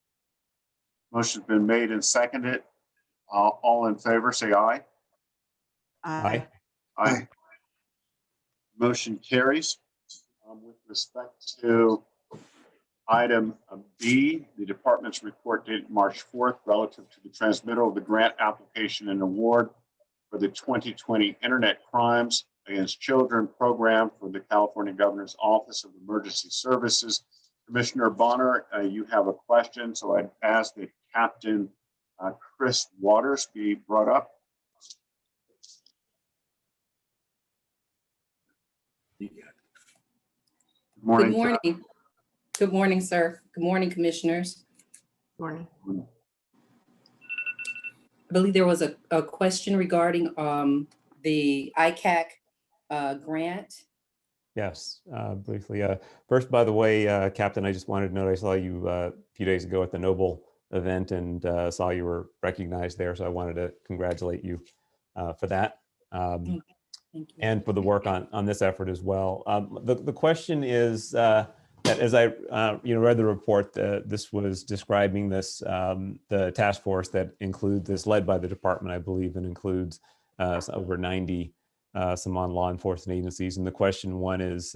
Motion's been made and seconded. All in favor, say aye. Aye. Aye. Motion carries. With respect to item B, the department's report dated March 4th relative to the transmittal of the grant application and award for the 2020 Internet Crimes Against Children program for the California Governor's Office of Emergency Services. Commissioner Bonner, you have a question, so I'd ask that Captain Chris Waters be brought up. Good morning. Good morning. Good morning, sir. Good morning, commissioners. Morning. I believe there was a question regarding the ICAC grant. Yes, briefly. First, by the way, Captain, I just wanted to note I saw you a few days ago at the Noble event and saw you were recognized there. So I wanted to congratulate you for that. Thank you. And for the work on this effort as well. The question is that as I read the report, this was describing this the task force that includes this, led by the department, I believe, and includes over 90 some on law enforcement agencies. And the question one is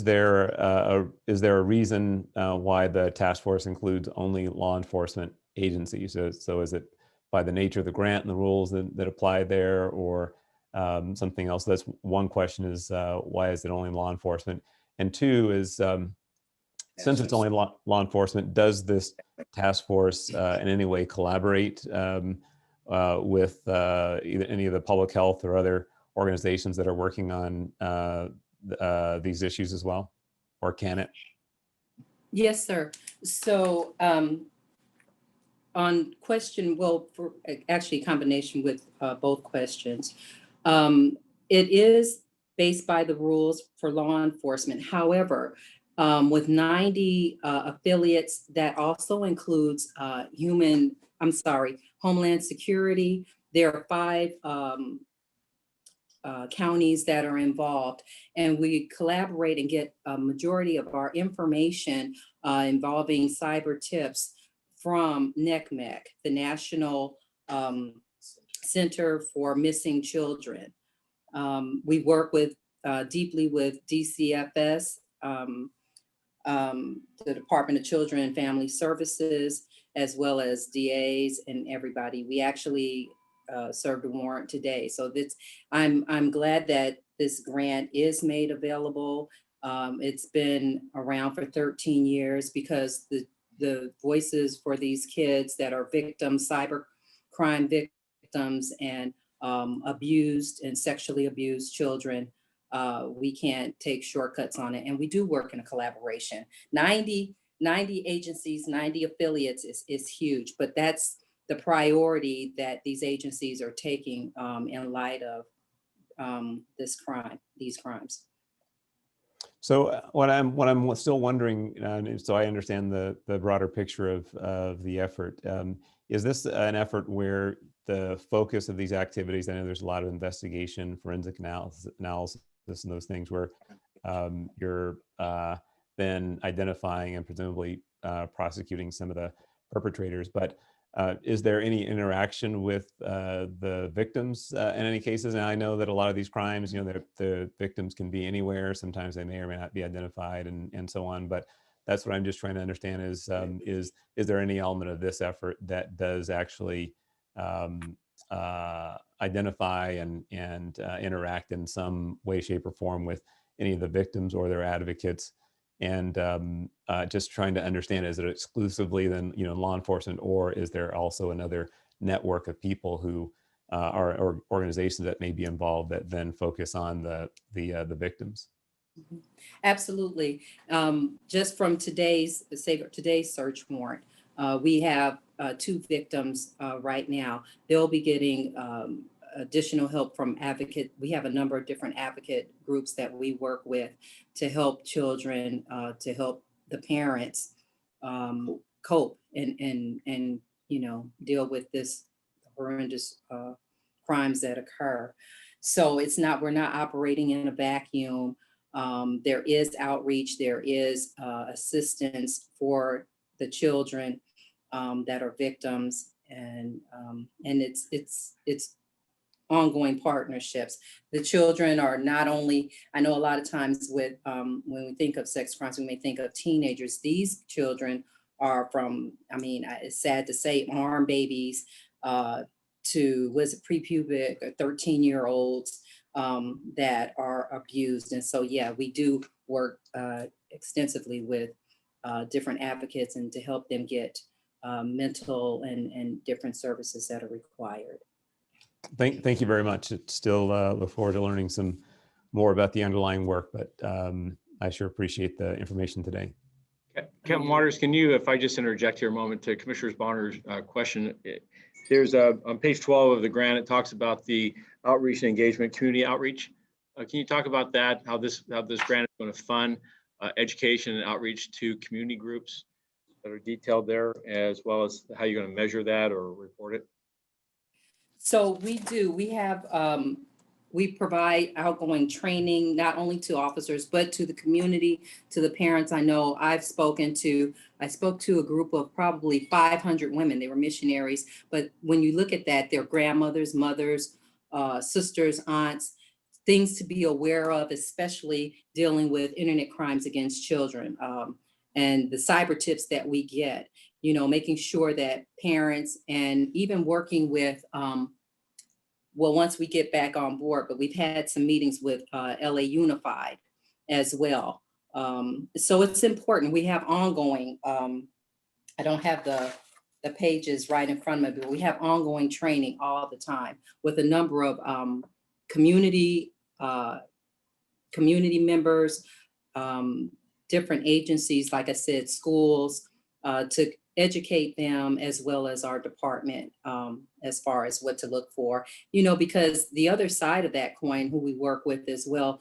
there a reason why the task force includes only law enforcement agencies? So is it by the nature of the grant and the rules that apply there, or something else? That's one question, is why is it only law enforcement? And two is, since it's only law enforcement, does this task force in any way collaborate with either any of the public health or other organizations that are working on these issues as well, or can it? Yes, sir. So on question, well, for actually a combination with both questions, it is based by the rules for law enforcement. However, with 90 affiliates, that also includes Homeland Security. There are 5 counties that are involved, and we collaborate and get a majority of our information involving cyber tips from NCMEC, the National Center for Missing Children. We work deeply with DCFS, the Department of Children and Family Services, as well as DAs and everybody. We actually served a warrant today. So I'm glad that this grant is made available. It's been around for 13 years because the voices for these kids that are victims, cyber crime victims, and abused and sexually abused children, we can't take shortcuts on it. And we do work in a collaboration. 90 agencies, 90 affiliates is huge, but that's the priority that these agencies are taking in light of these crimes. So what I'm still wondering, so I understand the broader picture of the effort. Is this an effort where the focus of these activities, I know there's a lot of investigation, forensic analysis and those things, where you're then identifying and presumably prosecuting some of the perpetrators, but is there any interaction with the victims in any cases? And I know that a lot of these crimes, the victims can be anywhere. Sometimes they may or may not be identified, and so on. But that's what I'm just trying to understand is there any element of this effort that does actually identify and interact in some way, shape, or form with any of the victims or their advocates? And just trying to understand, is it exclusively then law enforcement, or is there also another network of people who are, or organizations that may be involved that then focus on the victims? Absolutely. Just from today's search warrant, we have 2 victims right now. They'll be getting additional help from advocate. We have a number of different advocate groups that we work with to help children, to help the parents cope and deal with this horrendous crimes that occur. So we're not operating in a vacuum. There is outreach, there is assistance for the children that are victims, and it's ongoing partnerships. The children are not only, I know a lot of times with when we think of sex crimes, we may think of teenagers. These children are from, I mean, it's sad to say, arm babies to prepubic or 13-year-olds that are abused. And so, yeah, we do work extensively with different advocates and to help them get mental and different services that are required. Thank you very much. It's still look forward to learning some more about the underlying work, but I sure appreciate the information today. Captain Waters, can you, if I just interject here a moment to Commissioner Bonner's question, there's on page 12 of the grant, it talks about the outreach and engagement, community outreach. Can you talk about that, how this grant is going to fund education and outreach to community groups that are detailed there, as well as how you're going to measure that or report it? So we provide outgoing training, not only to officers, but to the community, to the parents. I know I spoke to a group of probably 500 women. They were missionaries, but when you look at that, they're grandmothers, mothers, sisters, aunts, things to be aware of, especially dealing with internet crimes against children, and the cyber tips that we get, making sure that parents, and even working with, once we get back on board, but we've had some meetings with LA Unified as well. So it's important. We have ongoing, I don't have the pages right in front of me, but we have ongoing training all the time with a number of community members, different agencies, like I said, schools, to educate them, as well as our department, as far as what to look for, because the other side of that coin, who we work with as well,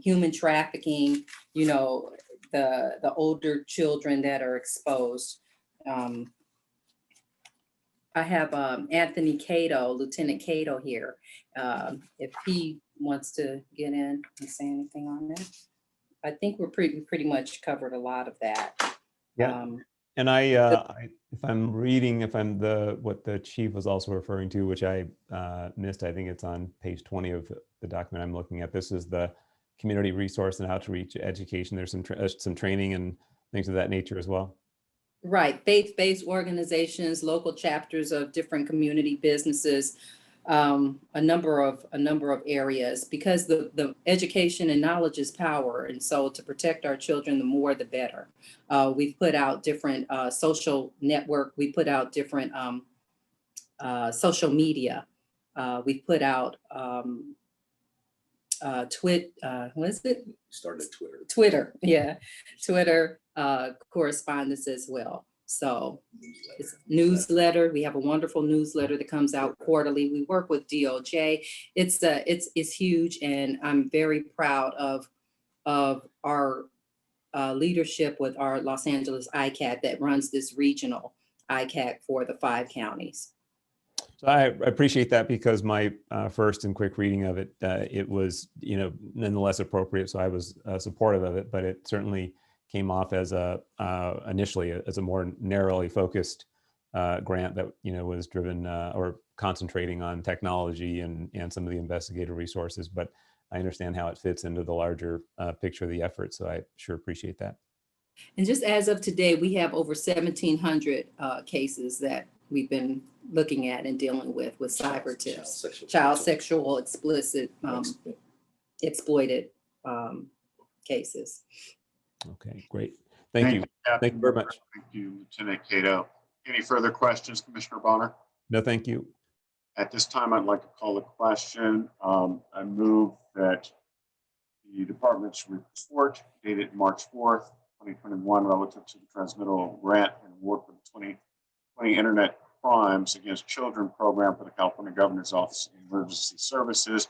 human trafficking, the older children that are exposed. I have Anthony Cato, Lieutenant Cato here. If he wants to get in and say anything on that. I think we're pretty much covered a lot of that. Yeah. And if I'm reading, what the chief was also referring to, which I missed, I think it's on page 20 of the document I'm looking at. This is the community resource and outreach education. There's some training and things of that nature as well. Right, faith-based organizations, local chapters of different community businesses, a number of areas, because the education and knowledge is power, and so to protect our children, the more the better. We've put out different social network. We put out different social media. We've put out what is it? Started Twitter. Twitter, yeah, Twitter correspondence as well. So it's newsletter. We have a wonderful newsletter that comes out quarterly. We work with DOJ. It's huge, and I'm very proud of our leadership with our Los Angeles ICAT that runs this regional ICAT for the 5 counties. So I appreciate that, because my first and quick reading of it, it was, nonetheless appropriate. So I was supportive of it, but it certainly came off as initially as a more narrowly focused grant that, was driven or concentrating on technology and some of the investigative resources. But I understand how it fits into the larger picture of the effort. So I sure appreciate that. And just as of today, we have over 1,700 cases that we've been looking at and dealing with cyber tips, child sexual explicit, exploited cases. Okay, great. Thank you. Thank you very much. Thank you, Lieutenant Cato. Any further questions, Commissioner Bonner? No, thank you. At this time, I'd like to call the question. I move that the department's report dated March 4th, 2021, relative to the transmittal grant and award for the 2020 Internet Crimes Against Children program for the California Governor's Office of Emergency Services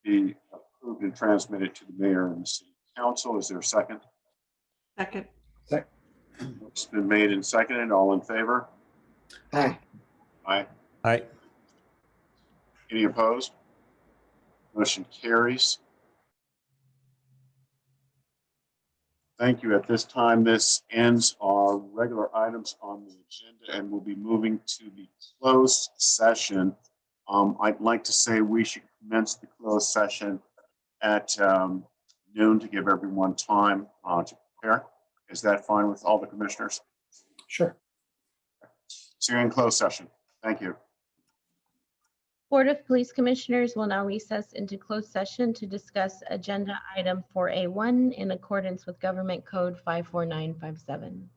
be approved and transmitted to the mayor and the city council. Is there a second? Second. It's been made and seconded. All in favor? Aye. Aye. Aye. Any opposed? Motion carries. Thank you. At this time, this ends our regular items on the agenda, and we'll be moving to the closed session. I'd like to say we should commence the closed session at noon to give everyone time to prepare. Is that fine with all the commissioners? Sure. See you in closed session. Thank you. Board of Police Commissioners will now recess into closed session to discuss agenda item 4A1 in accordance with Government Code 54957.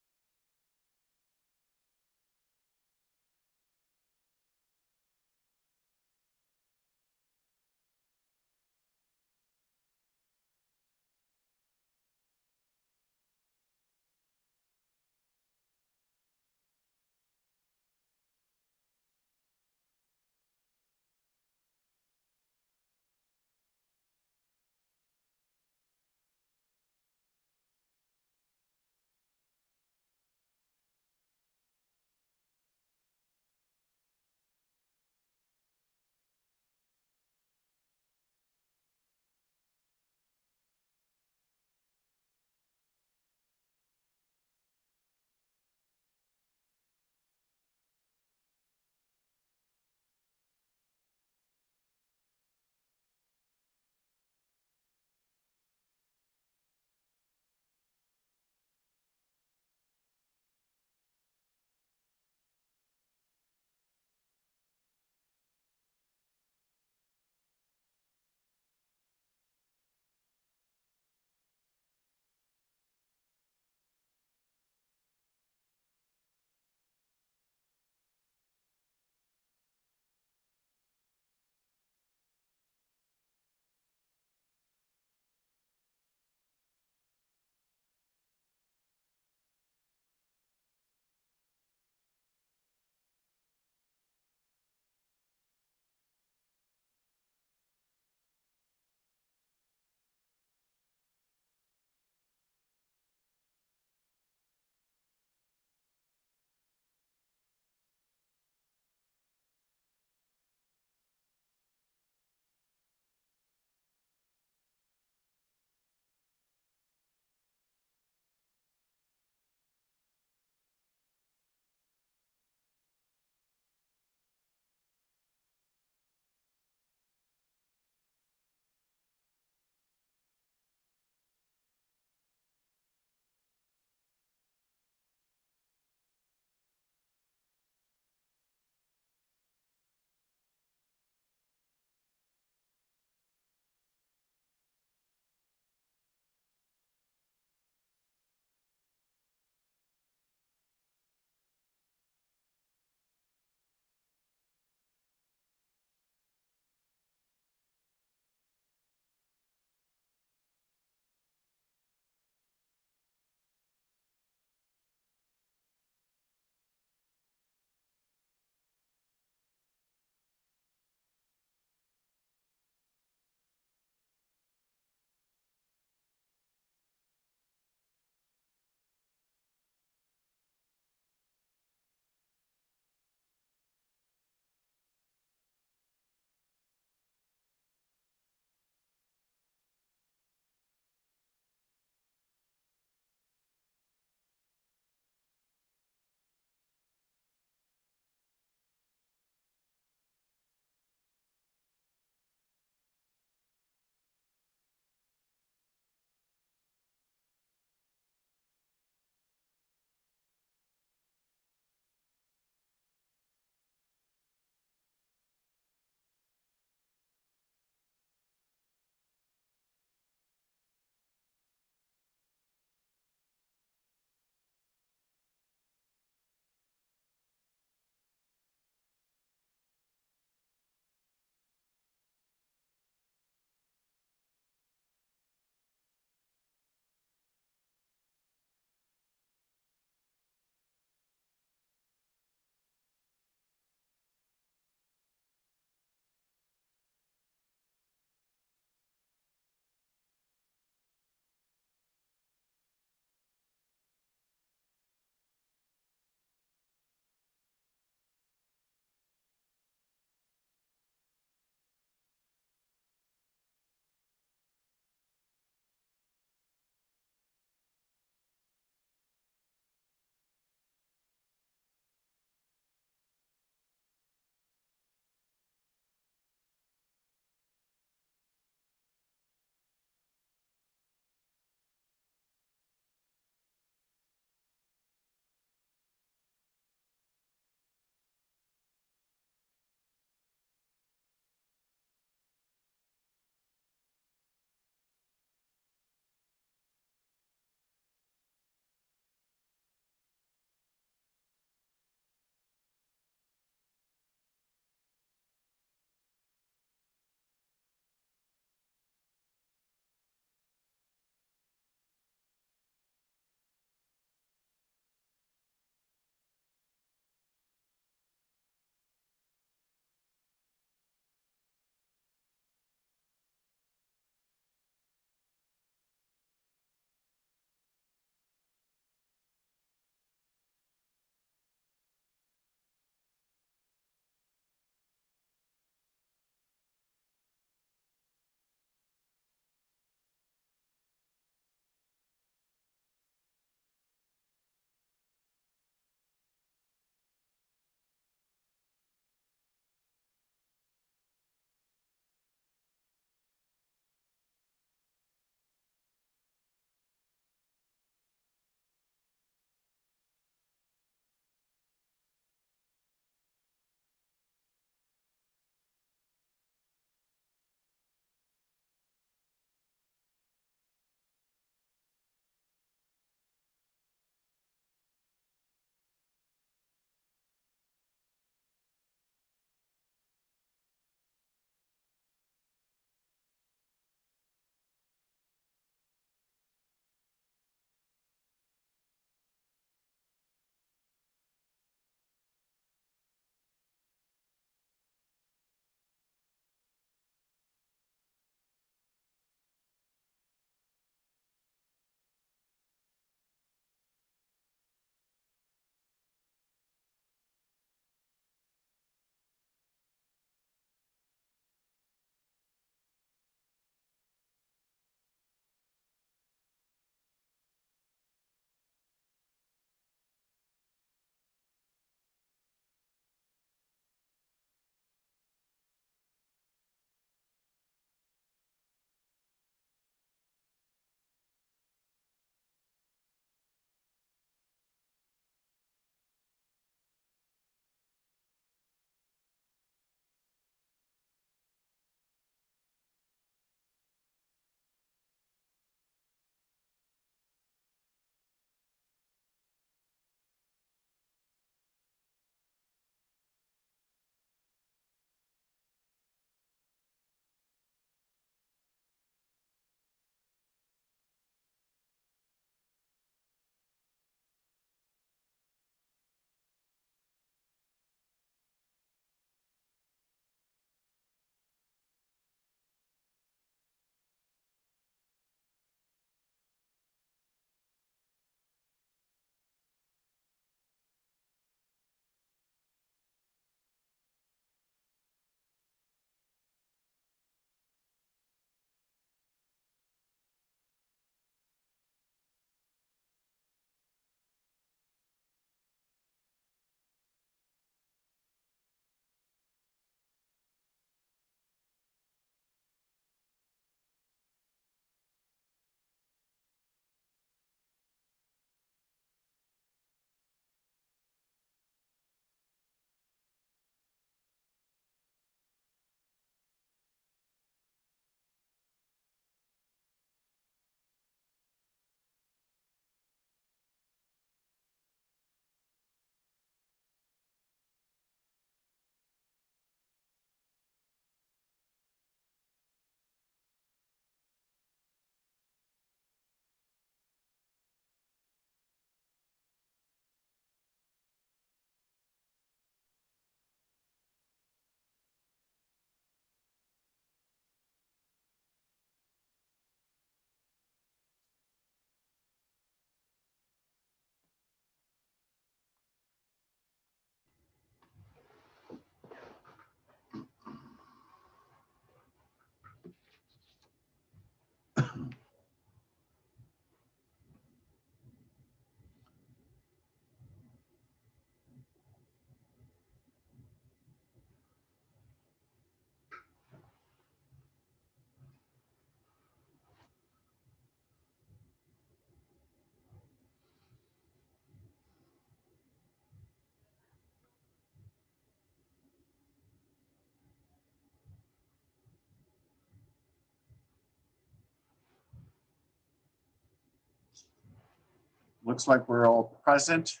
Looks like we're all present.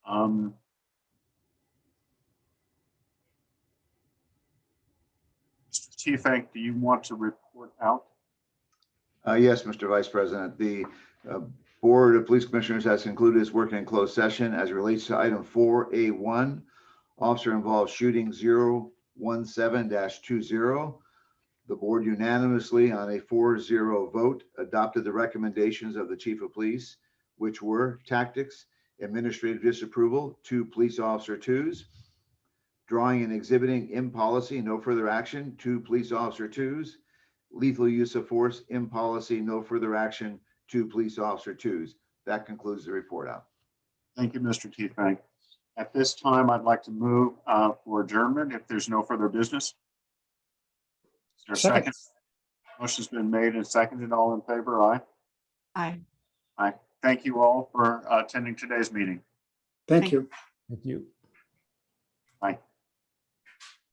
Mr. Chief, do you want to report out? Yes, Mr. Vice President. The Board of Police Commissioners has concluded its work in closed session as it relates to item 4A1, officer involved shooting 017-20. The board unanimously on a 4-0 vote adopted the recommendations of the Chief of Police, which were tactics, administrative disapproval, 2 police officer 2s, drawing and exhibiting in policy, no further action, 2 police officer 2s, lethal use of force in policy, no further action, 2 police officer 2s. That concludes the report out. Thank you, Mr. Tiefbank. At this time, I'd like to move for adjournment if there's no further business. Is there a second? Motion's been made and seconded. All in favor, aye? Aye. Aye. Thank you all for attending today's meeting. Thank you. Thank you.